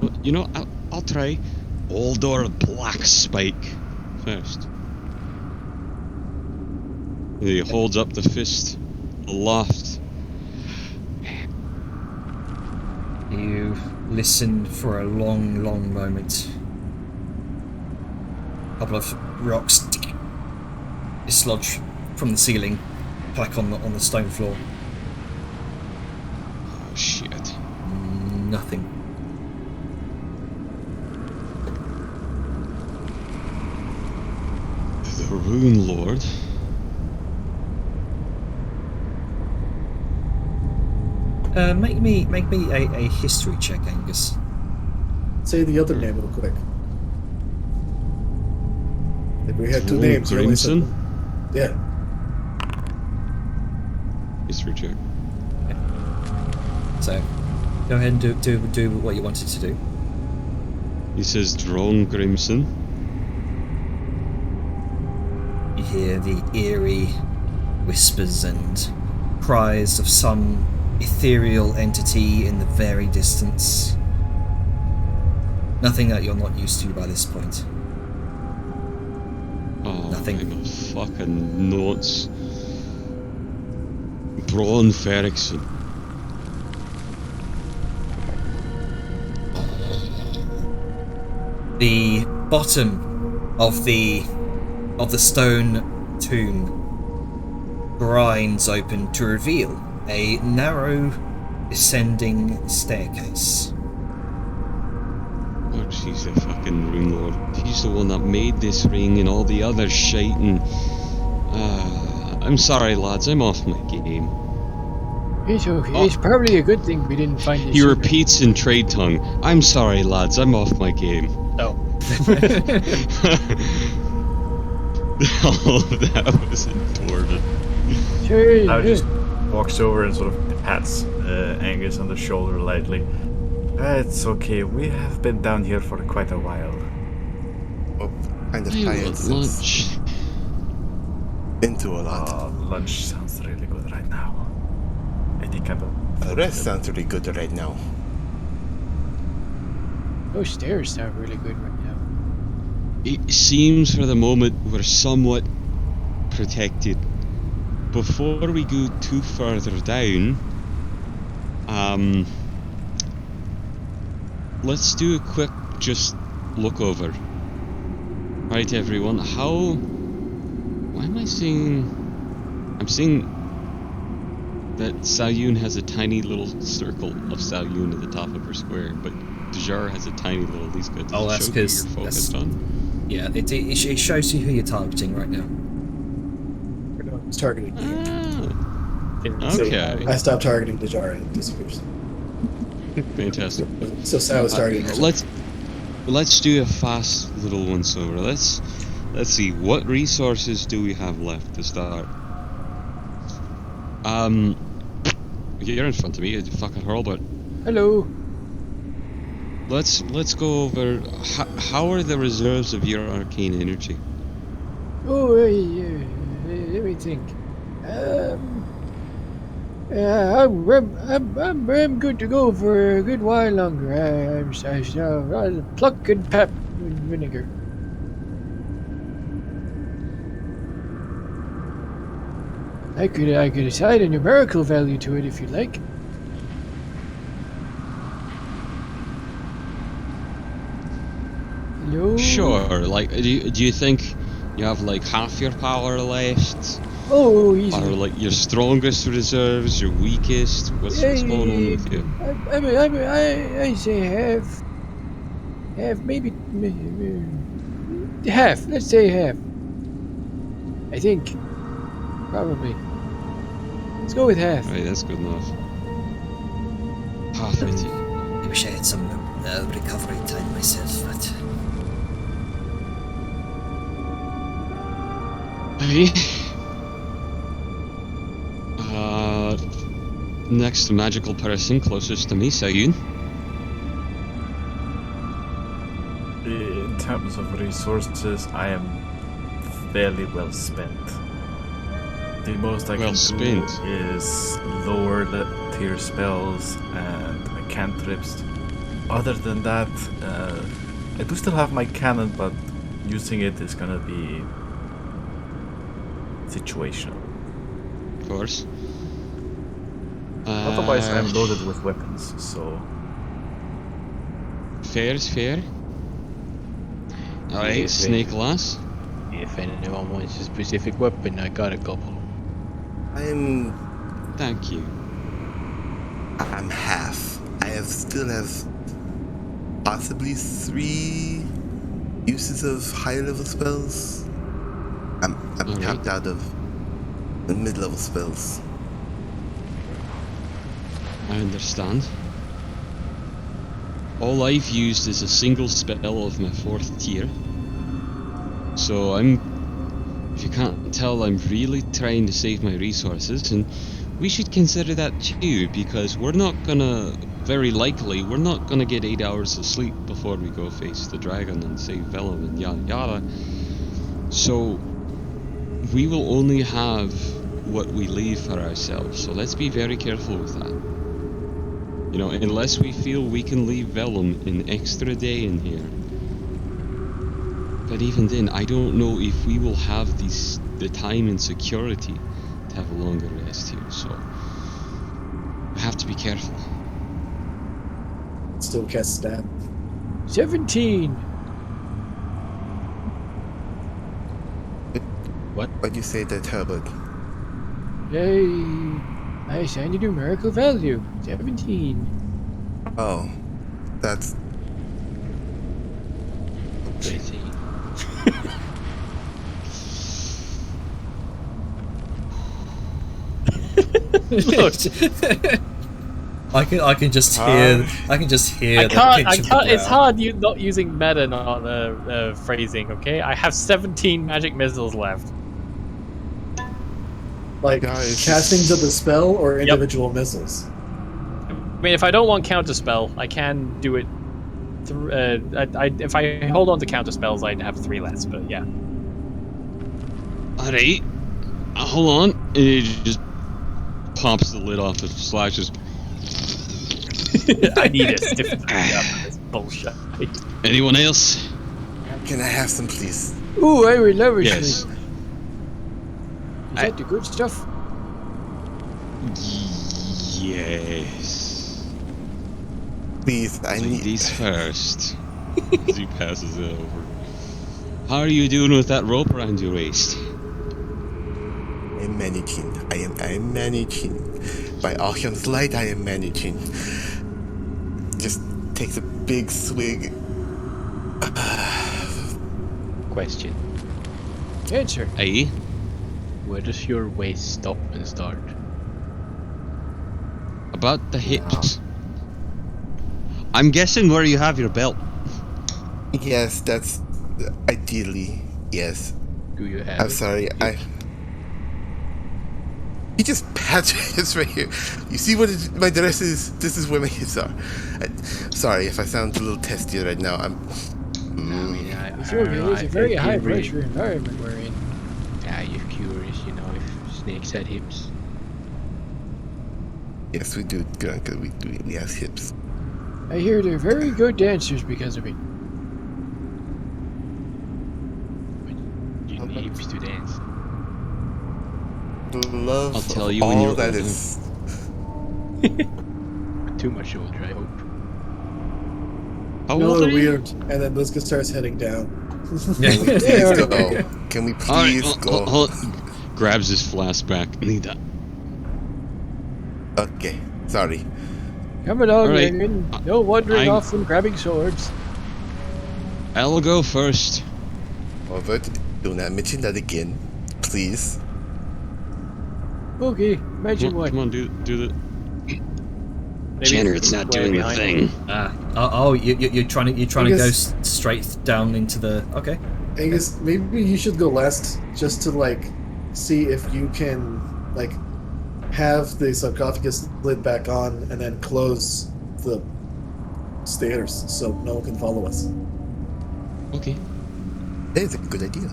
But, you know, I'll try Uldor Blackspike first. He holds up the fist aloft. You listen for a long, long moment. A couple of rocks dislodge from the ceiling, back on the stone floor. Oh shit. Nothing. The Rune Lord. Make me a history check, Angus. Say the other name real quick. If we had two Drone names, you only said Crimson? one. Yeah. History check. So, go ahead and do what you wanted to do. He says Drone Crimson. You hear the eerie whispers and cries of some ethereal entity in the very distance. Nothing that you're not used to by this point. Oh, Nothing. I'm a fucking nuts. Braun Ferrickson. The bottom of the stone tomb grinds open to reveal a narrow descending staircase. Oh, she's the fucking Rune Lord. He's the one that made this ring and all the other shite and... I'm sorry, lads, I'm off my game. It's okay. Oh. It's probably a good thing we didn't find it. He sooner. repeats in trade tongue. I'm sorry, lads, I'm off my game. Oh. All of that was entorted. Sure, Now just walks over and sort of pats Angus on the shoulder lightly. It's okay, we have been down here for quite a while. Oh, kind of I tired want since lunch. into a lot. Lunch sounds really good right now. I think I'm The rest sounds really good right now. Those stairs sound really good right now. It seems for the moment we're somewhat protected. Before we go too further down, let's do a quick just look over. Right, everyone, why am I seeing... I'm seeing that Salyun has a tiny little circle of Salyun at the top of her square, but Dejar has a tiny little Liska. Does Oh, it that's show who 'cause you're that's- focused on? Yeah, it shows you who you're targeting right now. It's targeting you. Ah, So okay. I stopped targeting Dejar and it disappears. Fantastic. So Sal was targeting herself. Let's do a fast little once over. Let's see, what resources do we have left to start? You're in front of me, you fucking Hurlbut. Hello. Let's go over how are the reserves of your arcane energy? Oh, let me think. I'm good to go for a good while longer. I'll pluck and pap with vinegar. I could assign a numerical value to it if you'd like. Hello? Sure. Like, do you think you have like half your power left, Oh, easy. or like your strongest reserves, your weakest? What's going on with you? I say half, maybe half. Let's say half. I think, probably. Let's go with half. Right, that's good enough. Half it. I wish I had some recovery time myself, but Hey. Next magical person closest to me, Sayun. In terms of resources, I am fairly well spent. The most I Well can spent. do is lower tier spells and my cantrips. Other than that, I do still have my cannon, but using it is gonna be situational. Of course. Otherwise, I'm loaded with weapons, so Fair is fair. Alright, Yeah, Snake Lass. If anyone wants a specific weapon, I got a couple. Thank you. I'm half. Still have possibly 3 uses of higher level spells. I'm Alright. tapped out of the mid-level spells. I understand. All I've used is a single spell of my 4th tier. So if you can't tell, I'm really trying to save my resources, and we should consider that too, because we're not gonna get 8 hours of sleep before we go face the dragon and save Vellum and yada yada. So we will only have what we leave for ourselves, so let's be very careful with that. You know, unless we feel we can leave Vellum an extra day in here, But even then, I don't know if we will have the time and security to have a longer rest here, so we have to be careful. Still cast stab. 17. Why'd you say that, Herbert? I assigned a numerical value. 17. Oh, that's Crazy. I can just hear. I can just hear. I can't. The pitch of the It's growl. hard you not using meta, not phrasing. Okay, I have 17 magic missiles left. Like Guys. castings of the spell or individual missiles. I mean, if I don't want counter spell, I can do it. If I hold on to counter spells, I'd have 3 less. But yeah. Alright. Hold on. And he just pops the lid off and slashes. I need a stiff up this bullshit. Anyone else? Can I have some, please? Ooh, I would love it. Yes. Is that the good stuff? Yes. Please, I need. Ladies first. As he passes it over. How are you doing with that rope around your waist? I'm managing. I am managing. By Archon's light, I am managing. Just takes a big swig. Question. Answer. Aye. Where does your waist stop and start? About the hips. I'm guessing where you have your belt. Yes, that's ideally yes. Do you have I'm it? sorry. He just pats his right here. You see what my dress is? This is where my hips are. Sorry if I sound a little testy right now. I mean, It's okay. It's a very high really- pressure environment we're in. Yeah, you're curious, you know, if snakes had hips. Yes, we do, Grunka. We have hips. I hear they're very good dancers because of it. You need hips to dance. The love I'll tell of you when all you're that older. is. Too much older, I hope. How No, old are you? weird. And then Liska starts heading down. Can we please go? Can we Alright, please go? grabs his flask back. Need that. Okay, sorry. Come along, Alright. Reagan. No wandering I'm- off and grabbing swords. I'll go first. Robert, do not mention that again, please. Okay, imagine what. Come on, do the. Maybe Jenner, it's not way doing the behind. thing. You're trying to go Because- straight down into the. Okay. Angus, maybe you should go last just to like see if you can like have the sarcophagus lid back on and then close the stairs so no one can follow us. Okay. That is a good idea.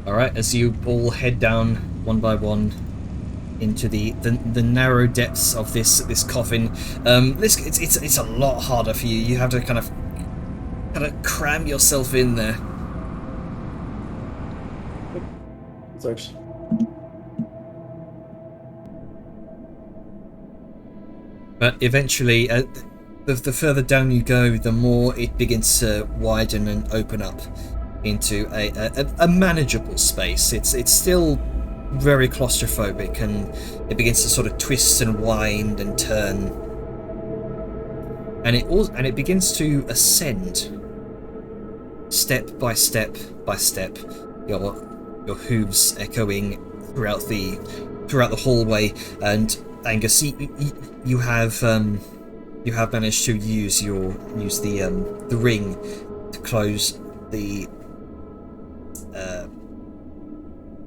All right. As you all head down one by one into the narrow depths of this coffin, it's a lot harder for you. You have to kind of cram yourself in there. It's actually But eventually, the further down you go, the more it begins to widen and open up into a manageable space. It's still very claustrophobic, and it begins to sort of twist and wind and turn, and it begins to ascend step by step by step. Your hooves echoing throughout the hallway, and Angus, you have managed to use the ring to close the.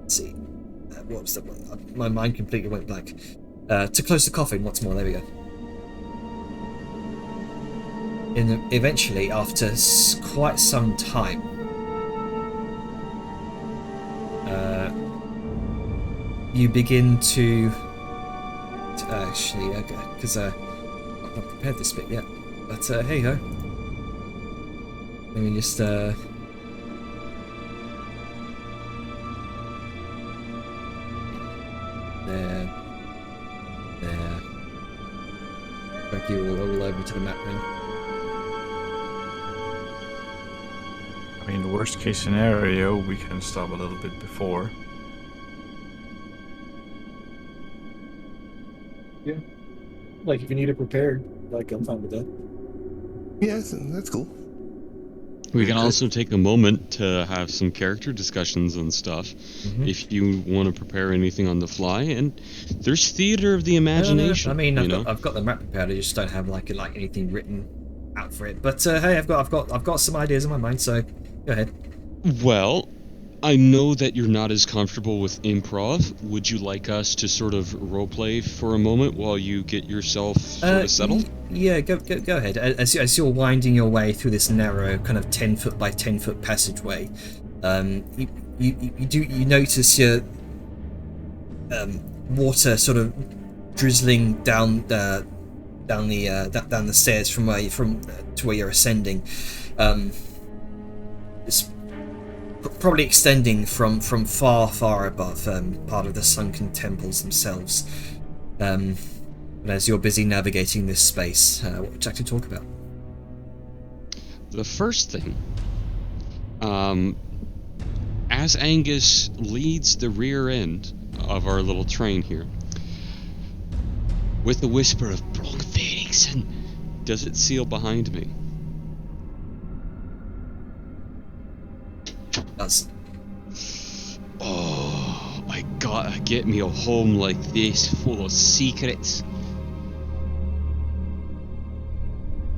Let's see, what was the one? My mind completely went blank. To close the coffin. What's more, there we go. Eventually, after quite some time, you begin to actually, okay, because I've not prepared this bit yet, but hey ho. Let me just there. Drag you all over to the map now. I mean, the worst case scenario, we can stop a little bit before. Yeah. Like if you need it prepared, like I'm fine with that. Yeah, that's cool. We can also take a moment to have some character discussions and stuff, if you want to prepare anything on the fly. And there's theater of the imagination. I mean, I've got the map prepared. I just don't have like anything written out for it. But hey, I've got some ideas in my mind. So go ahead. Well, I know that you're not as comfortable with improv. Would you like us to sort of roleplay for a moment while you get yourself sort of settled? Yeah, go ahead. As you're winding your way through this narrow, kind of 10-foot by 10-foot passageway, you notice your water sort of drizzling down the stairs from to where you're ascending. It's probably extending from far above, part of the sunken temples themselves. But as you're busy navigating this space, what would you like to talk about? The first thing, as Angus leads the rear end of our little train here, with the whisper of Bronk Ferriksen, does it seal behind me? It does. Oh, I gotta get me a home like this, full of secrets.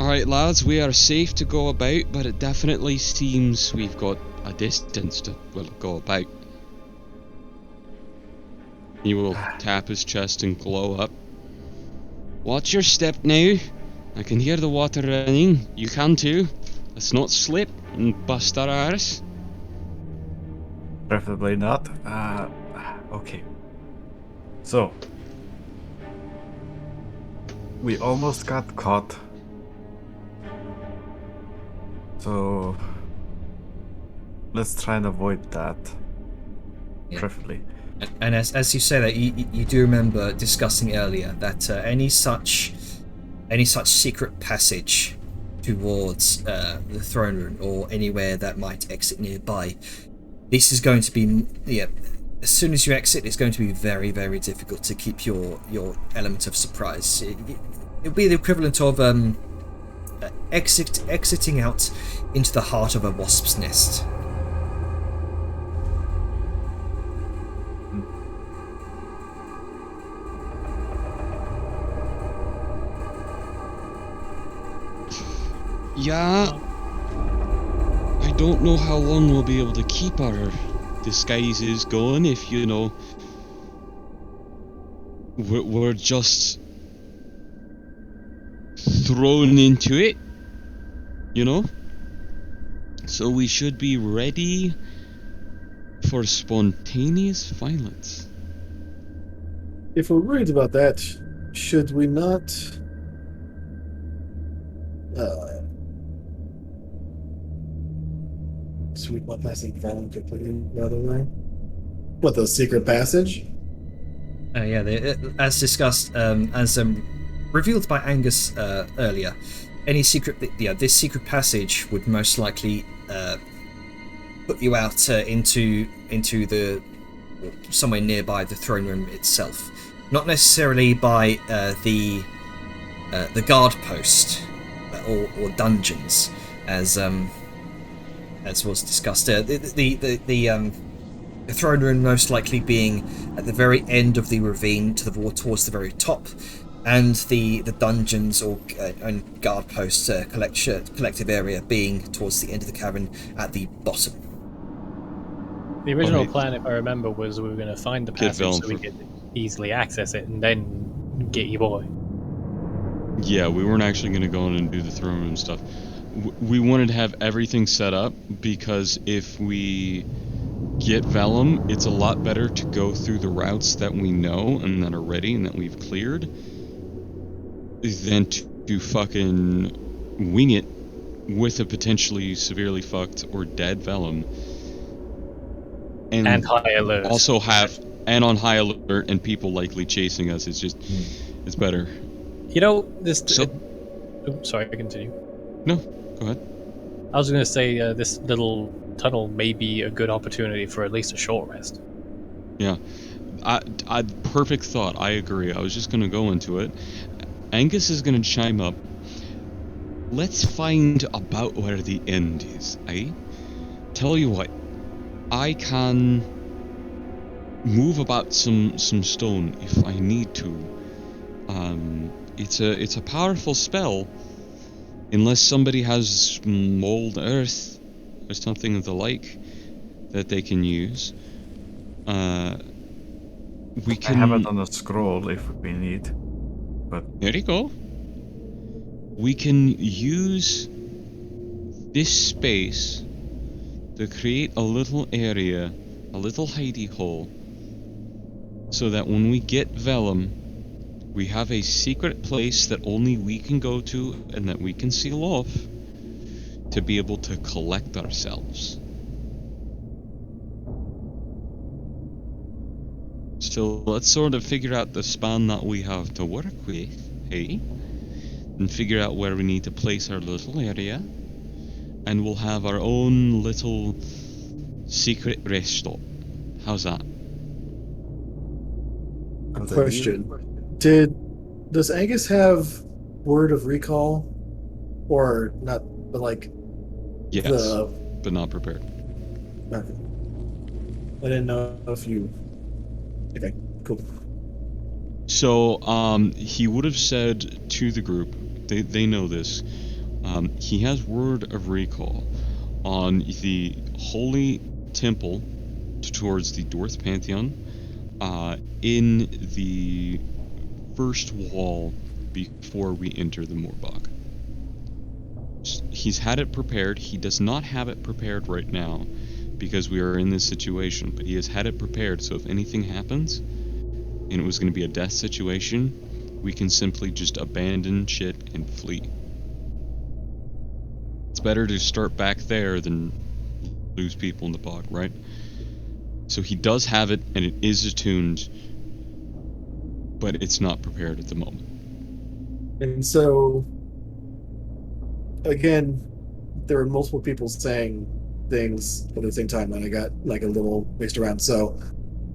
Alright lads, we are safe to go about, but it definitely seems we've got a distance to, well, go about. He will tap his chest and glow up. Watch your step now. I can hear the water running. You can too. Let's not slip and bust our arse. Preferably not. Okay. So, we almost got caught. So, let's try and avoid that. Yeah. Preferably. And as you say that, you do remember discussing earlier that any such secret passage towards the throne room or anywhere that might exit nearby, this is going to be, as soon as you exit, it's going to be very, very difficult to keep your element of surprise. It'll be the equivalent of exiting out into the heart of a wasp's nest. Yeah, I don't know how long we'll be able to keep our disguises going if, you know, we're just thrown into it, you know? So we should be ready for spontaneous violence. If we're worried about that, should we not sweep one passing phone to put in the other way? What, the secret passage? As discussed, as revealed by Angus earlier, this secret passage would most likely put you out into the somewhere nearby the throne room itself, not necessarily by the guard post or dungeons, as was discussed. The throne room most likely being at the very end of the ravine towards the very top, and the dungeons and guard post collective area being towards the end of the cavern at the bottom. The original Okay. plan, if I remember, was we were going to find the passage so we could easily access it and then get you boy. Yeah, we weren't actually going to go in and do the throne room stuff. We wanted to have everything set up because if we get Vellum, it's a lot better to go through the routes that we know and that are ready and that we've cleared than to fucking wing it with a potentially severely fucked or dead Vellum, And high alert. also have on high alert and people likely chasing us. It's just it's better. You know, this. So- Oops, sorry, continue. No, go ahead. I was going to say this little tunnel may be a good opportunity for at least a short rest. Yeah, I perfect thought. I agree. I was just gonna go into it. Angus is gonna chime up. Let's find about where the end is, eh? Tell you what, I can move about some stone if I need to. It's a powerful spell, unless somebody has mold earth or something of the like that they can use. We can. I have it on a scroll if we need. But There you go. We can use this space to create a little area, a little hidey hole, so that when we get Vellum, we have a secret place that only we can go to and that we can seal off to be able to collect ourselves. So let's sort of figure out the span that we have to work with, hey? And figure out where we need to place our little area. And we'll have our own little secret rest stop. How's that? Question: Does Angus have word of recall, or not? But like, Yes, the but not prepared. okay. I didn't know if you. Okay, cool. So, he would have said to the group, they know this, he has word of recall on the holy temple towards the Dwarf Pantheon, in the first wall before we enter the Moorbog. He's had it prepared. He does not have it prepared right now because we are in this situation, but he has had it prepared, so if anything happens and it was going to be a death situation, we can simply just abandon shit and flee. It's better to start back there than lose people in the bog, right? So he does have it, and it is attuned, but it's not prepared at the moment. And so, again, there were multiple people saying things at the same time, and I got like a little mixed around. So,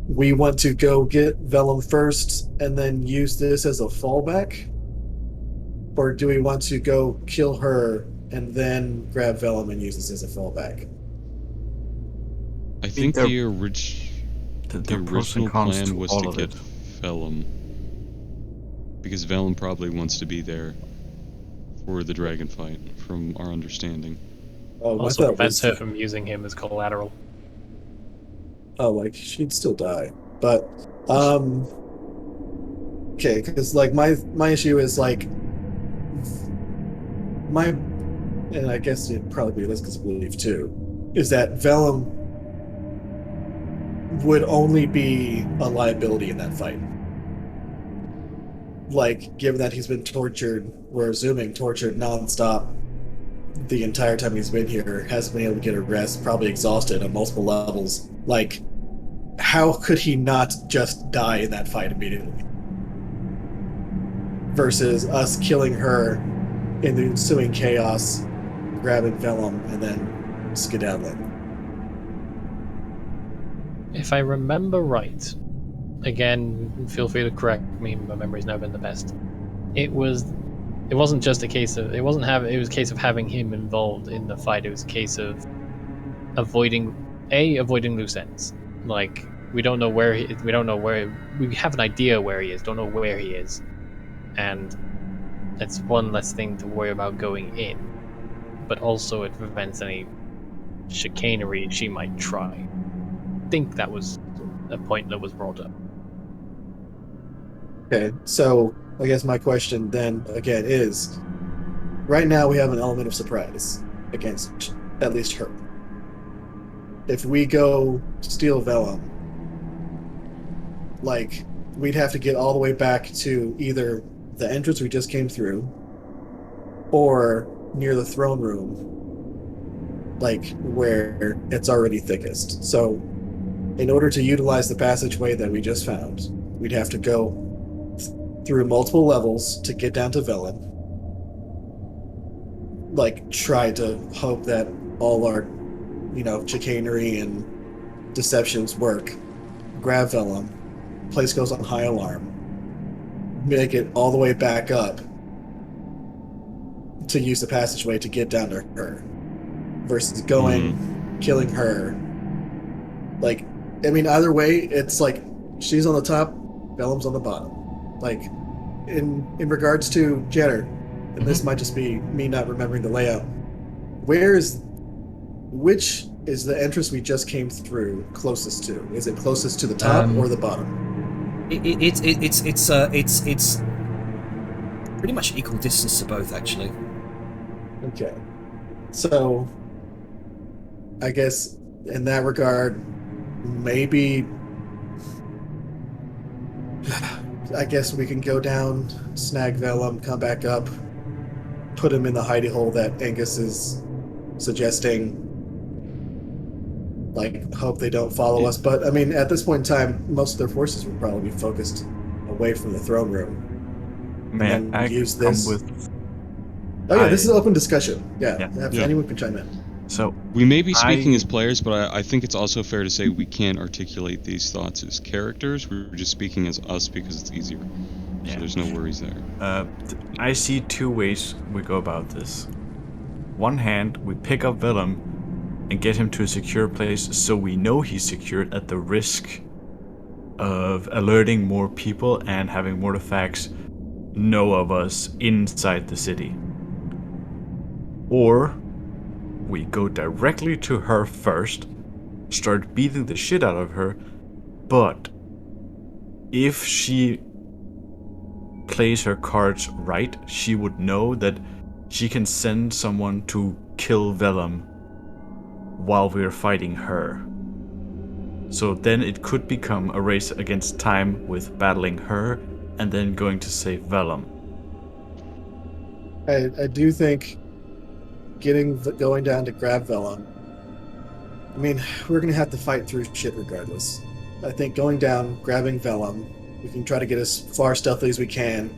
we want to go get Vellum first and then use this as a fallback? Or do we want to go kill her and then grab Vellum and use this as a fallback? I think There- the there are pros and original cons plan to was all to of get it. Vellum, because Vellum probably wants to be there for the dragon fight, from our understanding. Oh, I Also thought it prevents was- her from using him as collateral. Oh, like she'd still die. But okay, because like my issue is like and I guess it'd probably be Liska's belief too, is that Vellum would only be a liability in that fight. Like, given that he's been tortured, we're assuming tortured nonstop the entire time he's been here, hasn't been able to get a rest, probably exhausted on multiple levels. Like, how could he not just die in that fight immediately? Versus us killing her in the ensuing chaos, grabbing Vellum, and then skedaddling. If I remember right, again, feel free to correct me. My memory's never been the best. It wasn't just a case of it was a case of having him involved in the fight. It was a case of avoiding loose ends. Like, we don't know where we have an idea where he is, don't know where he is, and that's one less thing to worry about going in. But also it prevents any chicanery she might try. I think that was a point that was brought up. Okay, so I guess my question then again is, right now we have an element of surprise against at least her. If we go steal Vellum, like, we'd have to get all the way back to either the entrance we just came through, or near the throne room, like where it's already thickest. So, in order to utilize the passageway that we just found, we'd have to go through multiple levels to get down to Velen. Like, try to hope that all our, chicanery and deceptions work. Grab Velen. Place goes on high alarm. Make it all the way back up to use the passageway to get down to her. Versus going, killing her. Like, I mean, either way, it's like she's on the top, Velem's on the bottom. Like, in regards to Jenner, and this might just be me not remembering the layout. Which is the entrance we just came through closest to? Is it closest to the top or the bottom? It's pretty much equal distance to both, actually. Okay. So, I guess in that regard, maybe I guess we can go down, snag Velum, come back up, put him in the hidey hole that Angus is suggesting. Like, hope they don't follow us. But, I mean, at this point in time, most of their forces would probably be focused away from the throne room. Man, I use come this. with... Oh, yeah, this is an open discussion. Yeah. Yeah. Anyone can chime in. So, We may be speaking as players, but I think it's also fair to say we can't articulate these thoughts as characters. We're just speaking as us because it's easier. Yeah. So there's no worries there. I see two ways we go about this. One hand, we pick up Willem and get him to a secure place so we know he's secured at the risk of alerting more people and having Mortifacts know of us inside the city. Or we go directly to her first, start beating the shit out of her, but if she plays her cards right, she would know that she can send someone to kill Velum while we're fighting her. So then it could become a race against time with battling her and then going to save Velum. I do think going down to grab Velum, I mean, we're going to have to fight through shit regardless. I think going down, grabbing Velum, we can try to get as far stealthily as we can,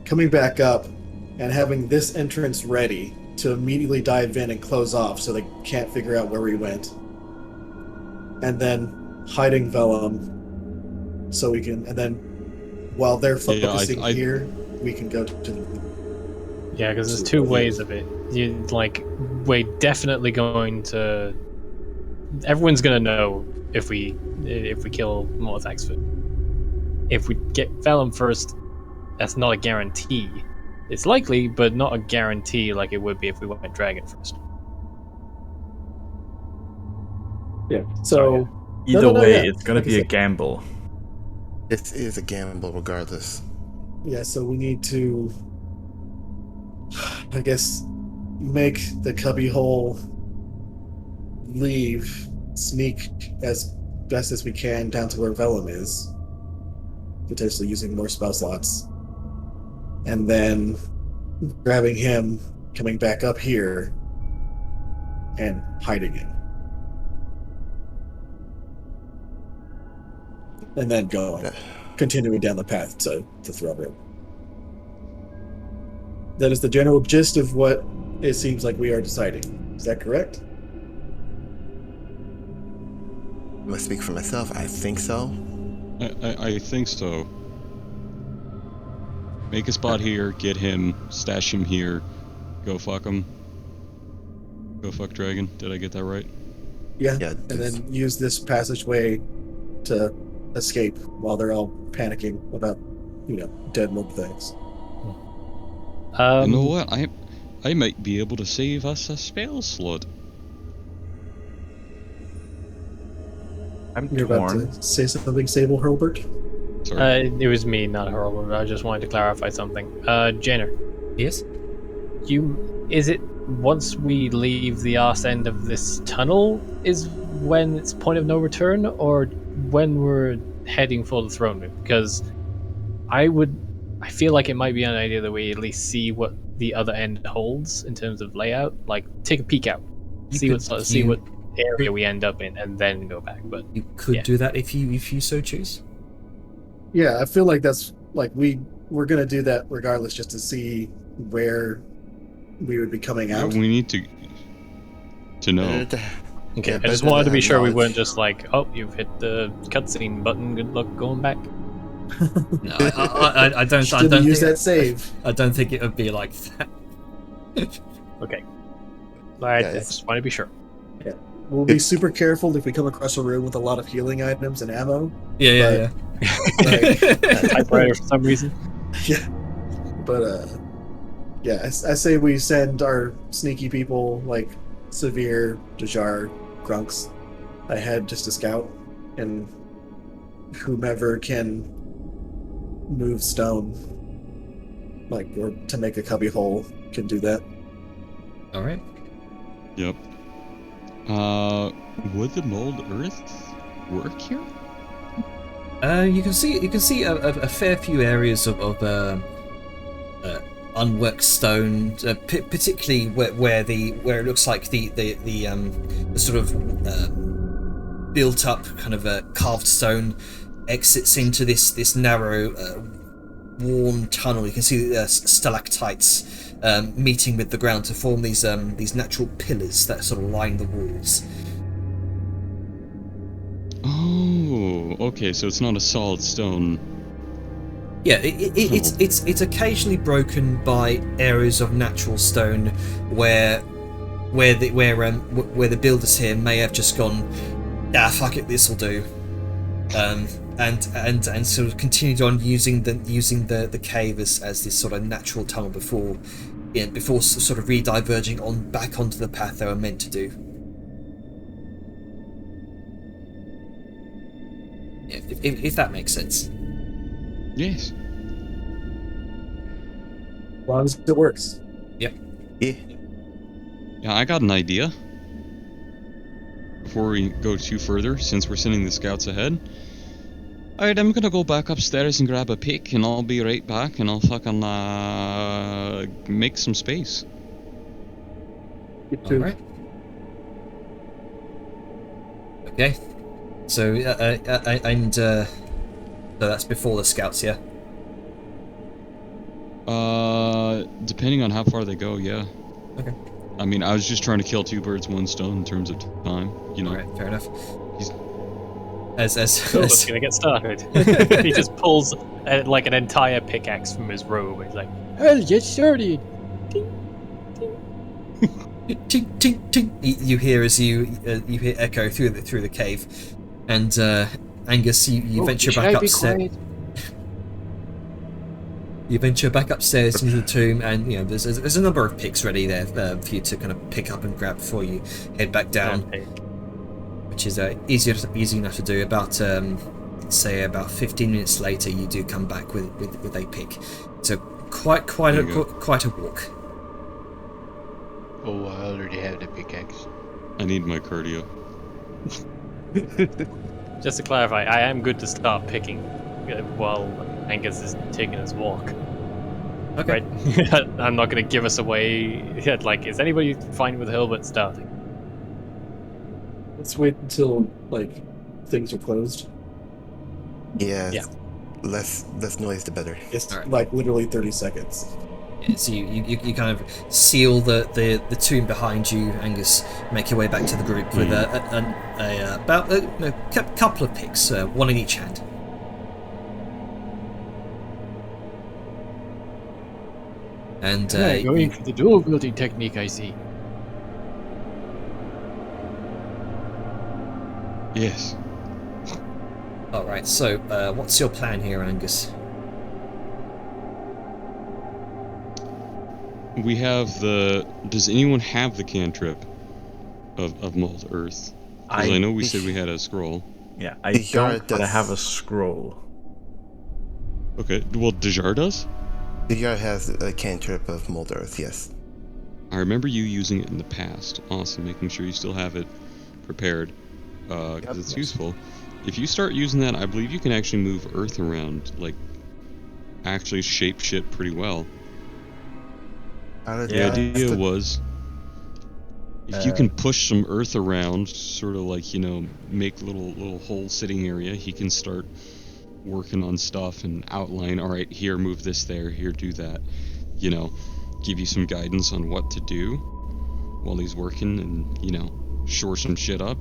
coming back up, and having this entrance ready to immediately dive in and close off so they can't figure out where we went. And then hiding Velum so we can, and then while they're focusing here, we can go to the... Yeah, because there's two ways of it. We're definitely going to... Everyone's going to know if we kill Morthax first. If we get Velum first, that's not a guarantee. It's likely, but not a guarantee like it would be if we went Dragon first. Yeah, so... Either way, it's going to be a gamble. It is a gamble regardless. Yeah, so we need to, I guess, make the cubbyhole leave, sneak as best as we can down to where Velum is, potentially using more spell slots, and then grabbing him, coming back up here, and hiding him. And then going, continuing down the path to Throne Room. That is the general gist of what it seems like we are deciding. Is that correct? I'm gonna speak for myself. I think so. I think so. Make a spot here, get him, stash him here, go fuck him. Go fuck Dragon. Did I get that right? Yeah. Yeah, And then use this passageway to escape while they're all panicking about, dead mob things. You know what? I might be able to save us a spell slot. I'm You're about torn. to say something, Sable Hurlbert? Sorry. It was me, not Harold. I just wanted to clarify something. Jenner, Yes? is it once we leave the arse end of this tunnel is when it's point of no return, or when we're heading for the throne room? Because I feel like it might be an idea that we at least see what the other end holds in terms of layout? Like, take a peek out, You see could- see you- what area we end up in, and then go back. But You could Yeah. do that if you so choose. Yeah, I feel like that's like we're gonna do that regardless, just to see where we would be coming out. We need to know. okay, Yeah, I just better wanted to be than sure we knowledge. weren't just like, oh, you've hit the cutscene button. Good luck going back. No, I don't. Just I didn't don't use think, that save. I don't think it would be like that. Okay. I Yeah, just want to be sure. We'll be super careful if we come across a room with a lot of healing items and ammo. Yeah. Typewriter for some reason. Yeah, but yeah, I say we send our sneaky people like Severe, Dejar, Grunks ahead just to scout, and whomever can move stone, like, or to make a cubby hole, can do that. All right. Yep. Would the mold earth work here? You can see a fair few areas of unworked stone, particularly where it looks like the sort of built up kind of a carved stone exits into this narrow worn tunnel. You can see stalactites meeting with the ground to form these natural pillars that sort of line the walls. Oh, okay. So it's not a solid stone. Yeah, it's occasionally broken by areas of natural stone where the builders here may have just gone, fuck it, this'll do, and sort of continued on using the cave as this sort of natural tunnel before sort of re-diverging on back onto the path they were meant to do. Yeah, if that makes sense. Yes. As long as it works. Yeah. Yeah, I got an idea. Before we go too further, since we're sending the scouts ahead. Alright, I'm gonna go back upstairs and grab a pick, and I'll be right back, and I'll fucking make some space. All right. Okay. So so that's before the scouts, yeah. Depending on how far they go, yeah. Okay. I mean, I was just trying to kill two birds, one stone in terms of time, you know. All right, fair enough. Philip's As gonna get started. He just pulls like an entire pickaxe from his robe. He's like, I'll get started. ting ting ting. You hear as you hear echo through the cave, and Angus, you venture Should back I be upstairs. quiet? You venture back upstairs into the tomb, and you know there's a number of picks ready there for you to kind of pick up and grab before you head back down, which is easy enough to do. About say about 15 minutes later, you do come back with a pick. So quite There you go. quite a walk. Oh, I already have the pickaxe. I need my cardio. just to clarify, I am good to start picking while Angus is taking his walk. Okay. Right? I'm not going to give us away. Like, is anybody fine with Hilbert starting? Let's wait until like things are closed. Yeah. Yeah. Less noise, the better. It's All right. like literally 30 seconds. So you kind of seal the tomb behind you, Angus. Make your way back to the group with about a couple of picks, one in each hand. And Going for the dual wielding technique, I see. Yes. all right. So what's your plan here, Angus? We have the... Does anyone have the cantrip of Mold Earth? Because I know we said we had a scroll. Yeah, I The yard don't, but I does. have a scroll. Okay, well, Dejar does? The yard has a cantrip of Mold Earth, yes. I remember you using it in the past. Awesome, making sure you still have it prepared. Because it's useful. If you start using that, I believe you can actually move Earth around. Like, actually shape shit pretty well. Alright, The idea was, if you can push some earth around, sort of like, you know, make little whole sitting area, he can start working on stuff and outline, all right, here, move this there, here, do that. You know, give you some guidance on what to do while he's working and, you know, shore some shit up.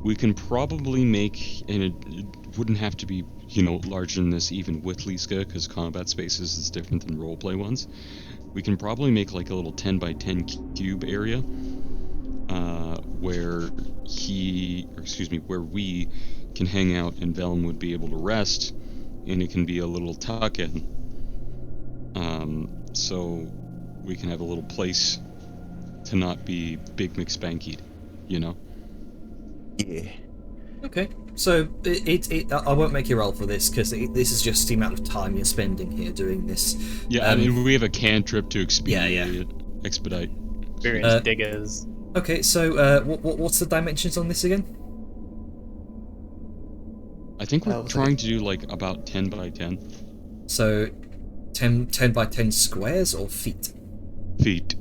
We can probably make, and it wouldn't have to be, you know, larger than this even with Liska, because combat spaces is different than roleplay ones. We can probably make like a little 10 by 10 cube area where where we can hang out and Vellum would be able to rest, and it can be a little tuck-in. So we can have a little place to not be Big McSpankied, you know? Yeah. Okay, so I won't make you roll for this because this is just the amount of time you're spending here doing this. Yeah, I mean, we have a cantrip to expedite. Experienced diggers. Okay, so what's the dimensions on this again? I think we're trying to do like about 10 by 10 So 10 by 10 squares or feet? feet.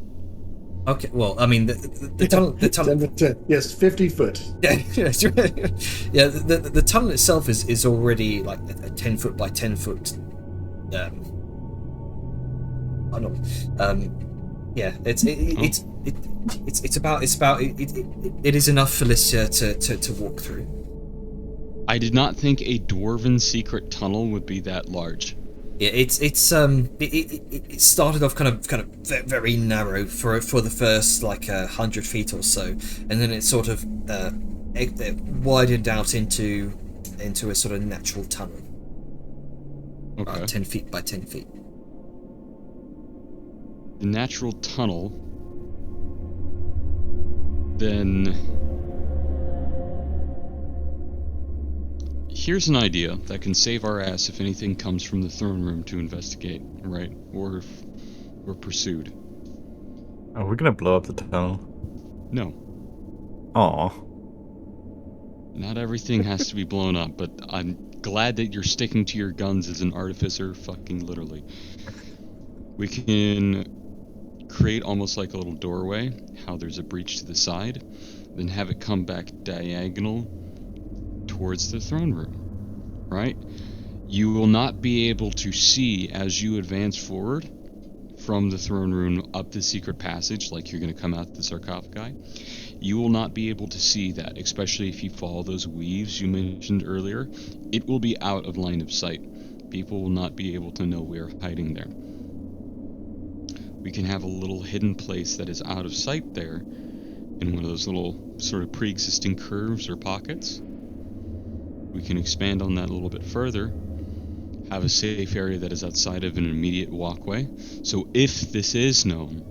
Okay, well, I mean, the tunnel... 10 to 10. Yes, 50 foot. Yeah, yeah. The tunnel itself is already like a 10 foot by 10 foot. I don't know. Yeah, it is enough for Licia to walk through. I did not think a dwarven secret tunnel would be that large. Yeah, it started off kind of very narrow for the first like 100 feet or so, and then it sort of it widened out into a sort of natural tunnel. Okay. 10 feet by 10 feet. The natural tunnel. Then here's an idea that can save our ass if anything comes from the throne room to investigate, right? Or if we're pursued. Are we gonna blow up the tunnel? No. Aw. Not everything has to be blown up, but I'm glad that you're sticking to your guns as an artificer, fucking literally. We can create almost like a little doorway, how there's a breach to the side, then have it come back diagonal towards the throne room, right? You will not be able to see as you advance forward from the throne room up the secret passage, like you're going to come out the sarcophagi. You will not be able to see that, especially if you follow those weaves you mentioned earlier. It will be out of line of sight. People will not be able to know we're hiding there. We can have a little hidden place that is out of sight there in one of those little sort of pre-existing curves or pockets. We can expand on that a little bit further, have a safe area that is outside of an immediate walkway. So if this is known,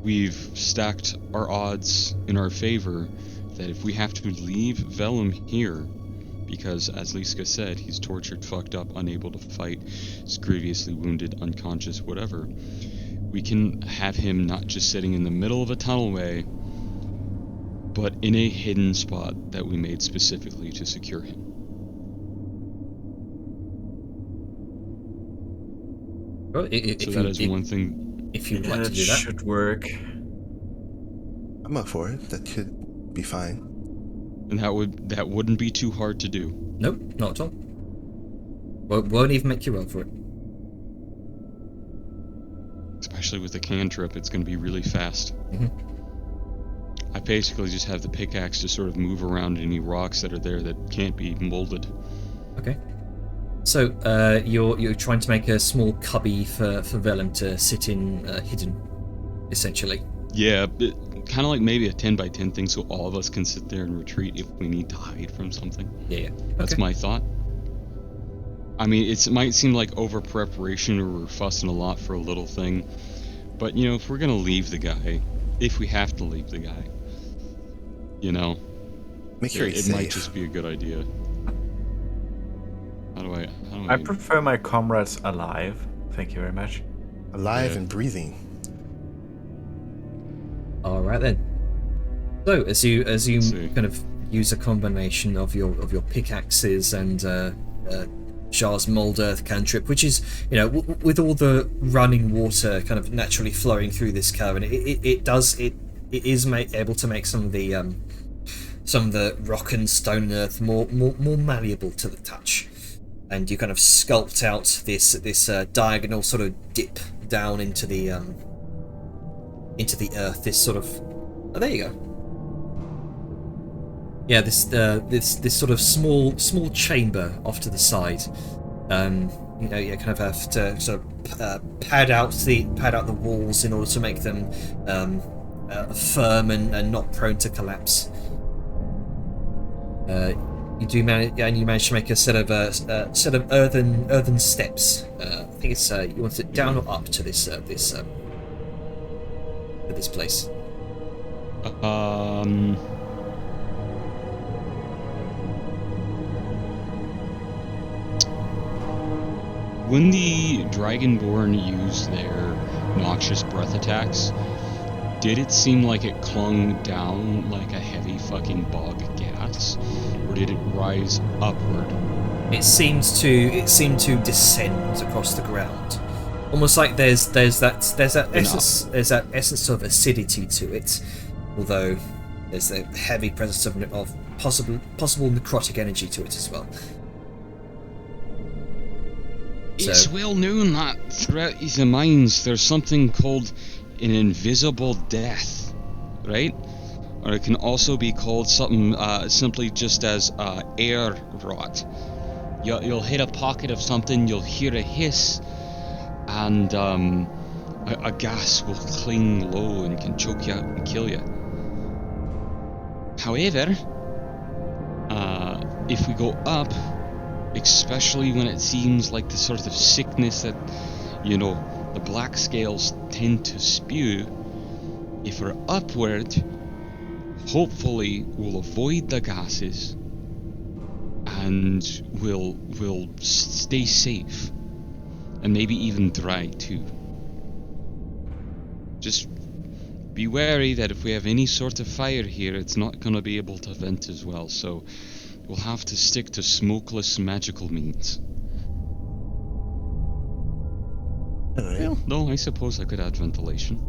we've stacked our odds in our favor that if we have to leave Vellum here, because as Liska said, he's tortured, fucked up, unable to fight, is grievously wounded, unconscious, whatever, we can have him not just sitting in the middle of a tunnelway, but in a hidden spot that we made specifically to secure him. Well, So that is one thing. If you'd like to do that, should work. I'm up for it. That should be fine. And that wouldn't be too hard to do. nope, not at all. Won't even make you roll for it. Especially with the cantrip, it's going to be really fast. Mhm. I basically just have the pickaxe to sort of move around any rocks that are there that can't be molded. Okay. So you're trying to make a small cubby for Vellum to sit in, hidden, essentially. Yeah, kind of like maybe a 10 by 10 thing, so all of us can sit there and retreat if we need to hide from something. Yeah. That's Okay. my thought. I mean, it might seem like over preparation or we're fussing a lot for a little thing, but you know, if we're gonna leave the guy, if we have to leave the guy, you know, Make sure he's it might safe. just be a good idea. How do I prefer my comrades alive. Thank you very much. Alive Yeah. and breathing. All right then. So as you see. kind of use a combination of your pickaxes and Jar's Mold Earth cantrip, which is, you know, with all the running water kind of naturally flowing through this cavern, it is able to make some of the rock and stone and earth more malleable to the touch, and you kind of sculpt out this diagonal sort of dip down into the earth. This sort of, oh, there you go. Yeah, this sort of small chamber off to the side. You know, you kind of have to sort of pad out the walls in order to make them firm and not prone to collapse. You manage to make a set of earthen steps. I think it's you want it down or up to this place. When the Dragonborn used their noxious breath attacks, did it seem like it clung down like a heavy fucking bog gas, or did it rise upward? It seemed to descend across the ground, almost like there's that essence of acidity to it, although there's a heavy presence of possible necrotic energy to it as well. It's well known that throughout the mines there's something called an invisible death, right? Or it can also be called something simply just as air rot. You'll hit a pocket of something, you'll hear a hiss, and a gas will cling low and can choke you out and kill you. However, if we go up, especially when it seems like the sort of sickness that, you know, the black scales tend to spew, if we're upward, hopefully we'll avoid the gases and we'll stay safe, and maybe even dry too. Just be wary that if we have any sort of fire here, it's not going to be able to vent as well, so we'll have to stick to smokeless magical means. Well, no, I suppose I could add ventilation.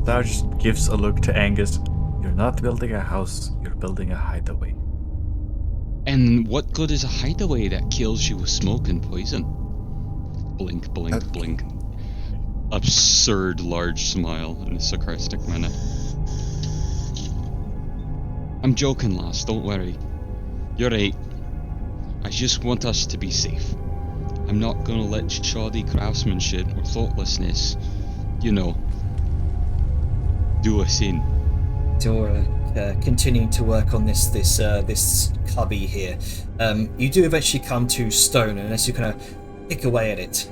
Thou just gives a look to Angus. You're not building a house, you're building a hideaway. And what good is a hideaway that kills you with smoke and poison? Blink, blink, blink. Absurd large smile in a sarcastic manner. I'm joking, lass, don't worry. You're right. I just want us to be safe. I'm not gonna let shoddy craftsmanship or thoughtlessness, you know, do us in. You're continuing to work on this cubby here. You do eventually come to stone, and as you kind of pick away at it,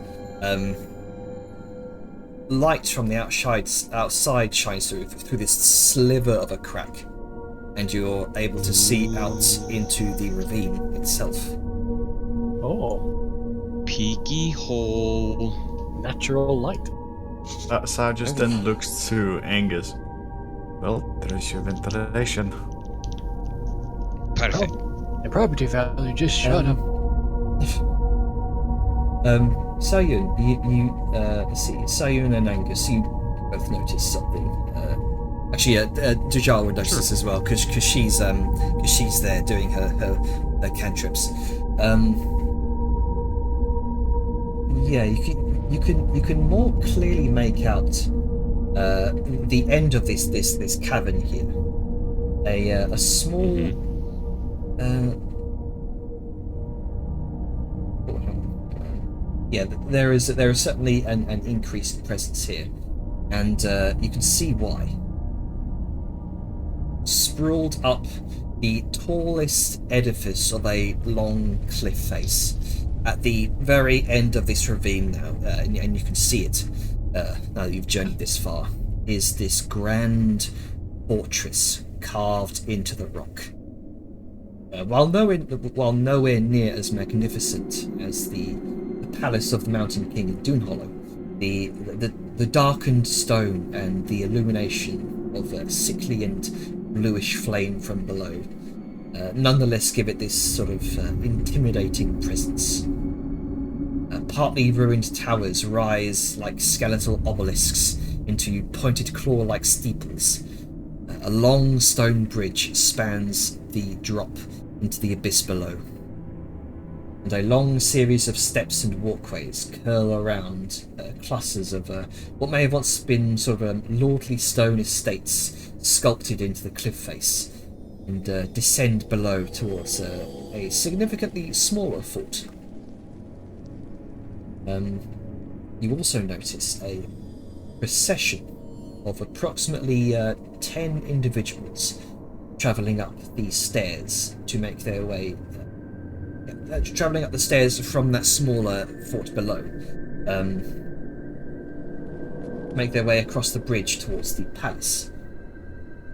light from the outside shines through this sliver of a crack, and you're able to see out into the ravine itself. Oh. Peeky hole. Natural light. Sal just then looks to Angus. Well, there's your ventilation. Perfect. The property value just shot up. Sayun, let's see, Sayun and Angus, you both noticed something. Actually, Dujar would notice this as well, because she's there doing her cantrips. Yeah, you can more clearly make out the end of this cavern here. A small yeah, there is certainly an increased presence here, and you can see why. Sprawled up the tallest edifice of a long cliff face at the very end of this ravine now, and you can see it now that you've journeyed this far, is this grand fortress carved into the rock. While nowhere near as magnificent as the palace of the Mountain King in Doonhollow, the darkened stone and the illumination of a sickly and bluish flame from below nonetheless give it this sort of intimidating presence. Partly ruined towers rise like skeletal obelisks into pointed claw-like steeples. A long stone bridge spans the drop into the abyss below, and a long series of steps and walkways curl around clusters of what may have once been sort of lordly stone estates sculpted into the cliff face, and descend below towards a significantly smaller fort. You also notice a procession of approximately 10 individuals travelling up these stairs to make their way, travelling up the stairs from that smaller fort below, make their way across the bridge towards the palace.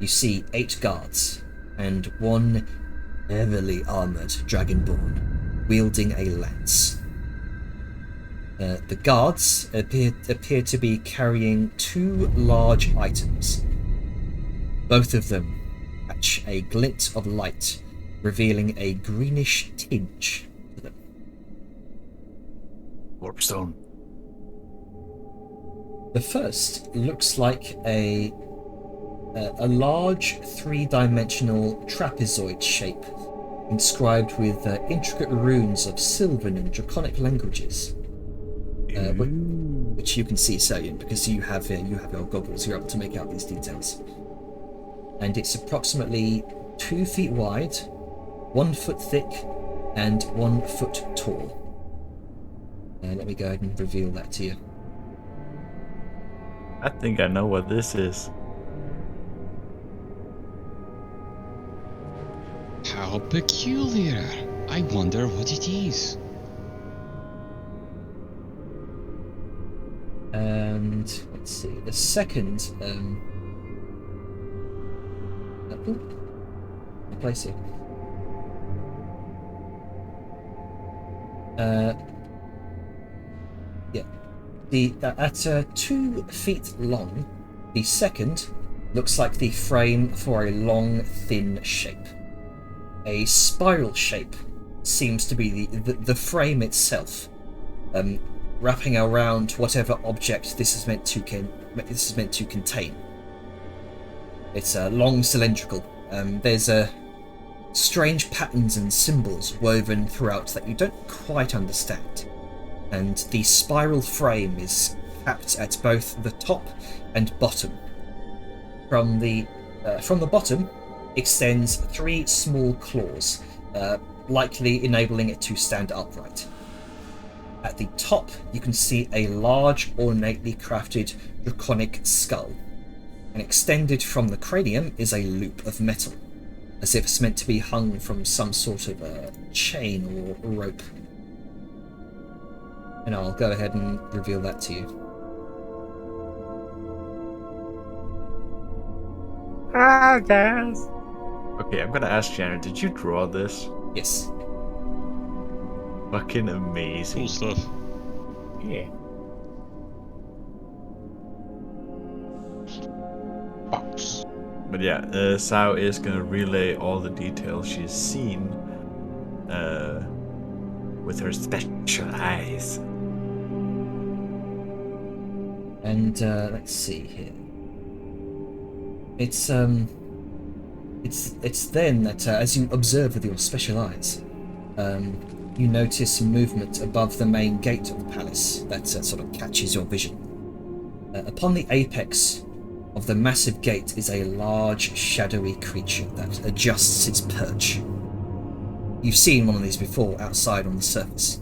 You see 8 guards and 1 heavily armoured dragonborn wielding a lance. The guards appear to be carrying 2 large items. Both of them catch a glint of light, revealing a greenish tinge to them. Warpstone. The first looks like a large 3-dimensional trapezoid shape, inscribed with intricate runes of Sylvan and Draconic languages. Which you can see, Sarian, because you have your goggles. You're able to make out these details. And it's approximately 2 feet wide, 1 foot thick, and 1 foot tall. Let me go ahead and reveal that to you. I think I know what this is. How peculiar. I wonder what it is. And let's see, the second place it. At 2 feet long, the second looks like the frame for a long, thin shape. A spiral shape seems to be the frame itself, wrapping around whatever object this is meant to contain. It's long, cylindrical. There's strange patterns and symbols woven throughout that you don't quite understand. And the spiral frame is capped at both the top and bottom. From the bottom extends 3 small claws, likely enabling it to stand upright. At the top, you can see a large, ornately crafted draconic skull, and extended from the cranium is a loop of metal, as if it's meant to be hung from some sort of a chain or rope. And I'll go ahead and reveal that to you. Okay, I'm gonna ask Janet, did you draw this? Yes. Fucking amazing. Cool stuff. Yeah. Box. But yeah, Sao is gonna relay all the details she's seen with her special eyes. And let's see here. It's then that as you observe with your special eyes, you notice movement above the main gate of the palace that sort of catches your vision. Upon the apex of the massive gate is a large, shadowy creature that adjusts its perch. You've seen one of these before outside on the surface.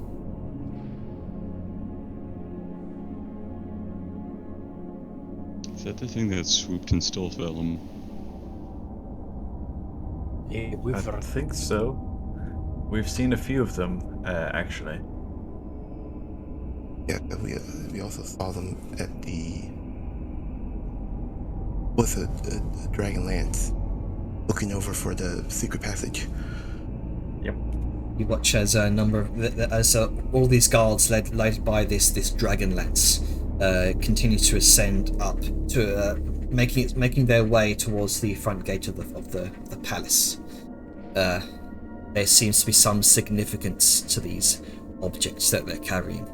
Is that the thing that swooped and stole Vellum? Yeah, I think so. We've seen a few of them, actually. Yeah, we also saw them at the a Dragon Lance, looking over for the secret passage. Yep. You watch as a number of all these guards led by this Dragon Lance continue to ascend up to making their way towards the front gate of the palace. there seems to be some significance to these objects that they're carrying.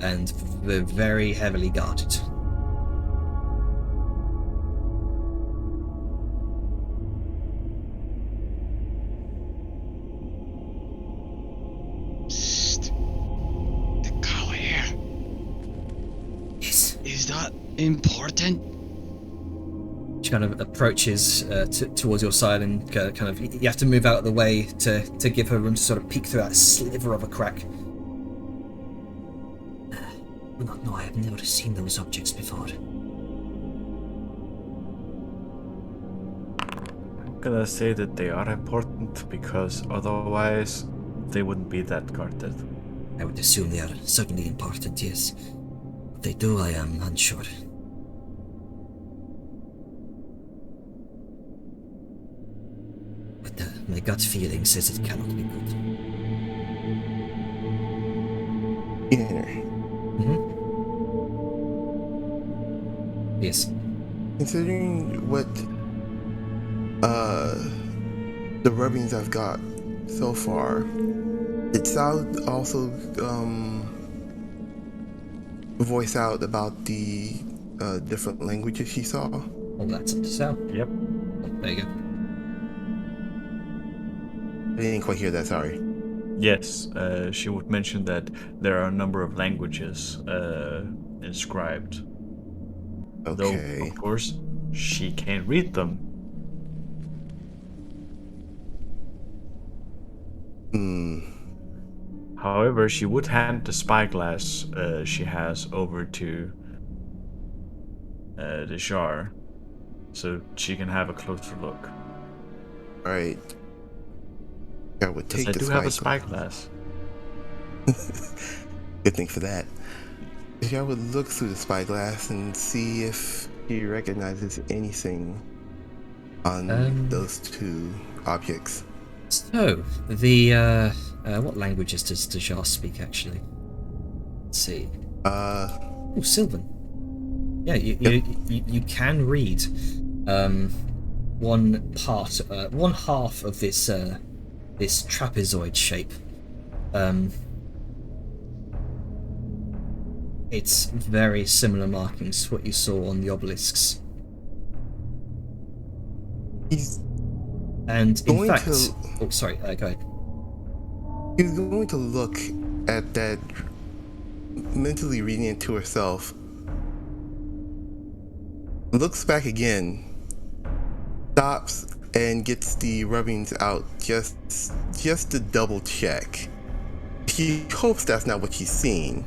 And they're very heavily guarded. Psst. The collier. Yes. Is that important? She kind of approaches towards your side, and kind of you have to move out of the way to give her room to sort of peek through that sliver of a crack. No, I have never seen those objects before. I'm gonna say that they are important because otherwise they wouldn't be that guarded. I would assume they are certainly important, yes. What they do, I am unsure. But my gut feeling says it cannot be good. Yeah. Yes. Considering what the rubbings I've got so far, did Sal also voice out about the different languages she saw? All that's up to Sal. Yep. Oh, there you go. I didn't quite hear that, sorry. Yes, she would mention that there are a number of languages inscribed. Okay. Though, of course, she can't read them. However, she would hand the spyglass she has over to the Jar, so she can have a closer look. Alright. I would take I the do have a spyglass. spyglass. Good thing for that. I would look through the spyglass and see if he recognizes anything on those two objects. So, the, what languages does Jar speak, actually? Let's see. Oh, Sylvan. Yeah, you can read, one half of this, this trapezoid shape. It's very similar markings to what you saw on the obelisks. He's And in going fact... to- Oh, sorry, go ahead. He's going to look at that, mentally reading it to herself. Looks back again, stops, and gets the rubbings out just to double check. He hopes that's not what she's seeing.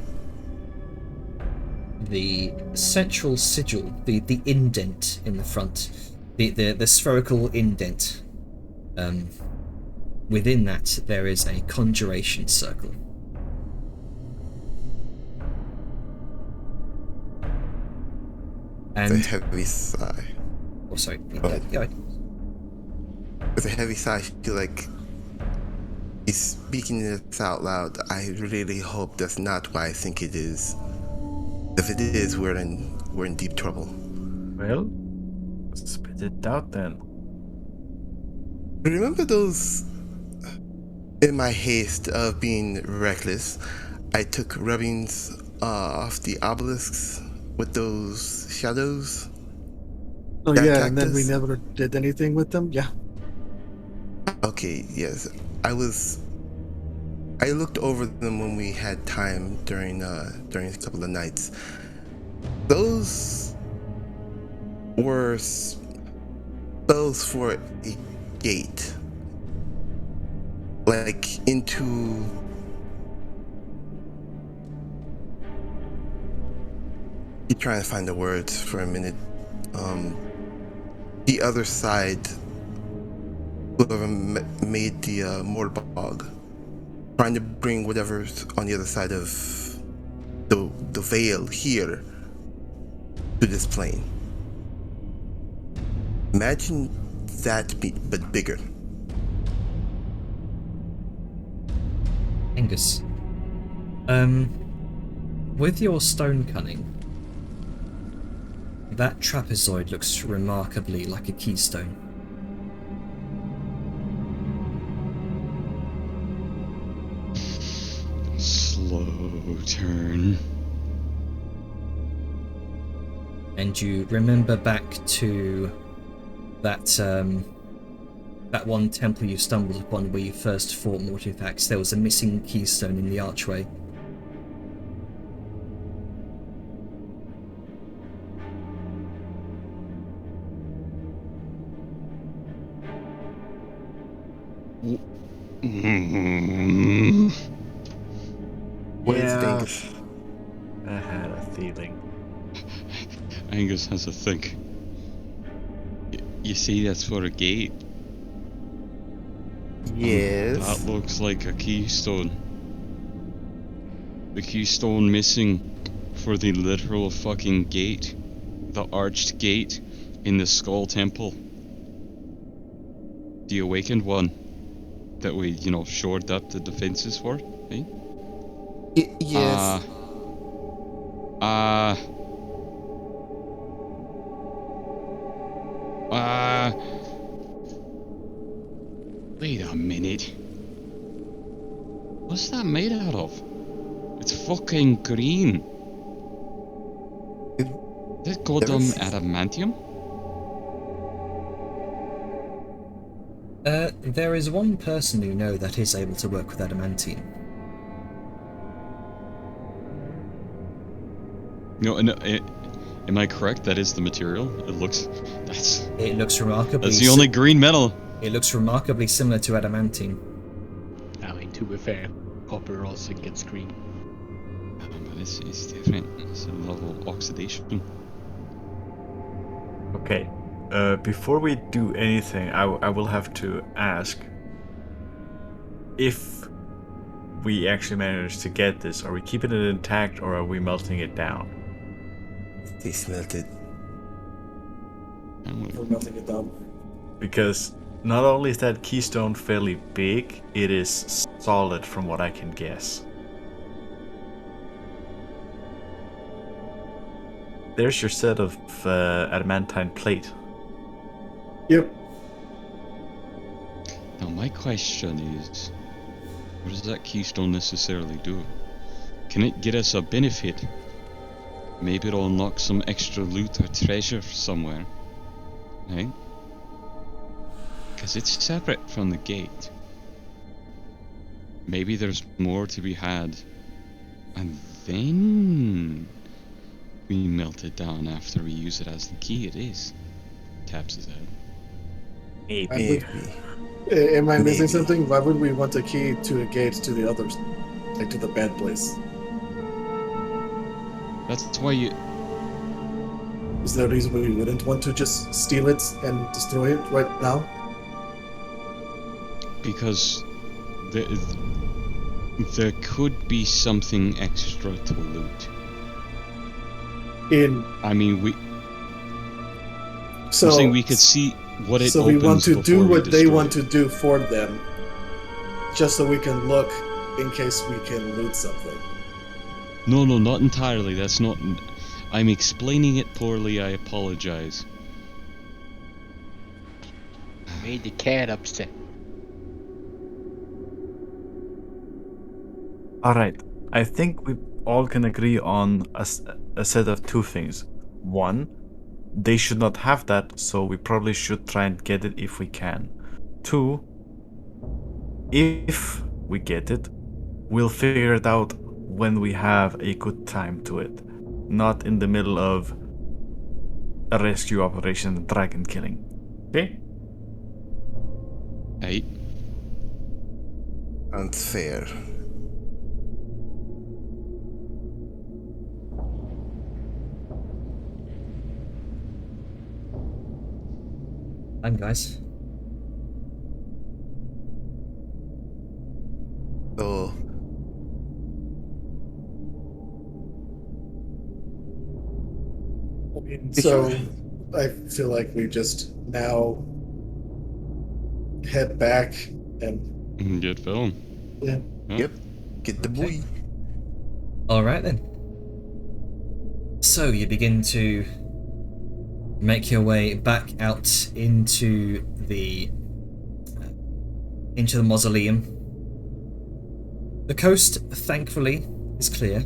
The central sigil, the indent in the front, the spherical indent, within that there is a conjuration circle. It's a And heavy sigh. oh, sorry, Oh. go ahead. With a heavy sigh, she feel like he's speaking this out loud. I really hope that's not what I think it is. If it is, we're in deep trouble. Well, spit it out then. Remember those? In my haste of being reckless, I took rubbings off the obelisks with those shadows. Oh That yeah, and then we cactus? never did anything with them. Yeah. Okay, yes. I looked over them when we had time during a couple of nights. Those were spells for a gate. Like into Keep trying to find the words for a minute. The other side, whoever made the Morbog, trying to bring whatever's on the other side of the veil here to this plane. Imagine that, but bigger. Angus, with your stone cunning, That trapezoid looks remarkably like a keystone. Slow turn. And you remember back to that that one temple you stumbled upon where you first fought Mortifex. There was a missing keystone in the archway. Wednesday. I had a feeling. Angus has a think. You see, that's for a gate. Yes. That looks like a keystone. The keystone missing for the literal fucking gate. The arched gate in the Skull Temple. The awakened one that we, shored up the defenses for, eh? Yes. Wait a minute. What's that made out of? It's fucking green. Is it goddamn adamantium? There is one person you know that is able to work with adamantine. No, am I correct? That is the material. It looks remarkably. That's the only green metal. It looks remarkably similar to adamantine. I mean, to be fair, copper also gets green. But it's different. It's a level of oxidation. Okay. Before we do anything, I will have to ask if we actually manage to get this. Are we keeping it intact or are we melting it down? They smelted. We're melting it down. Because not only is that keystone fairly big, it is solid from what I can guess. There's your set of adamantine plate. Yep. Now my question is, what does that keystone necessarily do? Can it get us a benefit? Maybe it'll unlock some extra loot or treasure somewhere, right? Because it's separate from the gate. Maybe there's more to be had, and then we melt it down after we use it as the key. It is. Taps his head. Maybe. Am I missing Maybe. something? Why would we want a key to a gate to the others, like to the bad place? That's why you. Is there a reason we wouldn't want to just steal it and destroy it right now? Because there could be something extra to loot. I mean, I'm saying we could see what it So we want opens to do before we what they destroy want it. to do for them, just so we can look in case we can loot something. No, not entirely. That's not. I'm explaining it poorly. I apologize. Made the cat upset. Alright, I think we all can agree on a set of two things. One, they should not have that, so we probably should try and get it if we can. Two, if we get it, we'll figure it out when we have a good time to it. Not in the middle of a rescue operation and dragon killing. Okay? Hey, Sounds fair. And guys, So, So I feel like we just now head back and get film. yeah. yep. Get the Okay. boy. all right then. So you begin to Make your way back out into the mausoleum. The coast, thankfully, is clear.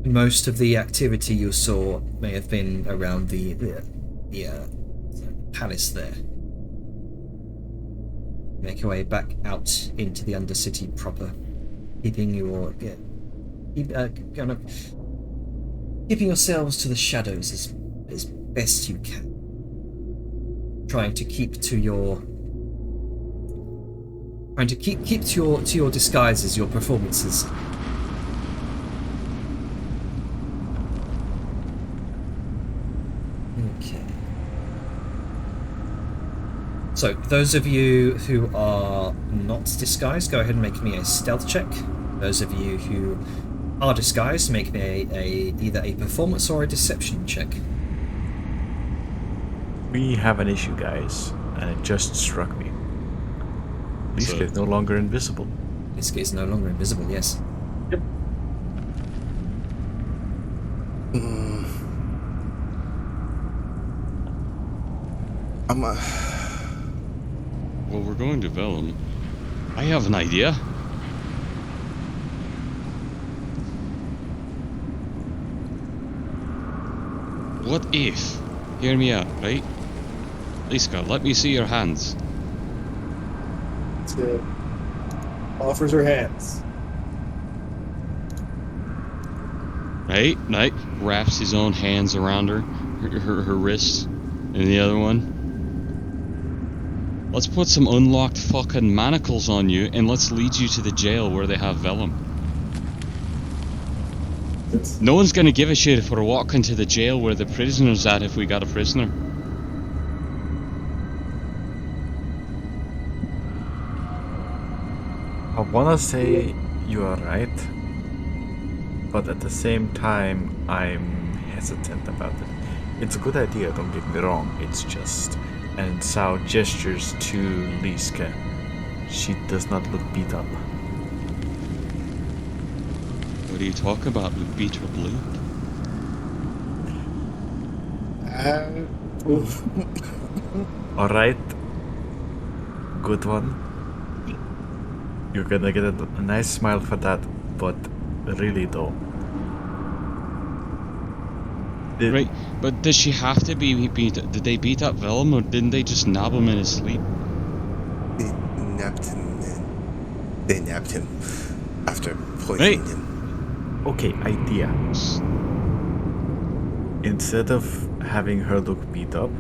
Most of the activity you saw may have been around the palace there. Make your way back out into the Undercity proper, keeping keeping yourselves to the shadows as best you can. Trying to keep to your disguises, your performances. Okay. So, those of you who are not disguised, go ahead and make me a stealth check. Those of you who are disguised, make me either a performance or a deception check. We have an issue, guys, and it just struck me. Liska is no longer invisible. Liska is no longer invisible, yes. Yep. Well, we're going to Vellum. I have an idea. What if? Hear me out, right? Liska, let me see your hands. Offers her hands. Right? Wraps his own hands around her wrists, and the other one. Let's put some unlocked fucking manacles on you, and let's lead you to the jail where they have Vellum. No one's gonna give a shit if we're walking to the jail where the prisoner's at if we got a prisoner. I wanna say you are right, but at the same time, I'm hesitant about it. It's a good idea, don't get me wrong, it's just... And Sao gestures to Liska. She does not look beat up. What do you talk about with beat or blue? Alright. Good one. You're gonna get a nice smile for that, but really though. Right, but does she have to be beat? Did they beat up Vellum, or didn't they just nab him in his sleep? They nabbed him after poisoning him. Okay, idea. Instead of having her look beat up,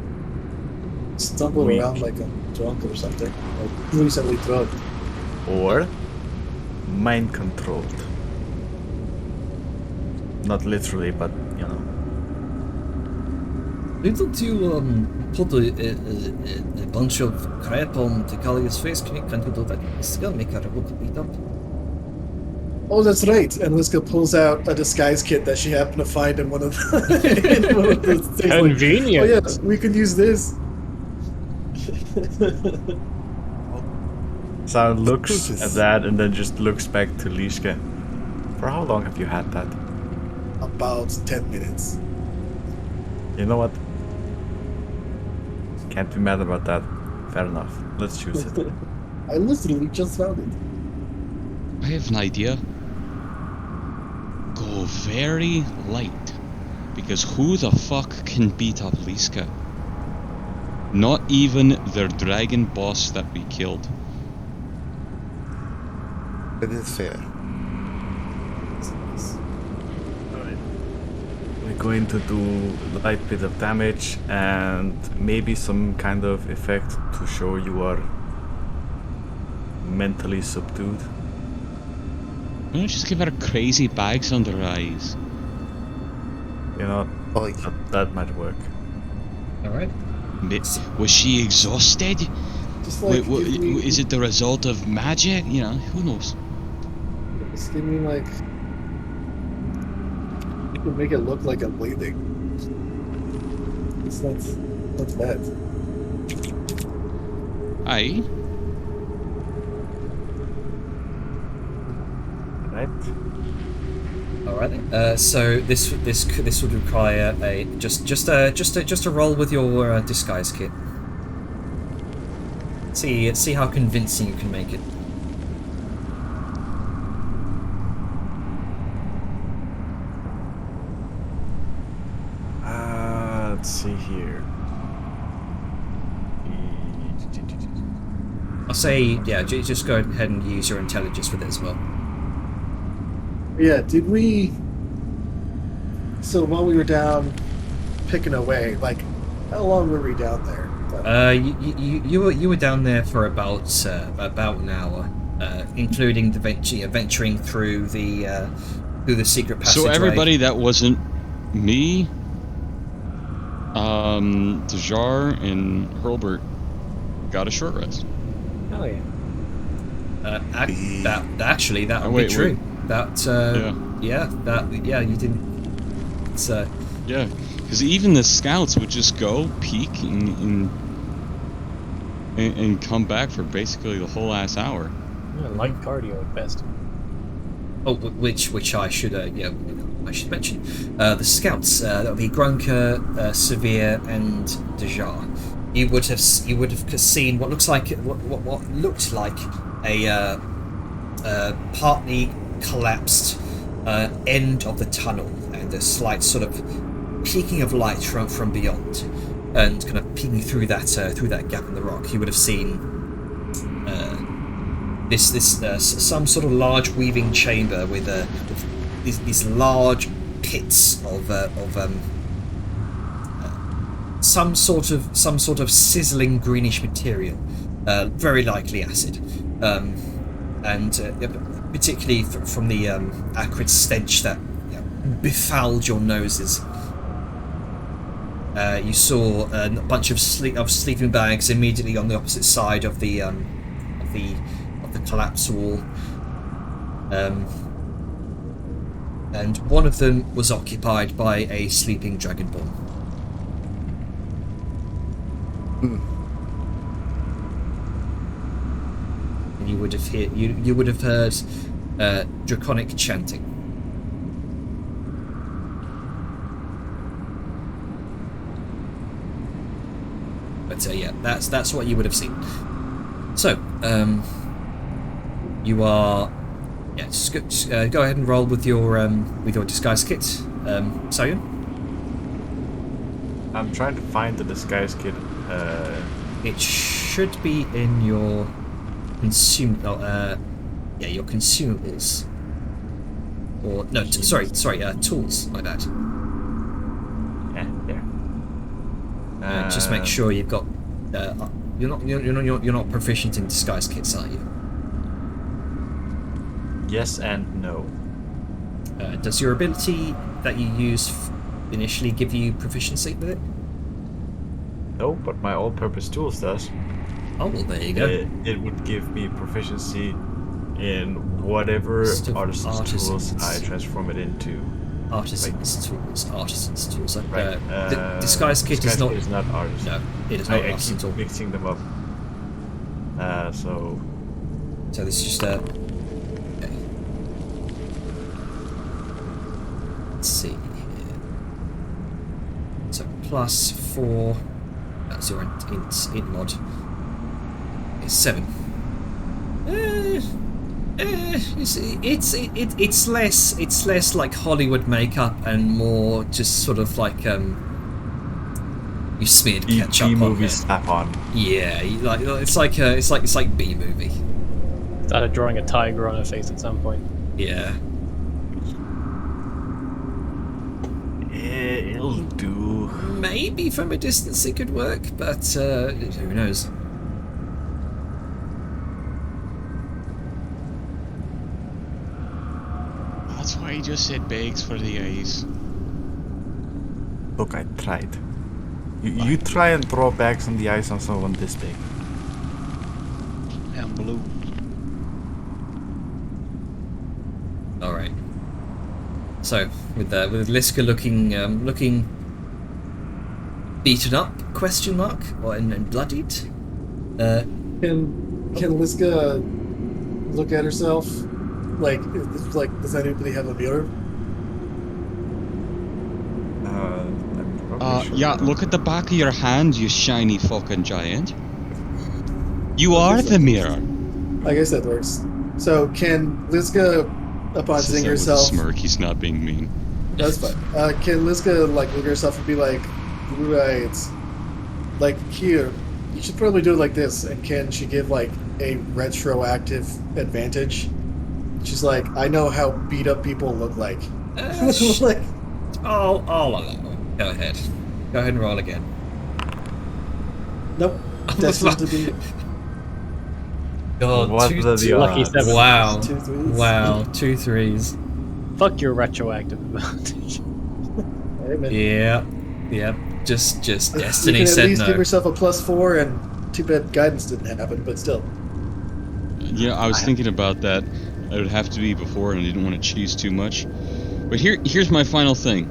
Stumble around like a drunk or something. Like recently drugged. or mind controlled. Not literally, but you know. Didn't you put a bunch of crap on Tikalia's face? Can't you do that? It's gonna make her look beat up. Oh, that's right. And Liska pulls out a disguise kit that she happened to find in one of the, in one of the things. Convenient. Oh yes, we could use this. Sao looks at that and then just looks back to Liska. For how long have you had that? About 10 minutes. You know what? Can't be mad about that. Fair enough. Let's choose it. I literally just found it. I have an idea. Go very light, because who the fuck can beat up Liska? Not even their dragon boss that we killed. That is fair. We're going to do a light bit of damage and maybe some kind of effect to show you are mentally subdued. Why don't you just give her crazy bags under her eyes? You know, Oh, yeah. that might work. Alright. Was she exhausted? Just like, give me, Is it the result of magic? You know, who knows? just give me like... You can make it look like I'm bleeding. It's not bad. Aye. Right? All right. So this would require a just a roll with your disguise kit. See how convincing you can make it. Let's see here. I'll say, yeah, just go ahead and use your intelligence with it as well. Yeah, did we... So while we were down picking away, like, how long were we down there? You were down there for about an hour, including the venturing through the secret passageway. So everybody that wasn't me, Dejar and Hurlbert got a short rest. Oh yeah. Actually, that would be true. That you didn't. It's Yeah, because even the scouts would just go peek and come back for basically the whole last hour. Yeah, light cardio at best. Oh, which I should I should mention. The scouts, that would be Grunker, Severe, and Dejar. You would have seen what looked like a partly collapsed end of the tunnel and a slight sort of peeking of light from beyond, and kind of peeking through that gap in the rock. You would have seen some sort of large weaving chamber with these large pits of some sort of sizzling greenish material, very likely acid, and particularly from the acrid stench that befouled your noses. You saw a bunch of sleeping bags immediately on the opposite side of the collapsed wall, and one of them was occupied by a sleeping dragonborn. And you would have heard draconic chanting. But yeah, that's what you would have seen. So, you are, yeah. Just go ahead and roll with your disguise kit, Sayun. I'm trying to find the disguise kit. It should be in your your consumables. Or no, tools. My bad. Yeah, there. Just make sure you've got. You're not proficient in disguise kits, are you? Yes and no. Does your ability that you use initially give you proficiency with it? No, but my all-purpose tools does. Oh, well, there you go. It would give me proficiency in whatever artisan's tools I transform it into. Artisan's tools. Right. The disguise kit is not artisan. No, it is not I artisan keep at all. mixing them up. So this is just a. Okay. Let's see here. So +4. That's your int mod. It's 7. It's less like Hollywood makeup and more just sort of like you smeared ketchup on movie there. slap on. Yeah, it's like B movie. Started drawing a tiger on her face at some point. Yeah. It'll do. Maybe from a distance it could work, but who knows? That's why he just said bags for the eyes. Look, I tried. You try and draw bags on the eyes on someone this big. And blue. All right. So with Liska looking beaten up? Question mark? Or and bloodied? Can Liska look at herself? Like, does anybody have a mirror? Yeah, look at the back of your hand, you shiny fucking giant. You are the mirror. I guess that works. So can Liska, upon Says seeing that with a herself, smirk, he's not being mean. that's fine. Can Liska like look at herself and be like, right, like here, you should probably do it like this. And can she give like a retroactive advantage? She's like, I know how beat up people look like. Like, I'll allow it. Go ahead. Go ahead and roll again. nope. Destined to be God, What are the lucky odds? seven. Wow. 2 3s. Wow, 2 3s. Fuck your retroactive advantage. Hey, man. Yeah. Yep. Just You Destiny can at said least no. give yourself a +4, and too bad guidance didn't happen, but still. Yeah, I was thinking about that. It would have to be before, and I didn't want to cheese too much. But here's my final thing.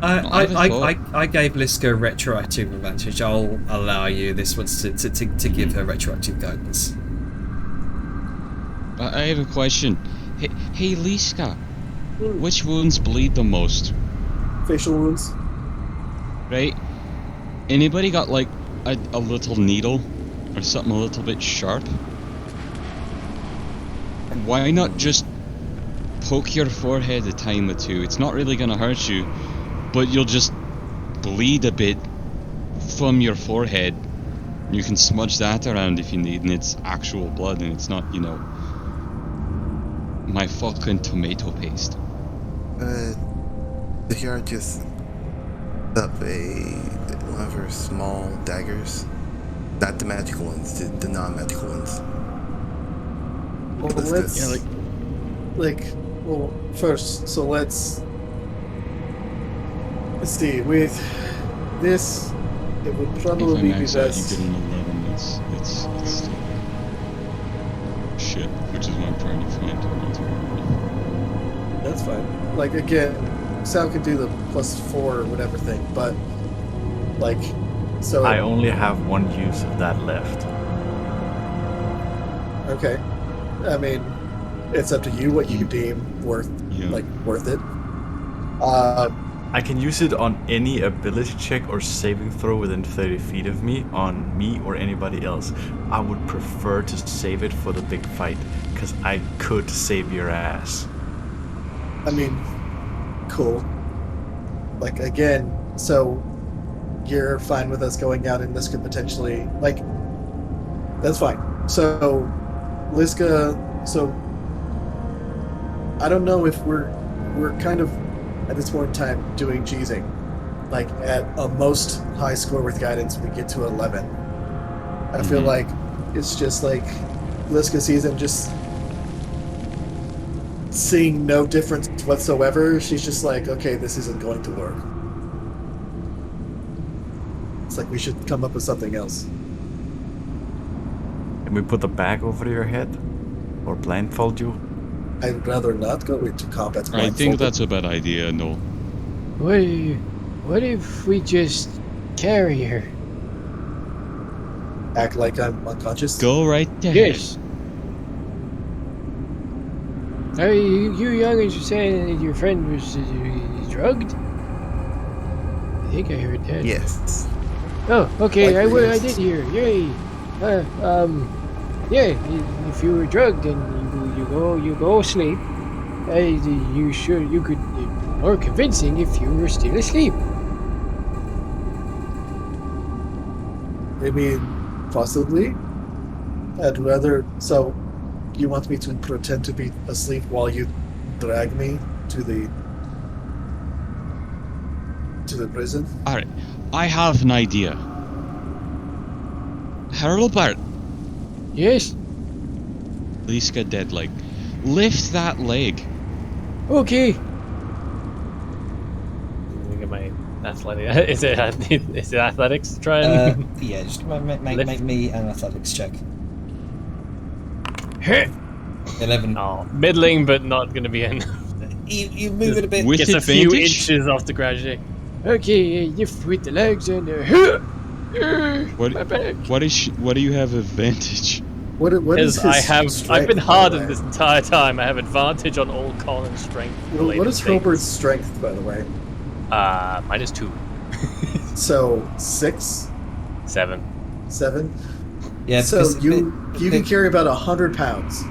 I gave Liska retroactive advantage. I'll allow you this one to give her retroactive guidance. I have a question. Hey Liska, which wounds bleed the most? Facial wounds. Right? Anybody got like a little needle or something a little bit sharp? Why not just poke your forehead a time or two? It's not really gonna hurt you, but you'll just bleed a bit from your forehead. You can smudge that around if you need, and it's actual blood, and it's not, you know, my fucking tomato paste. Here I just up one of her small daggers. Not the magical ones, the non-magical ones. Well, What's let's this? well, first, so let's see. With this, it would If probably I be max out, you best. get an 11. It's still shit, which is why I'm trying to find an alternative. That's fine. Like again, Sal can do the +4 or whatever thing, but like, so I only have one use of that left. okay. I mean, it's up to you what you deem worth Yeah. worth it. I can use it on any ability check or saving throw within 30 feet of me, on me or anybody else. I would prefer to save it for the big fight, because I could save your ass. I mean, cool. Like again, so you're fine with us going out, and this could potentially that's fine. So Liska, so I don't know if we're kind of at this point in time doing cheesing. Like at a most high score with guidance, we get to 11. I feel like it's just like Liska sees him just seeing no difference whatsoever. She's just like, okay, this isn't going to work. It's like we should come up with something else. Can we put the bag over your head? Or blindfold you? I'd rather not go into combat. I think blindfolded. that's a bad idea, no. What if we just carry her? Act like I'm unconscious. Go right ahead. Yes. Are you young as you saying that your friend was drugged? I think I heard that. Yes. Oh, okay. Likely, I yes. did hear. Yay. Yeah. If you were drugged and you go sleep, you could be more convincing if you were still asleep. I mean, possibly. I'd rather. So, you want me to pretend to be asleep while you drag me to the prison? Alright, I have an idea. Harlbert, Yes. Liska dead leg. Lift that leg. Okay. Look at my athletic. Is it athletics to try and? Yeah, just make me an athletics check. 11. Oh, middling, but not going to be in. You move it a bit. With Gets a few advantage? inches off the graduate. Okay, lift with the legs and What, my back. what do you have advantage? What is Because his I've strength, been by the hardened way? this entire time. I have advantage on all Colin's strength. What is Hilbert's strength, by the way? -2. So 6, 7. 7. Yeah, So because you can carry about 100 pounds,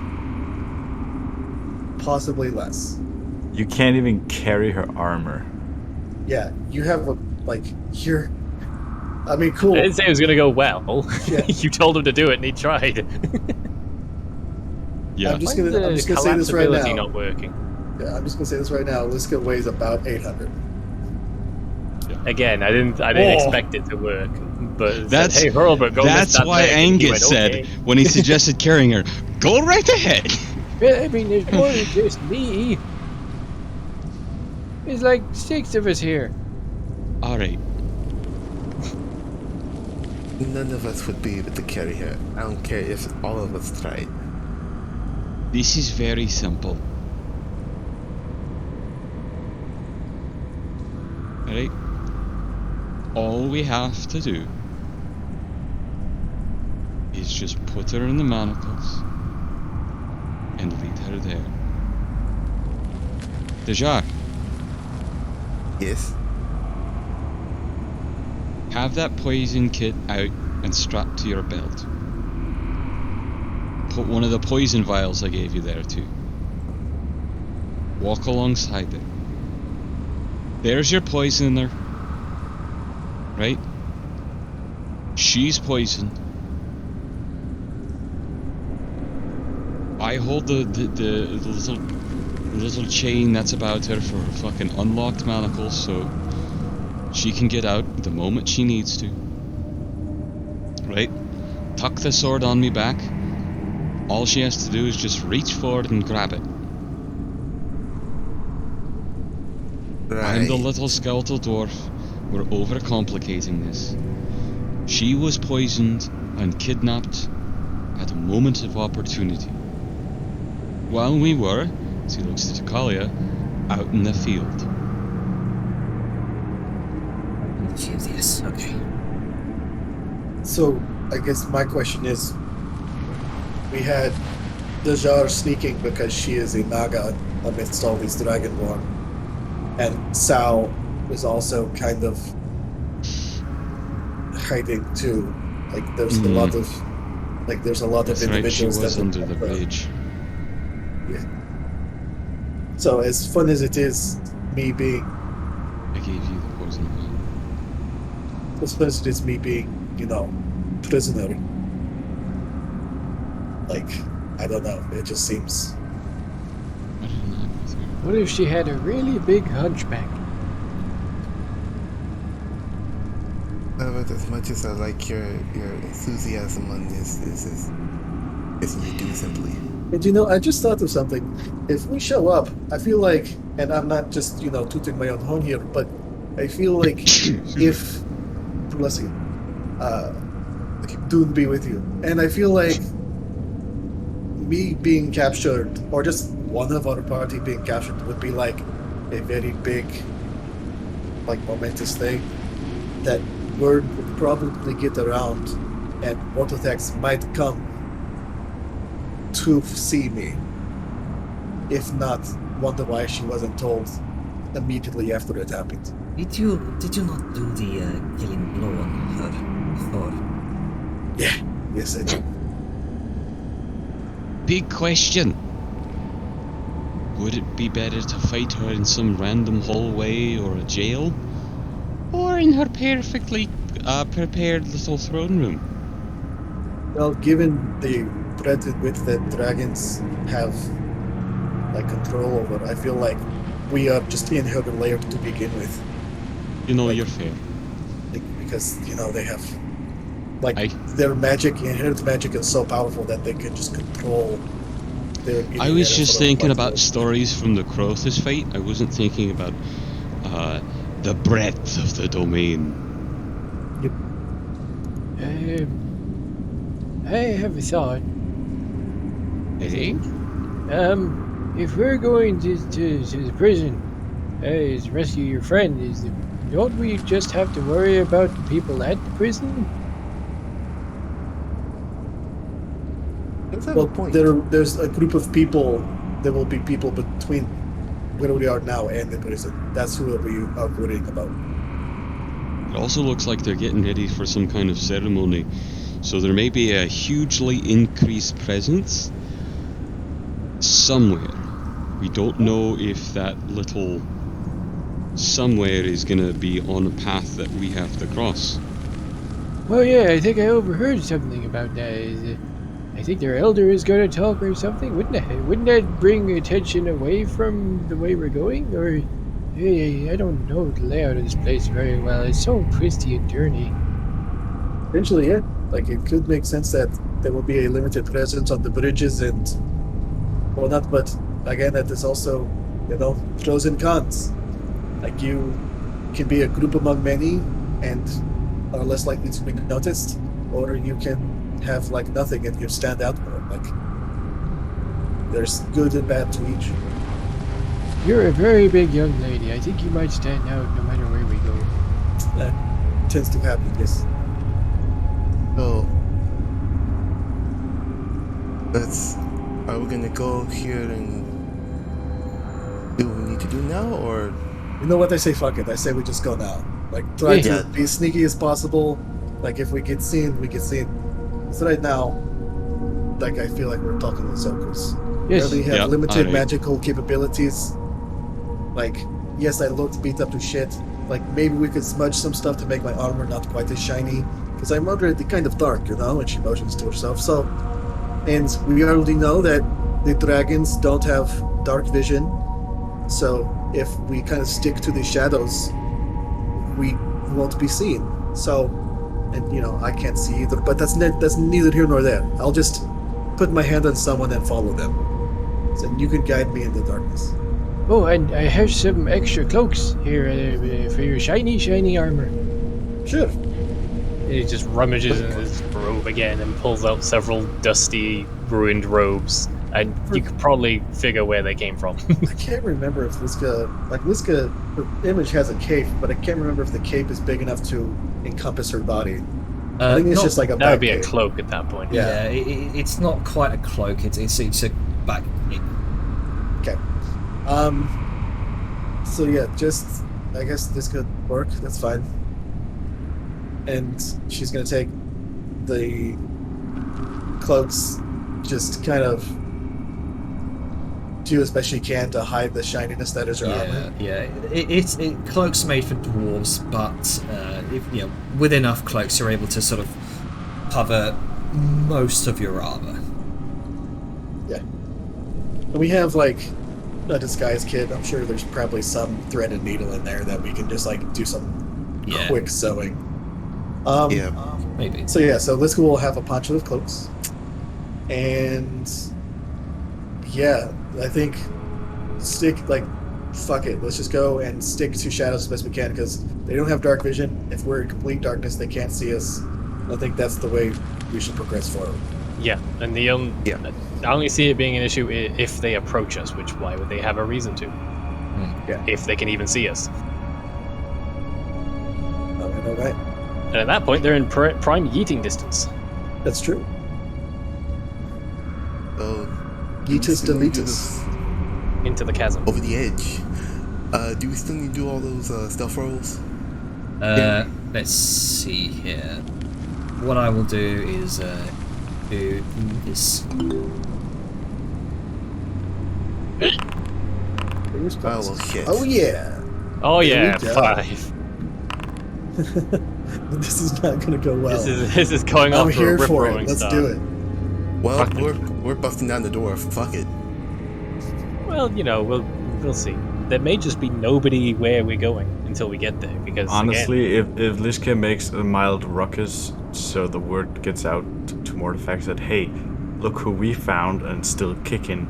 possibly less. You can't even carry her armor. Yeah, you have a here. I mean, cool. I didn't say it was gonna go well. Yeah. You told him to do it, and he tried. Yeah. I'm just Why is gonna the say this right collapsibility now. not working? Yeah, I'm just gonna say this right now. Liska weighs about 800. Again, I didn't expect it to work. But it That's said, hey, Hurlbert, go lift that's that why leg," and he Angus went, said "Okay." when he suggested carrying her, go right ahead. Well, I mean, there's more than just me. There's like 6 of us here. All right. None of us would be able to carry her. I don't care if all of us tried. This is very simple. Alright? All we have to do is just put her in the manacles and lead her there. Dejar, Yes? have that poison kit out and strapped to your belt. Put one of the poison vials I gave you there too. Walk alongside it. There's your poisoner. Right? She's poisoned. I hold the little chain that's about her for fucking unlocked manacles, so she can get out the moment she needs to. Right? Tuck the sword on me back. All she has to do is just reach forward and grab it. I'm the little skeletal dwarf. We're overcomplicating this. She was poisoned and kidnapped at a moment of opportunity. While we were, as he looks to Tacalia, out in the field. Yes, okay. So I guess my question is, we had Dejar sneaking because she is a Naga amidst all these Dragonborn, and Sal is also kind of hiding too. Like there's a lot of That's right, she individuals was that under the bridge. Yeah. So as fun as it is, me being I gave you the poison vial. as fun as it is, me being, prisoner. Like, I don't know. It just seems. I don't know with her. What if she had a really big hunchback? But as much as I like your enthusiasm on this, you do simply. And I just thought of something. If we show up, I feel like, and I'm not just tooting my own horn here, but I feel like if, bless you, Dune be with you, and I feel like me being captured, or just one of our party being captured, would be like a very big, momentous thing that word would probably get around, and Mortothex might come to see me, if not wonder why she wasn't told immediately after it happened. Did you not do the killing blow on her before? Yeah, yes I did. Big question. Would it be better to fight her in some random hallway or a jail? Or in her perfectly prepared little throne room? Well, given the breadth and width that dragons have control over, I feel like we are just in her lair to begin with. You're fair. Because they have their magic, inherent magic is so powerful that they can just control their. I was just thinking about stories from the Crothus fight. I wasn't thinking about the breadth of the domain. I have a thought. Hey? If we're going to the prison to rescue your friend, don't we just have to worry about the people at the prison? Let's have Well, a point. there's a group of people. There will be people between where we are now and the prison. That's who we are worrying about. also looks like they're getting ready for some kind of ceremony. So there may be a hugely increased presence somewhere. We don't know if that little somewhere is going to be on a path that we have to cross. Well, yeah, I think I overheard something about that. I think their elder is going to talk or something. Wouldn't that bring attention away from the way we're going? Or, hey, I don't know the layout of this place very well. It's so twisty and turny. Eventually, yeah. Like, it could make sense that there will be a limited presence on the bridges and whatnot, but again, that is also, pros and cons. Like, you can be a group among many and are less likely to be noticed, or you can have, like, nothing and you stand out more. Like, there's good and bad to each. You're a very big young lady. I think you might stand out no matter where we go. That tends to happen, yes. So, are we gonna go here and do what we need to do now, or? You know what? I say fuck it. I say we just go now. Like, try Yeah. to be as sneaky as possible. Like, if we get seen, we get seen. So right now, like, I feel like we're talking in circles. Yes. We have Yep, limited alright. magical capabilities. Like, yes, I looked beat up to shit. Like, maybe we could smudge some stuff to make my armor not quite as shiny. Because I'm already kind of dark, and she motions to herself. So, and we already know that the dragons don't have dark vision. So, if we kind of stick to the shadows, we won't be seen. So, and I can't see either. But that's neither here nor there. I'll just put my hand on someone and follow them. So you can guide me in the darkness. Oh, and I have some extra cloaks here for your shiny armor. Sure. He just rummages in his robe again and pulls out several dusty, ruined robes. And you could probably figure where they came from. I can't remember if Liska, her image has a cape, but I can't remember if the cape is big enough to encompass her body. I think it's just like a That would be back a cape. cloak at that point. Yeah. It's not quite a cloak. It's a back. Okay. So yeah, just I guess this could work. That's fine. And she's gonna take the cloaks, just kind of do as best she can to hide the shininess that is her armor. It's cloaks made for dwarves, but with enough cloaks, you're able to sort of cover most of your armor. Yeah. And we have like a disguise kit. I'm sure there's probably some thread and needle in there that we can just like do some Yeah. quick sewing. Yeah. Maybe. So yeah, so Liska will have a poncho of cloaks, and yeah, I think fuck it, let's just go and stick to shadows as best we can because they don't have dark vision. If we're in complete darkness, they can't see us. I think that's the way we should progress forward. Yeah, and I only see it being an issue if they approach us, which why would they have a reason to? Yeah. If they can even see us. All right. And at that point, they're in prime yeeting distance. That's true. Yeetus deletus. Into the chasm. Over the edge. Do we still need to do all those stealth rolls? Let's see here. What I will do is do this. Fingers Oh, crossed. well, shit. Oh yeah. Oh There yeah, we go. 5. This is not gonna go well. This is going I'm off to a here rip for it. roaring Let's start. do it. Well, Fucking- we're busting down the door. Fuck it. Well, we'll see. There may just be nobody where we're going until we get there, because Honestly, if Liska makes a mild ruckus, so the word gets out to Mortifex that, hey, look who we found and still kicking,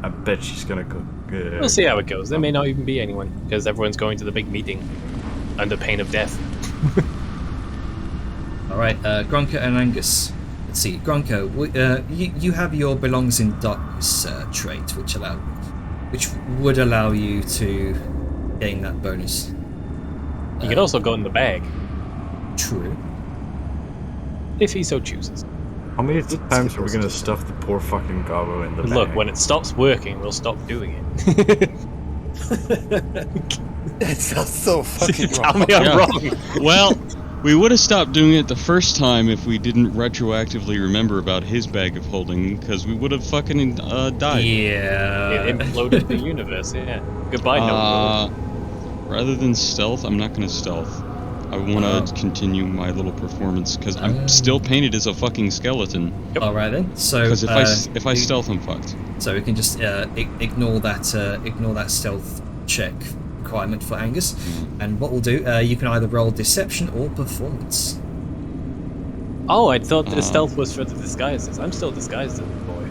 I bet she's gonna go. again, we'll see how it goes. There may not even be anyone, because everyone's going to the big meeting under pain of death. All right, Gronka and Angus. Let's see, Gronka. You have your belongs in darkness trait, which would allow you to gain that bonus. You could also go in the bag, True. if he so chooses. How many times are we gonna stuff the poor fucking gobbo in the Look, bag? when it stops working, we'll stop doing it. That sounds so fucking Tell wrong. me I'm Yeah. wrong. Well, we would have stopped doing it the first time if we didn't retroactively remember about his bag of holding, because we would have fucking died. Yeah. It imploded the universe, yeah. Goodbye, no. Rather than stealth, I'm not gonna stealth. I want to continue my little performance because I'm still painted as a fucking skeleton. All right then. So Because if I stealth, I'm fucked. so we can just ignore that stealth check requirement for Angus, and what we'll do, you can either roll deception or performance. Oh, I thought the stealth was for the disguises. I'm still disguised as a boy.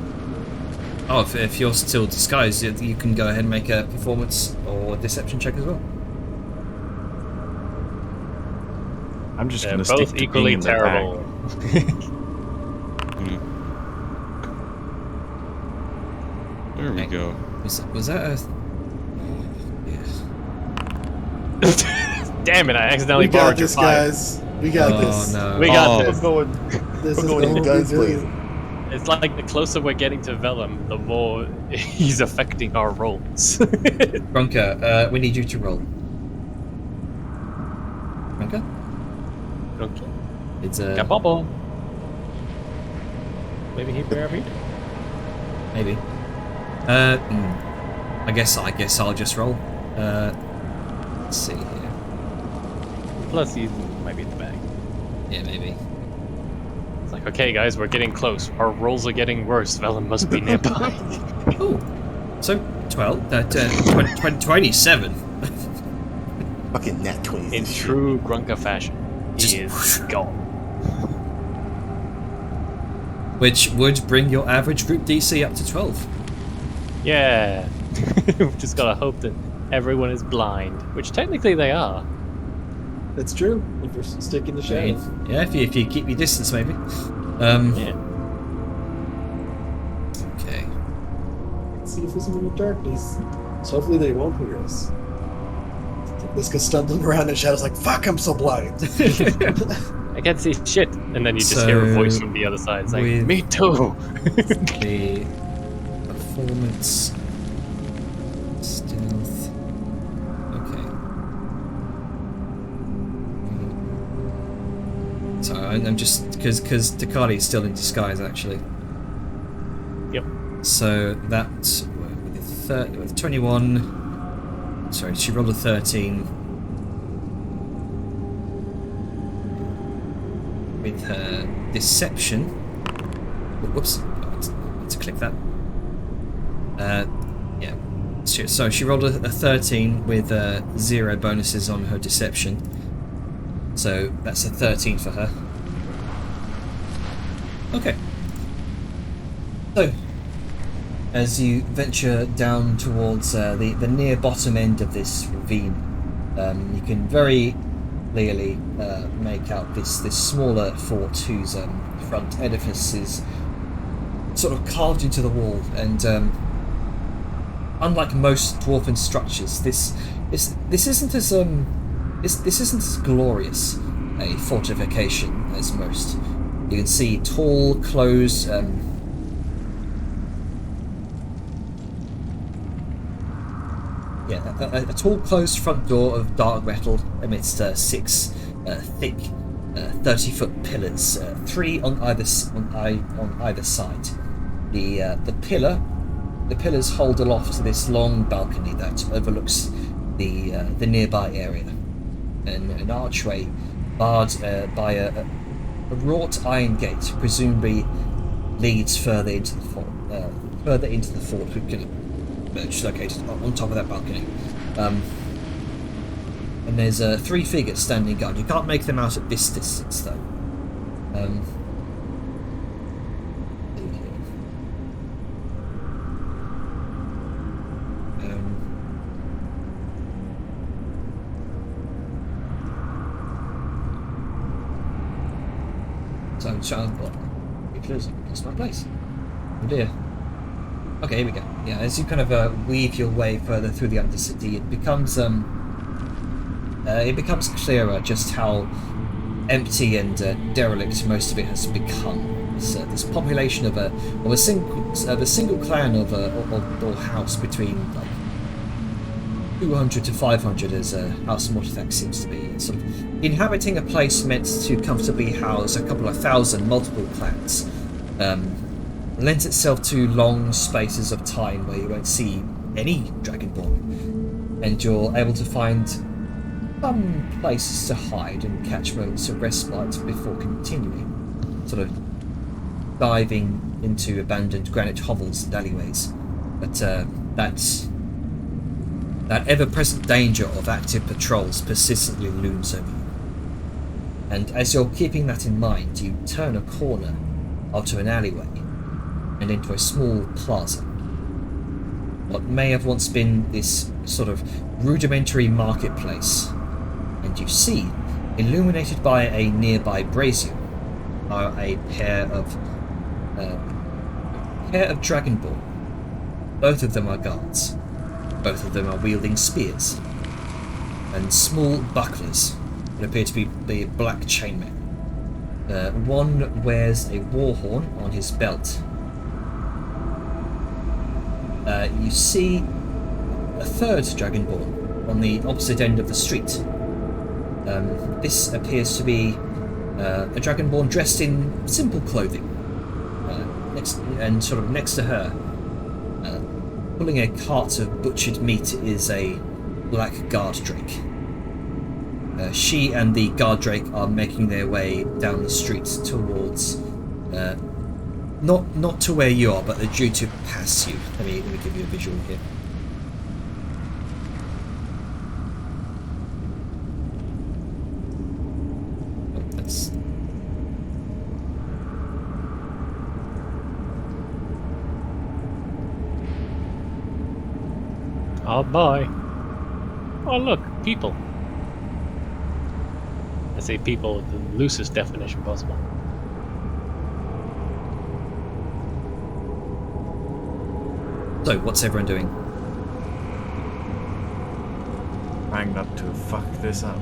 Oh, if you're still disguised, you can go ahead and make a performance or deception check as well. I'm just They're gonna stick both to equally being in the bag. terrible. There we go. Was that a? Damn it! I accidentally We got borrowed your this, pipe. guys. We got Oh this. no. We got We're this. going. This is We're going what in we're guns doing. blazing. It's like the closer we're getting to Vellum, the more he's affecting our rolls. Bronca, we need you to roll. Bronca? Okay. It's Kabobo. Maybe he'd be RP? maybe. I guess I'll just roll. Let's see here. Plus, he might be in the bag. Yeah, maybe. It's like, okay, guys, we're getting close. Our rolls are getting worse. Vellum must be nearby. Oh, so 12, 27. Fucking nat 20s. In true Grunka fashion, he is gone. Which would bring your average group DC up to 12. Yeah. We've just gotta hope that everyone is blind, which technically they are. That's true. If you're sticking the I mean, shadow. yeah, if you keep your distance, maybe. Yeah. Okay. Let's see if there's any darkness. So hopefully they won't hear us. This guy's stumbling around in shadows like, fuck, I'm so blind. I can't see shit. And then you just hear a voice from the other side. It's like, with- me too. The performance stealth. Okay. So I'm just because Takari is still in disguise actually. Yep. So that with 21. Sorry, she rolled a 13. With her deception. Whoops. To click that. Yeah. So she rolled a 13 with 0 bonuses on her deception. So that's a 13 for her. Okay. So, as you venture down towards the near bottom end of this ravine, you can very clearly make out this smaller fort whose front edifice is sort of carved into the wall, and unlike most dwarven structures, this isn't as this isn't as glorious a fortification as most. You can see tall, closed. A tall closed front door of dark metal amidst 6 thick 30-foot pillars, 3 on either side. The pillars hold aloft to this long balcony that overlooks the nearby area, and an archway barred by a wrought iron gate presumably leads further into the fort. Which is located on top of that balcony. And there's 3 figures standing guard. You can't make them out at this distance, though. So I'm trying to lost my place. Oh dear. Okay, here we go. Yeah, as you kind of weave your way further through the Undercity, it becomes clearer just how empty and derelict most of it has become. This population of a single clan or house between like 200 to 500 as House Mortifex seems to be. Sort of inhabiting a place meant to comfortably house a couple of thousand multiple clans. Lends itself to long spaces of time where you won't see any Dragonborn, and you're able to find some places to hide and catch moments of respite before continuing, sort of diving into abandoned granite hovels and alleyways. But that ever-present danger of active patrols persistently looms over you. And as you're keeping that in mind, you turn a corner onto an alleyway and into a small plaza. What may have once been this sort of rudimentary marketplace, and you see, illuminated by a nearby brazier, are a pair of Dragonborn. Both of them are guards. Both of them are wielding spears and small bucklers that appear to be the black chainmen. One wears a war horn on his belt. You see a third Dragonborn on the opposite end of the street. This appears to be a Dragonborn dressed in simple clothing. Next to her, pulling a cart of butchered meat, is a black guard drake. She and the guard drake are making their way down the street towards, not to where you are, but they're due to pass you. Let me give you a visual here. That's. Oh boy. Oh look, people. I say people with the loosest definition possible. So, what's everyone doing? Trying not to fuck this up.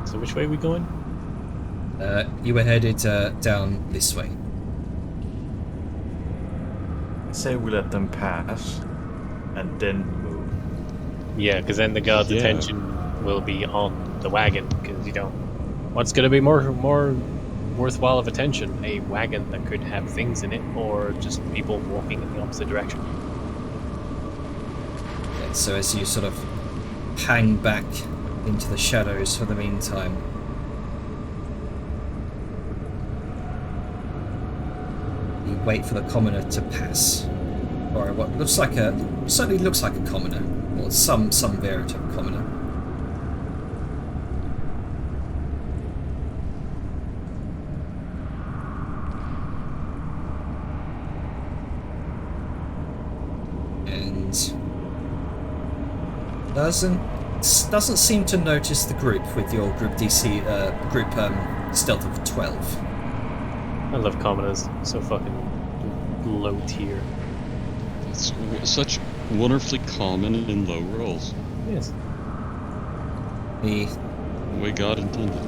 So which way are we going? You were headed down this way. Say we let them pass, and then move. Yeah, because then the guard's Yeah. attention will be on the wagon. Because what's going to be more worthwhile of attention? A wagon that could have things in it, or just people walking in the opposite direction? Okay, so as you sort of hang back into the shadows for the meantime, you wait for the commoner to pass, or what certainly looks like a commoner, or some variant of a commoner. And doesn't seem to notice the group with your group DC stealth of 12. I love commoners. So fucking low tier. It's such wonderfully common in low rolls. Yes. The The way God intended.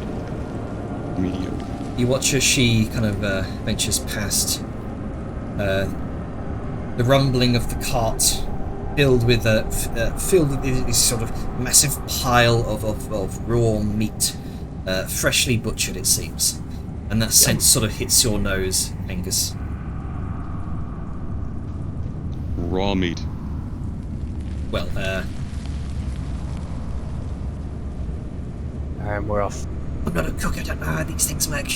Mediocre. You watch as she kind of ventures past the rumbling of the cart, filled with this sort of massive pile of raw meat, freshly butchered, it seems, and that scent sort of hits your nose, Angus. Raw meat. Well, We're off. I'm not a cook. I don't know how these things work.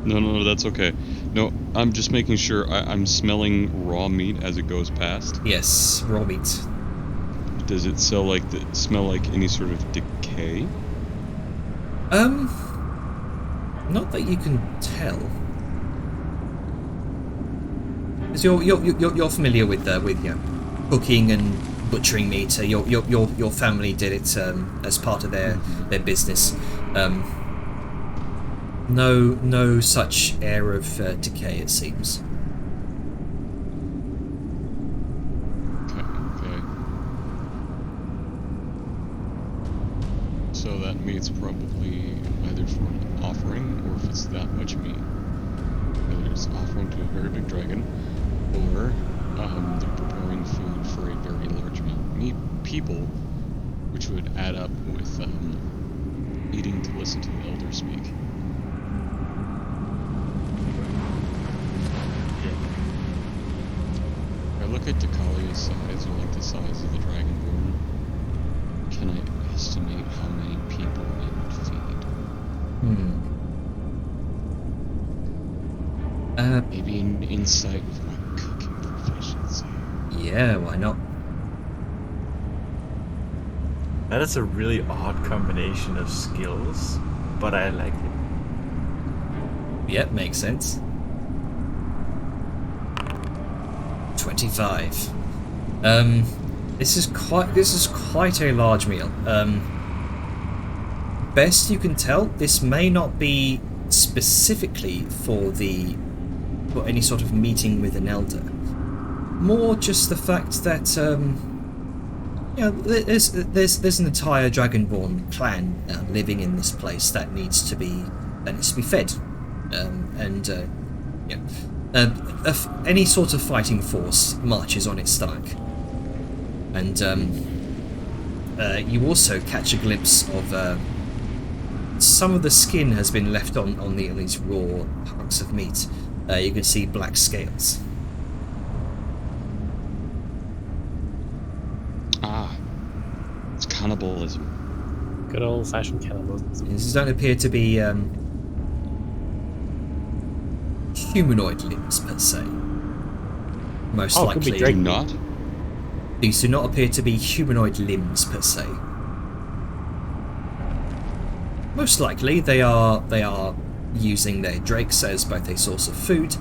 No, that's okay. No, I'm just making sure I'm smelling raw meat as it goes past. Yes, raw meat. Does it smell like any sort of decay? Not that you can tell. Because you're familiar with cooking and butchering meat. Your family did it as part of their business. No such air of decay, it seems. Okay. So that meat's probably either for an offering, or if it's that much meat, either it's offering to a very big dragon, or they're preparing food for a very large amount of people, which would add up with needing to listen to the Elder speak. If I look at Deucalia's size, or like the size of the Dragonborn, can I estimate how many people it would feed? Maybe an insight with my cooking proficiency. Yeah, why not? That is a really odd combination of skills, but I like it. Yep, makes sense. 25. This is quite a large meal. Best you can tell, this may not be specifically for any sort of meeting with an elder. More just the fact that there's an entire Dragonborn clan living in this place that needs to be fed, any sort of fighting force marches on its stomach, and you also catch a glimpse of some of the skin has been left on these raw hunks of meat. You can see black scales. It's cannibalism. Good old-fashioned cannibalism. These don't appear to be humanoid limbs per se. Most likely, could be not. These do not appear to be humanoid limbs per se. Most likely, they are using their drakes as both a source of food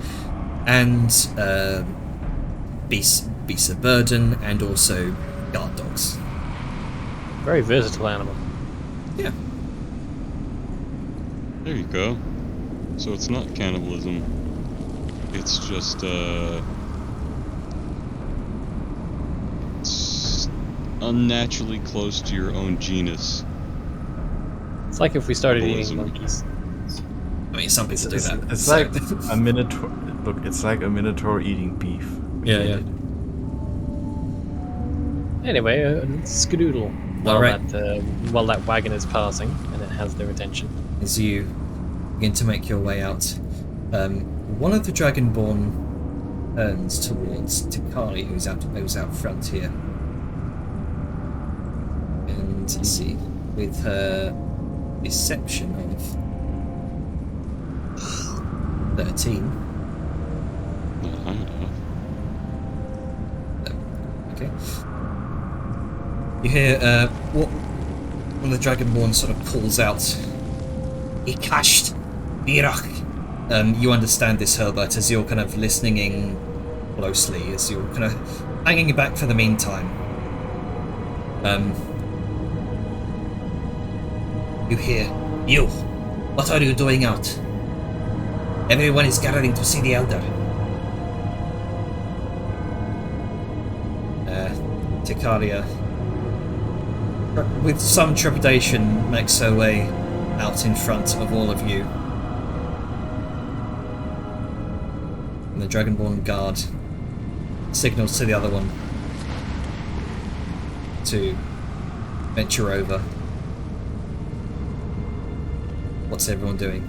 and beasts of burden, and also guard dogs. Very versatile animal. Yeah. There you go. So it's not cannibalism. It's just it's unnaturally close to your own genus. It's like if we started eating Cannibalism. monkeys. I mean, some people do that. It's so- like a minotaur. Look, it's like a minotaur eating beef. Yeah. Anyway, skadoodle. All right. While that wagon is passing and it has their attention. As you begin to make your way out, one of the Dragonborn turns towards Deucalia, who's out front here, and let's see, with her deception of 13. Not high enough. Okay. You hear one of the Dragonborn sort of calls out, "Ikasht Birach." You understand this, Herbert, as you're kind of listening in closely, as you're kind of hanging back for the meantime. You hear, "You, what are you doing out? Everyone is gathering to see the Elder." Deucalia, with some trepidation, makes her way out in front of all of you. And the Dragonborn guard signals to the other one to venture over. What's everyone doing?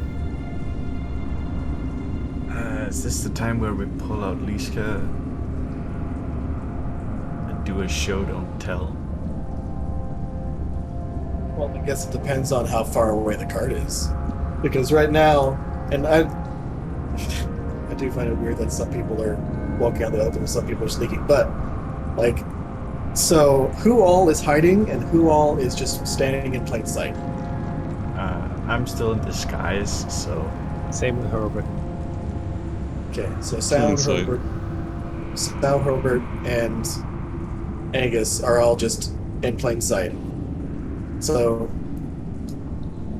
Is this the time where we pull out Lishka and do a show don't tell? Well, I guess it depends on how far away the cart is. Because right now, and I do find it weird that some people are walking out the elevator and some people are sneaking, but, like, so who all is hiding and who all is just standing in plain sight? I'm still in disguise, so Same with Herbert. Okay, so Sal, Inside. Herbert, and Angus are all just in plain sight. So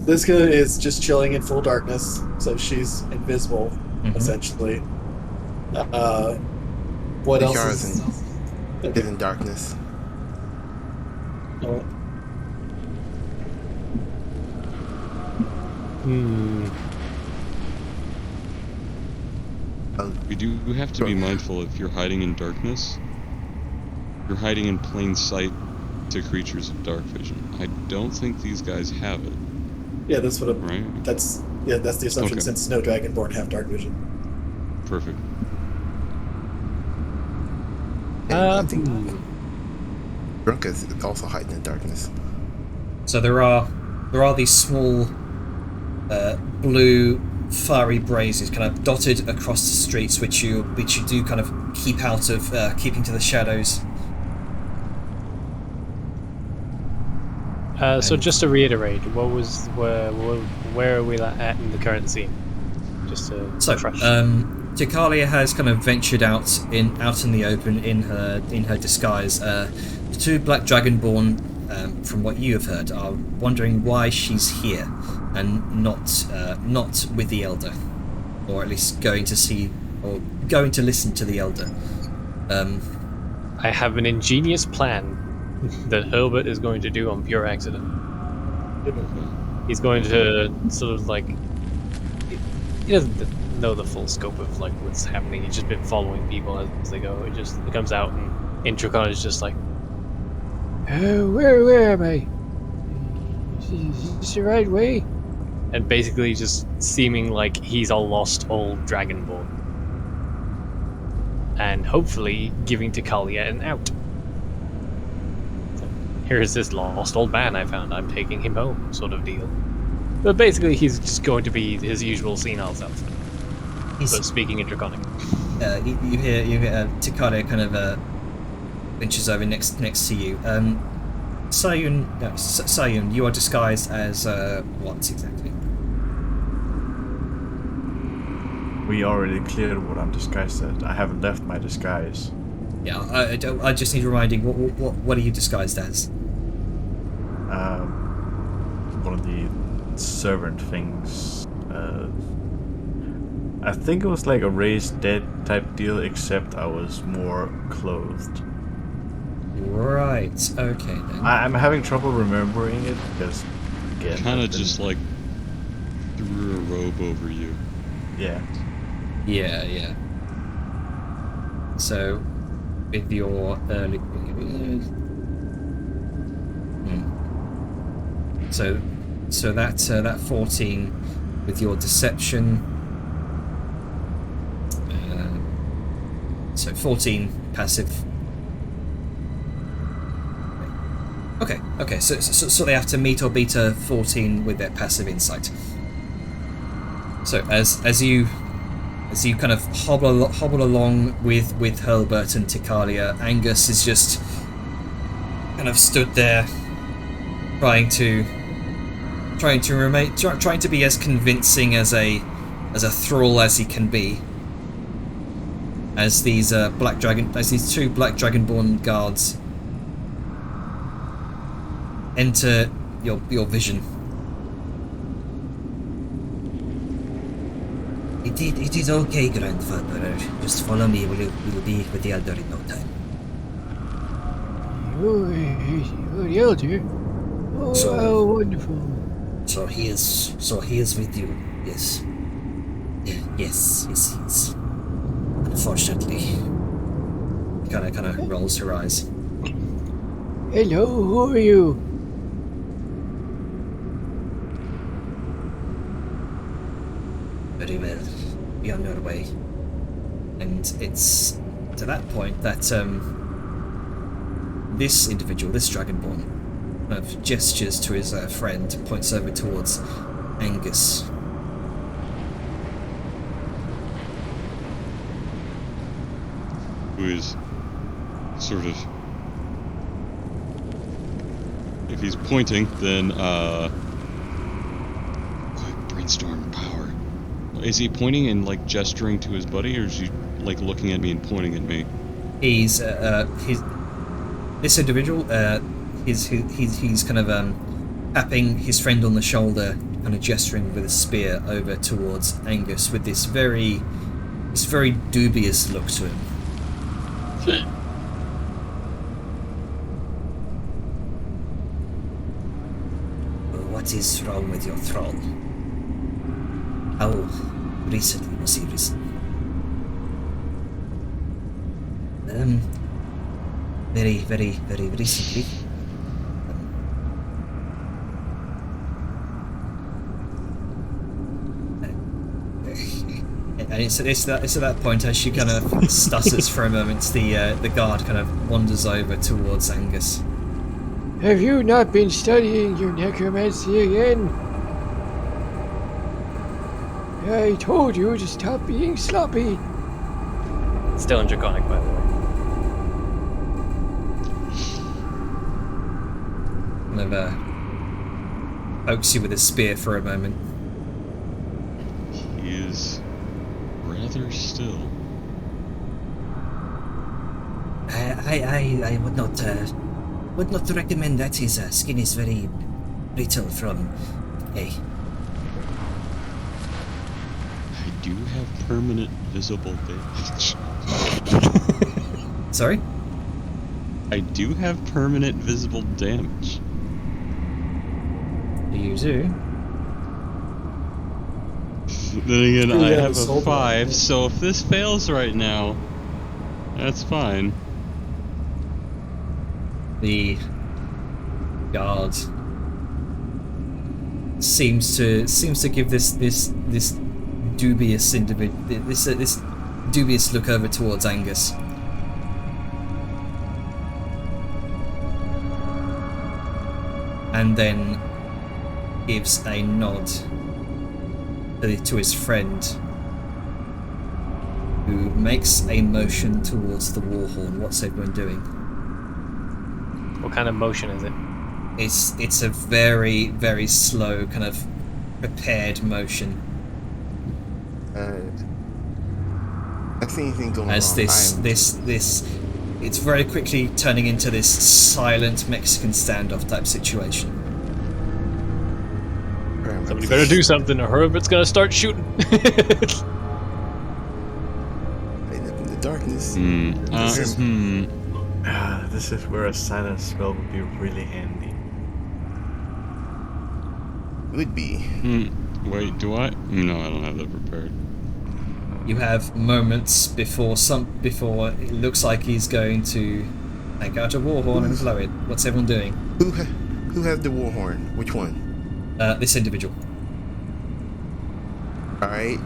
Liska is just chilling in full darkness, so she's invisible, essentially. What else Yara is... is in darkness. Oh, We do have to be mindful if you're hiding in darkness. You're hiding in plain sight to creatures of dark vision. I don't think these guys have it. Yeah, that's what. Right. That's the assumption Okay. since no dragonborn have dark vision. Perfect. I think Drunk is also hiding in darkness. So there are these small blue fiery blazes kind of dotted across the streets, which you do kind of keep out of, keeping to the shadows. So just to reiterate, where are we at in the current scene? Just to refresh. Tikalia has kind of ventured out in the open in her disguise. The two black dragonborn, from what you have heard, are wondering why she's here and not with the elder, or at least going to listen to the elder. I have an ingenious plan that Herbert is going to do on pure accident. He's going to sort of like, he doesn't know the full scope of like what's happening. He's just been following people as they go. It comes out, and Intricon is just like, where am I? Is this the right way? and basically just seeming like he's a lost old dragonborn, and hopefully giving Tikalia an out. Here's this lost old man I found. I'm taking him home, sort of deal. But basically, he's just going to be his usual senile self. But speaking in Draconic. You hear Tikalia kind of inches over next to you. Sayun, you are disguised as what exactly? We already cleared what I'm disguised as. I haven't left my disguise. Yeah, I just need reminding. What are you disguised as? One of the servant things. I think it was like a raised dead type deal, except I was more clothed. Right. Okay then. I'm having trouble remembering it because, again, Kind of I've been- just like threw a robe over you. yeah. Yeah. So, with your early. So that 14 with your deception. So 14 passive. Okay. So they have to meet or beat a 14 with their passive insight. So as you kind of hobble along with Hurlbert and Tikalia, Angus is just kind of stood there, trying to be as convincing as a thrall as he can be. As these two black dragonborn guards enter your vision. It is okay, grandfather. Just follow me. We'll be with the elder in no time. Oh, the elder. Oh, So- how wonderful. So he is with you. Yes. Yes, he is. Unfortunately, he kind of rolls her eyes. Hello, who are you? Very well. Be on your way. And it's to that point that this individual, this dragonborn, kind of gestures to his friend, points over towards Angus. Who is sort of, if he's pointing, then quick brainstorm power. Is he pointing and like gesturing to his buddy, or is he like looking at me and pointing at me? He's this individual. He's kind of tapping his friend on the shoulder, kind of gesturing with a spear over towards Angus with this very dubious look to him. What is wrong with your thrall? How recently was he risen? Very, very, very recently. And it's at that point, as she kind of stutters for a moment, the guard kind of wanders over towards Angus. Have you not been studying your necromancy again? I told you to stop being sloppy. Still in Draconic, by the way. Kind of pokes you with his spear for a moment. He is rather still. I would not recommend that. His skin is very brittle from decay. I do have permanent visible damage. Sorry? I do have permanent visible damage. You do? Then again, I Yeah, have the a soul 5, blood. so if this fails right now, that's fine. The guard seems to give this dubious individual this dubious look over towards Angus. And then gives a nod to his friend, who makes a motion towards the Warhorn. What's everyone doing? What kind of motion is it? It's a very, very slow, kind of prepared motion. I see anything going As wrong. it's very quickly turning into this silent Mexican standoff type situation. Somebody better do something, or Herbert's gonna start shooting. In the darkness. This is where a silent spell would be really handy. Would be. Wait, do I? No, I don't have that prepared. You have moments before it looks like he's going to take out a Warhorn and blow it. What's everyone doing? Who has the war horn? Which one? This individual. Alright.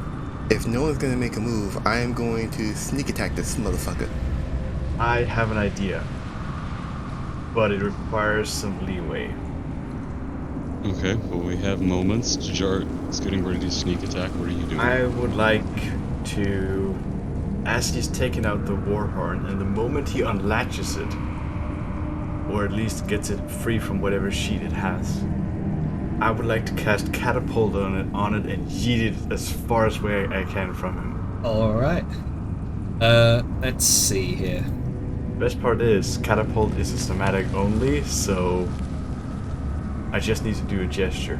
If no one's gonna make a move, I am going to sneak attack this motherfucker. I have an idea, but it requires some leeway. Okay, well we have moments. Jar is getting ready to sneak attack. What are you doing? I would like to, as he's taking out the Warhorn, and the moment he unlatches it, or at least gets it free from whatever sheet it has, I would like to cast Catapult on it and yeet it as far away I can from him. Alright. Let's see here. Best part is, Catapult is a somatic only, so I just need to do a gesture.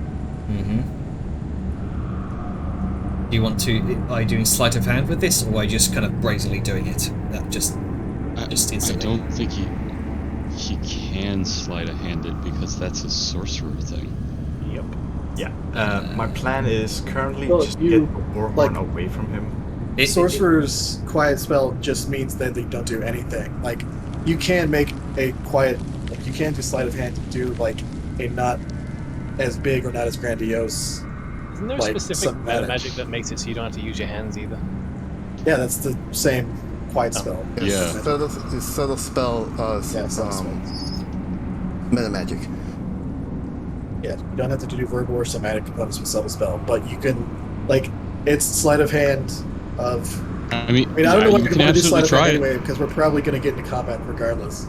Do you want to... Are you doing sleight of hand with this, or are you just kind of brazenly doing it? Just I instantly. don't think he can sleight of hand it because that's a sorcerer thing. Yep. Yeah. My plan is currently Well, just you, get the Warhorn like- away from him. Sorcerer's quiet spell just means that they don't do anything. Like, you can make a quiet, like, you can do sleight of hand to do like a not as big or not as grandiose. Isn't there Like, specific some magic. magic that makes it so you don't have to use your hands either? Yeah, that's the same quiet spell. Yeah. Subtle spell. Yeah, subtle spell. Meta magic. Yeah, you don't have to do verbal or somatic components with subtle spell, but you can, like, it's sleight of hand of. I mean, I don't know what you you're can going to do sleight absolutely of hand try it. anyway, because we're probably going to get into combat regardless.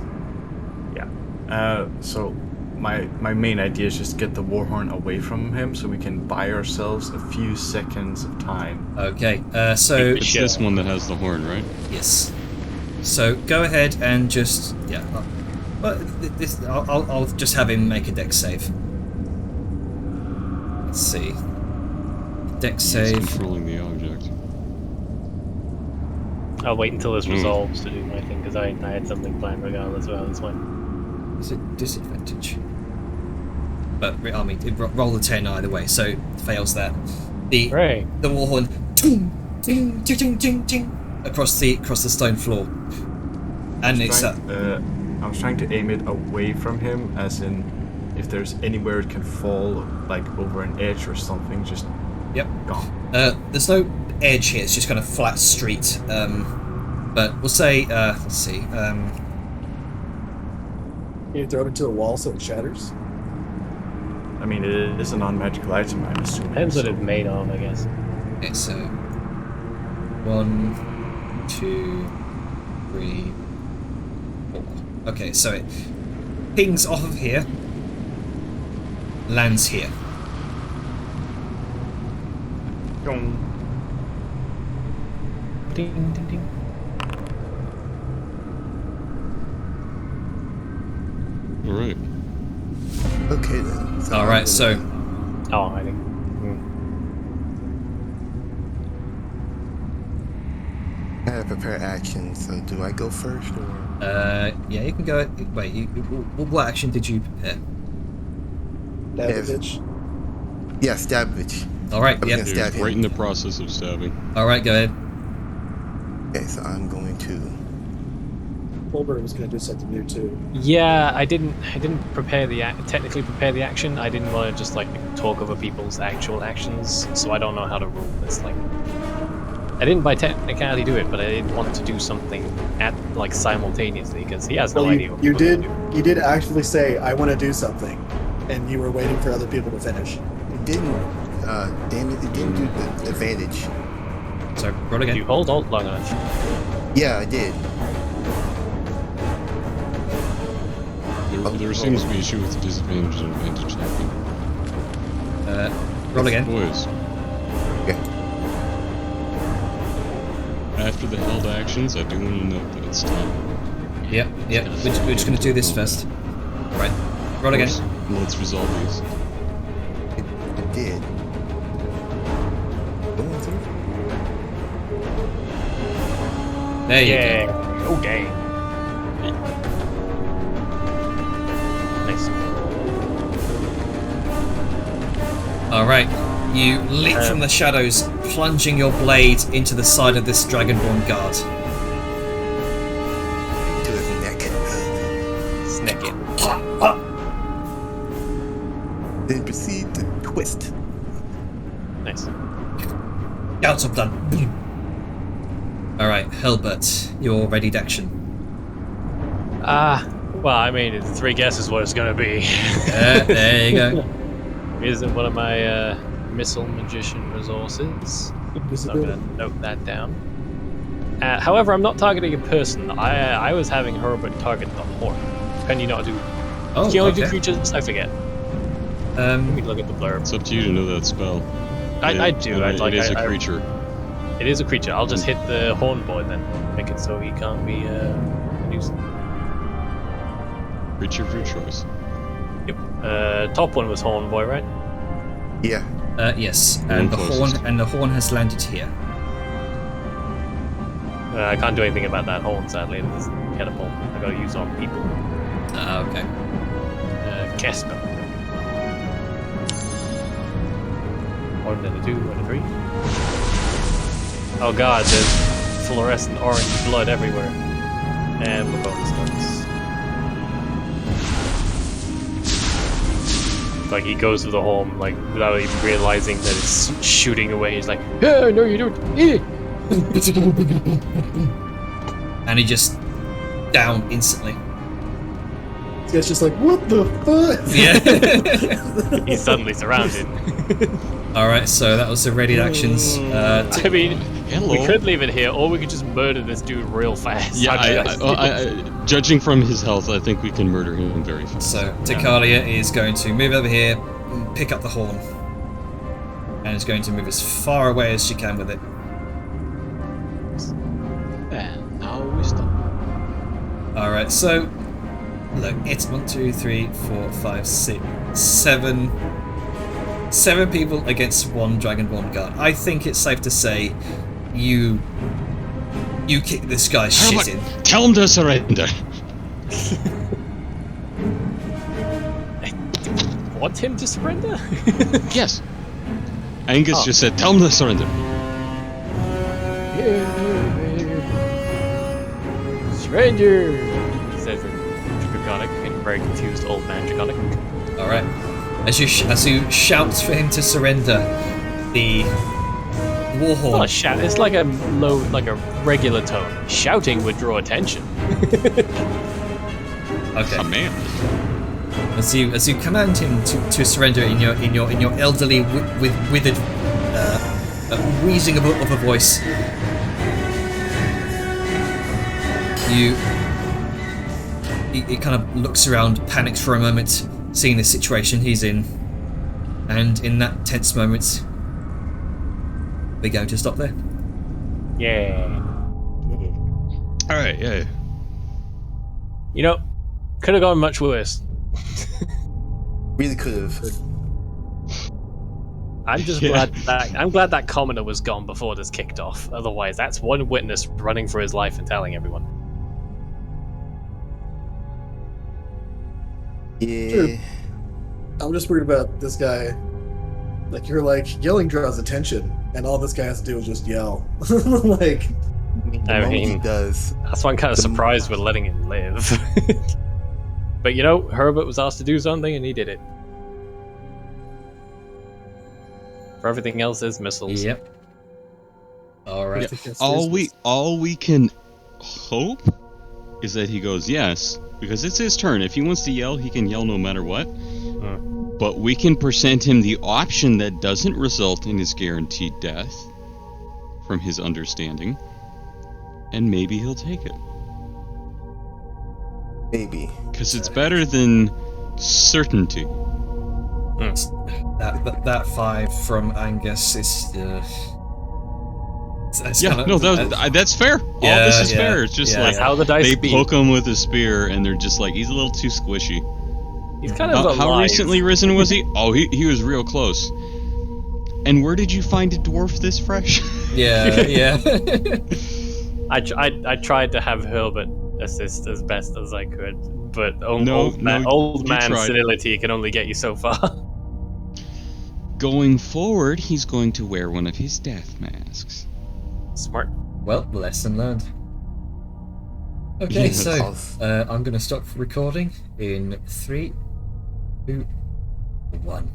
Yeah. So my main idea is just get the Warhorn away from him so we can buy ourselves a few seconds of time. Okay, so... It's this one that has the horn, right? Yes. So go ahead and just... Yeah. Well, I'll just have him make a dex save. Let's see. Dex He's save. controlling the object. I'll wait until this resolves to do my thing, because I had something planned regardless, so that's fine. Is it disadvantage? But I mean, roll the 10 either way, so fails that. The Hooray! the Warhorn ting, ting, ting, ting, ting, ting, across the stone floor. And it's I was trying to aim it away from him, as in, if there's anywhere it can fall, like over an edge or something, just yep. gone. There's no edge here. It's just kind of flat street. But we'll say, let's see. Can you throw it into a wall so it shatters? I mean, it is a non-magical item, I'm assuming. Depends what it's made of, I guess. Okay, so 1, 2, 3, 4. Okay, so it pings off of here, lands here. Ding, ding, ding. Alright. Okay then. So All I'm right, so gonna- Oh, I think. I have prepare action. So do I go first or? yeah, you can go. Wait, what action did you prepare? Davovich? Yeah, stab bitch. All right, I'm yeah. gonna He stab was him. right in the process of stabbing. All right, go ahead. Okay, so I'm going to. Colbert was going to do something new too. Yeah, I didn't prepare technically prepare the action. I didn't want to just like talk over people's actual actions, so I don't know how to rule this. Like, I didn't by technicality do it, but I didn't want to do something at like simultaneously because he has no Well, idea. you, what you we're did. gonna do. You did actually say, "I want to do something," and you were waiting for other people to finish. It didn't. Damn it! It didn't do the advantage. So roll again. You hold Alt long enough. Yeah, I did. There seems to be an issue with the disadvantage and advantage happening. Roll again. Boys, Okay. after the held actions, I do want to note that it's time. Yep, yep. We're just going to do this first. Right. Roll again. Let's resolve these. It did. Going through? There you Yeah. go. Oh dang. Nice. All right. You leap from the shadows, plunging your blade into the side of this Dragonborn guard. To his neck. Sneak it. Then proceed to twist. Nice. Gouts of done. All right, Helbert, your readied action. Well, I mean, 3 guesses what it's gonna be. There you go. Isn't one of my missile magician resources. So I'm gonna note that down. However, I'm not targeting a person. I was having Herbert target the horn. Can you not do? Oh, Can you only do okay. creatures? I forget. Let me look at the blurb. It's up to you to know that spell. I do. It is a I- creature. It is a creature. I'll just hit the horn boy then. Make it so he can't be used. Creature of your choice. Yep. Top one was horn boy, right? Yeah. Yes, One and closest. the horn has landed here. I can't do anything about that horn, sadly. It's catapult. I gotta use on people. Okay. Casper. 1 and a 2 and a 3. Oh god, there's fluorescent orange blood everywhere. And we're bonus dice. Like he goes to the home, like without even realizing that it's shooting away. He's like, "Yeah, no, you don't." And he just down instantly. It's just like, what the fuck? Yeah. He's suddenly surrounded. All right, so that was the readied actions. I mean, Hello. we could leave it here, or we could just murder this dude real fast. Yeah, I judging from his health, I think we can murder him very fast. So Takalia is going to move over here, pick up the horn, and is going to move as far away as she can with it. And now we stop. All right, so look, it's 1, 2, 3, 4, 5, 6, 7. 7 people against 1 Dragonborn guard. I think it's safe to say you kick this guy's shit in. Tell him to surrender. want him to surrender? Yes. Angus Oh. just said, tell him to surrender. Surrender! He says in Draconic, in very confused old man Draconic. All right. As you shout for him to surrender, the warhorn. Not a shout. It's like a low, like a regular tone. Shouting would draw attention. Okay. Command. As you command him to surrender in your elderly withered wheezing of a voice, he kind of looks around, panics for a moment, seeing the situation he's in, and in that tense moment, we're going to stop there. Yeah. All right, yeah. You know, could have gone much worse. Really could have. I'm just glad that commoner was gone before this kicked off. Otherwise, that's one witness running for his life and telling everyone. Yeah. True. I'm just worried about this guy. Like, you're like, yelling draws attention, and all this guy has to do is just yell. Like, The moment he does. That's why I'm kind of surprised we're letting him live. But you know, Herbert was asked to do something, and he did it. For everything else, there's missiles. Yep. All right. All we can hope is that he goes yes, because it's his turn. If he wants to yell, he can yell no matter what. But we can present him the option that doesn't result in his guaranteed death, from his understanding, and maybe he'll take it. Maybe. Because it's better than certainty. That 5 from Angus is. That's fair. All this is fair. It's just like how the dice they beat. poke him with a spear, and they're just like, he's a little too squishy. He's kind of How alive. recently risen was he? Oh, he was real close. And where did you find a dwarf this fresh? Yeah. I tried to have Herbert assist as best as I could, but old you man tried. senility can only get you so far. Going forward, he's going to wear one of his death masks. Smart. Well, lesson learned. Okay, Yeah, so because- I'm going to stop recording in 3, 2, 1.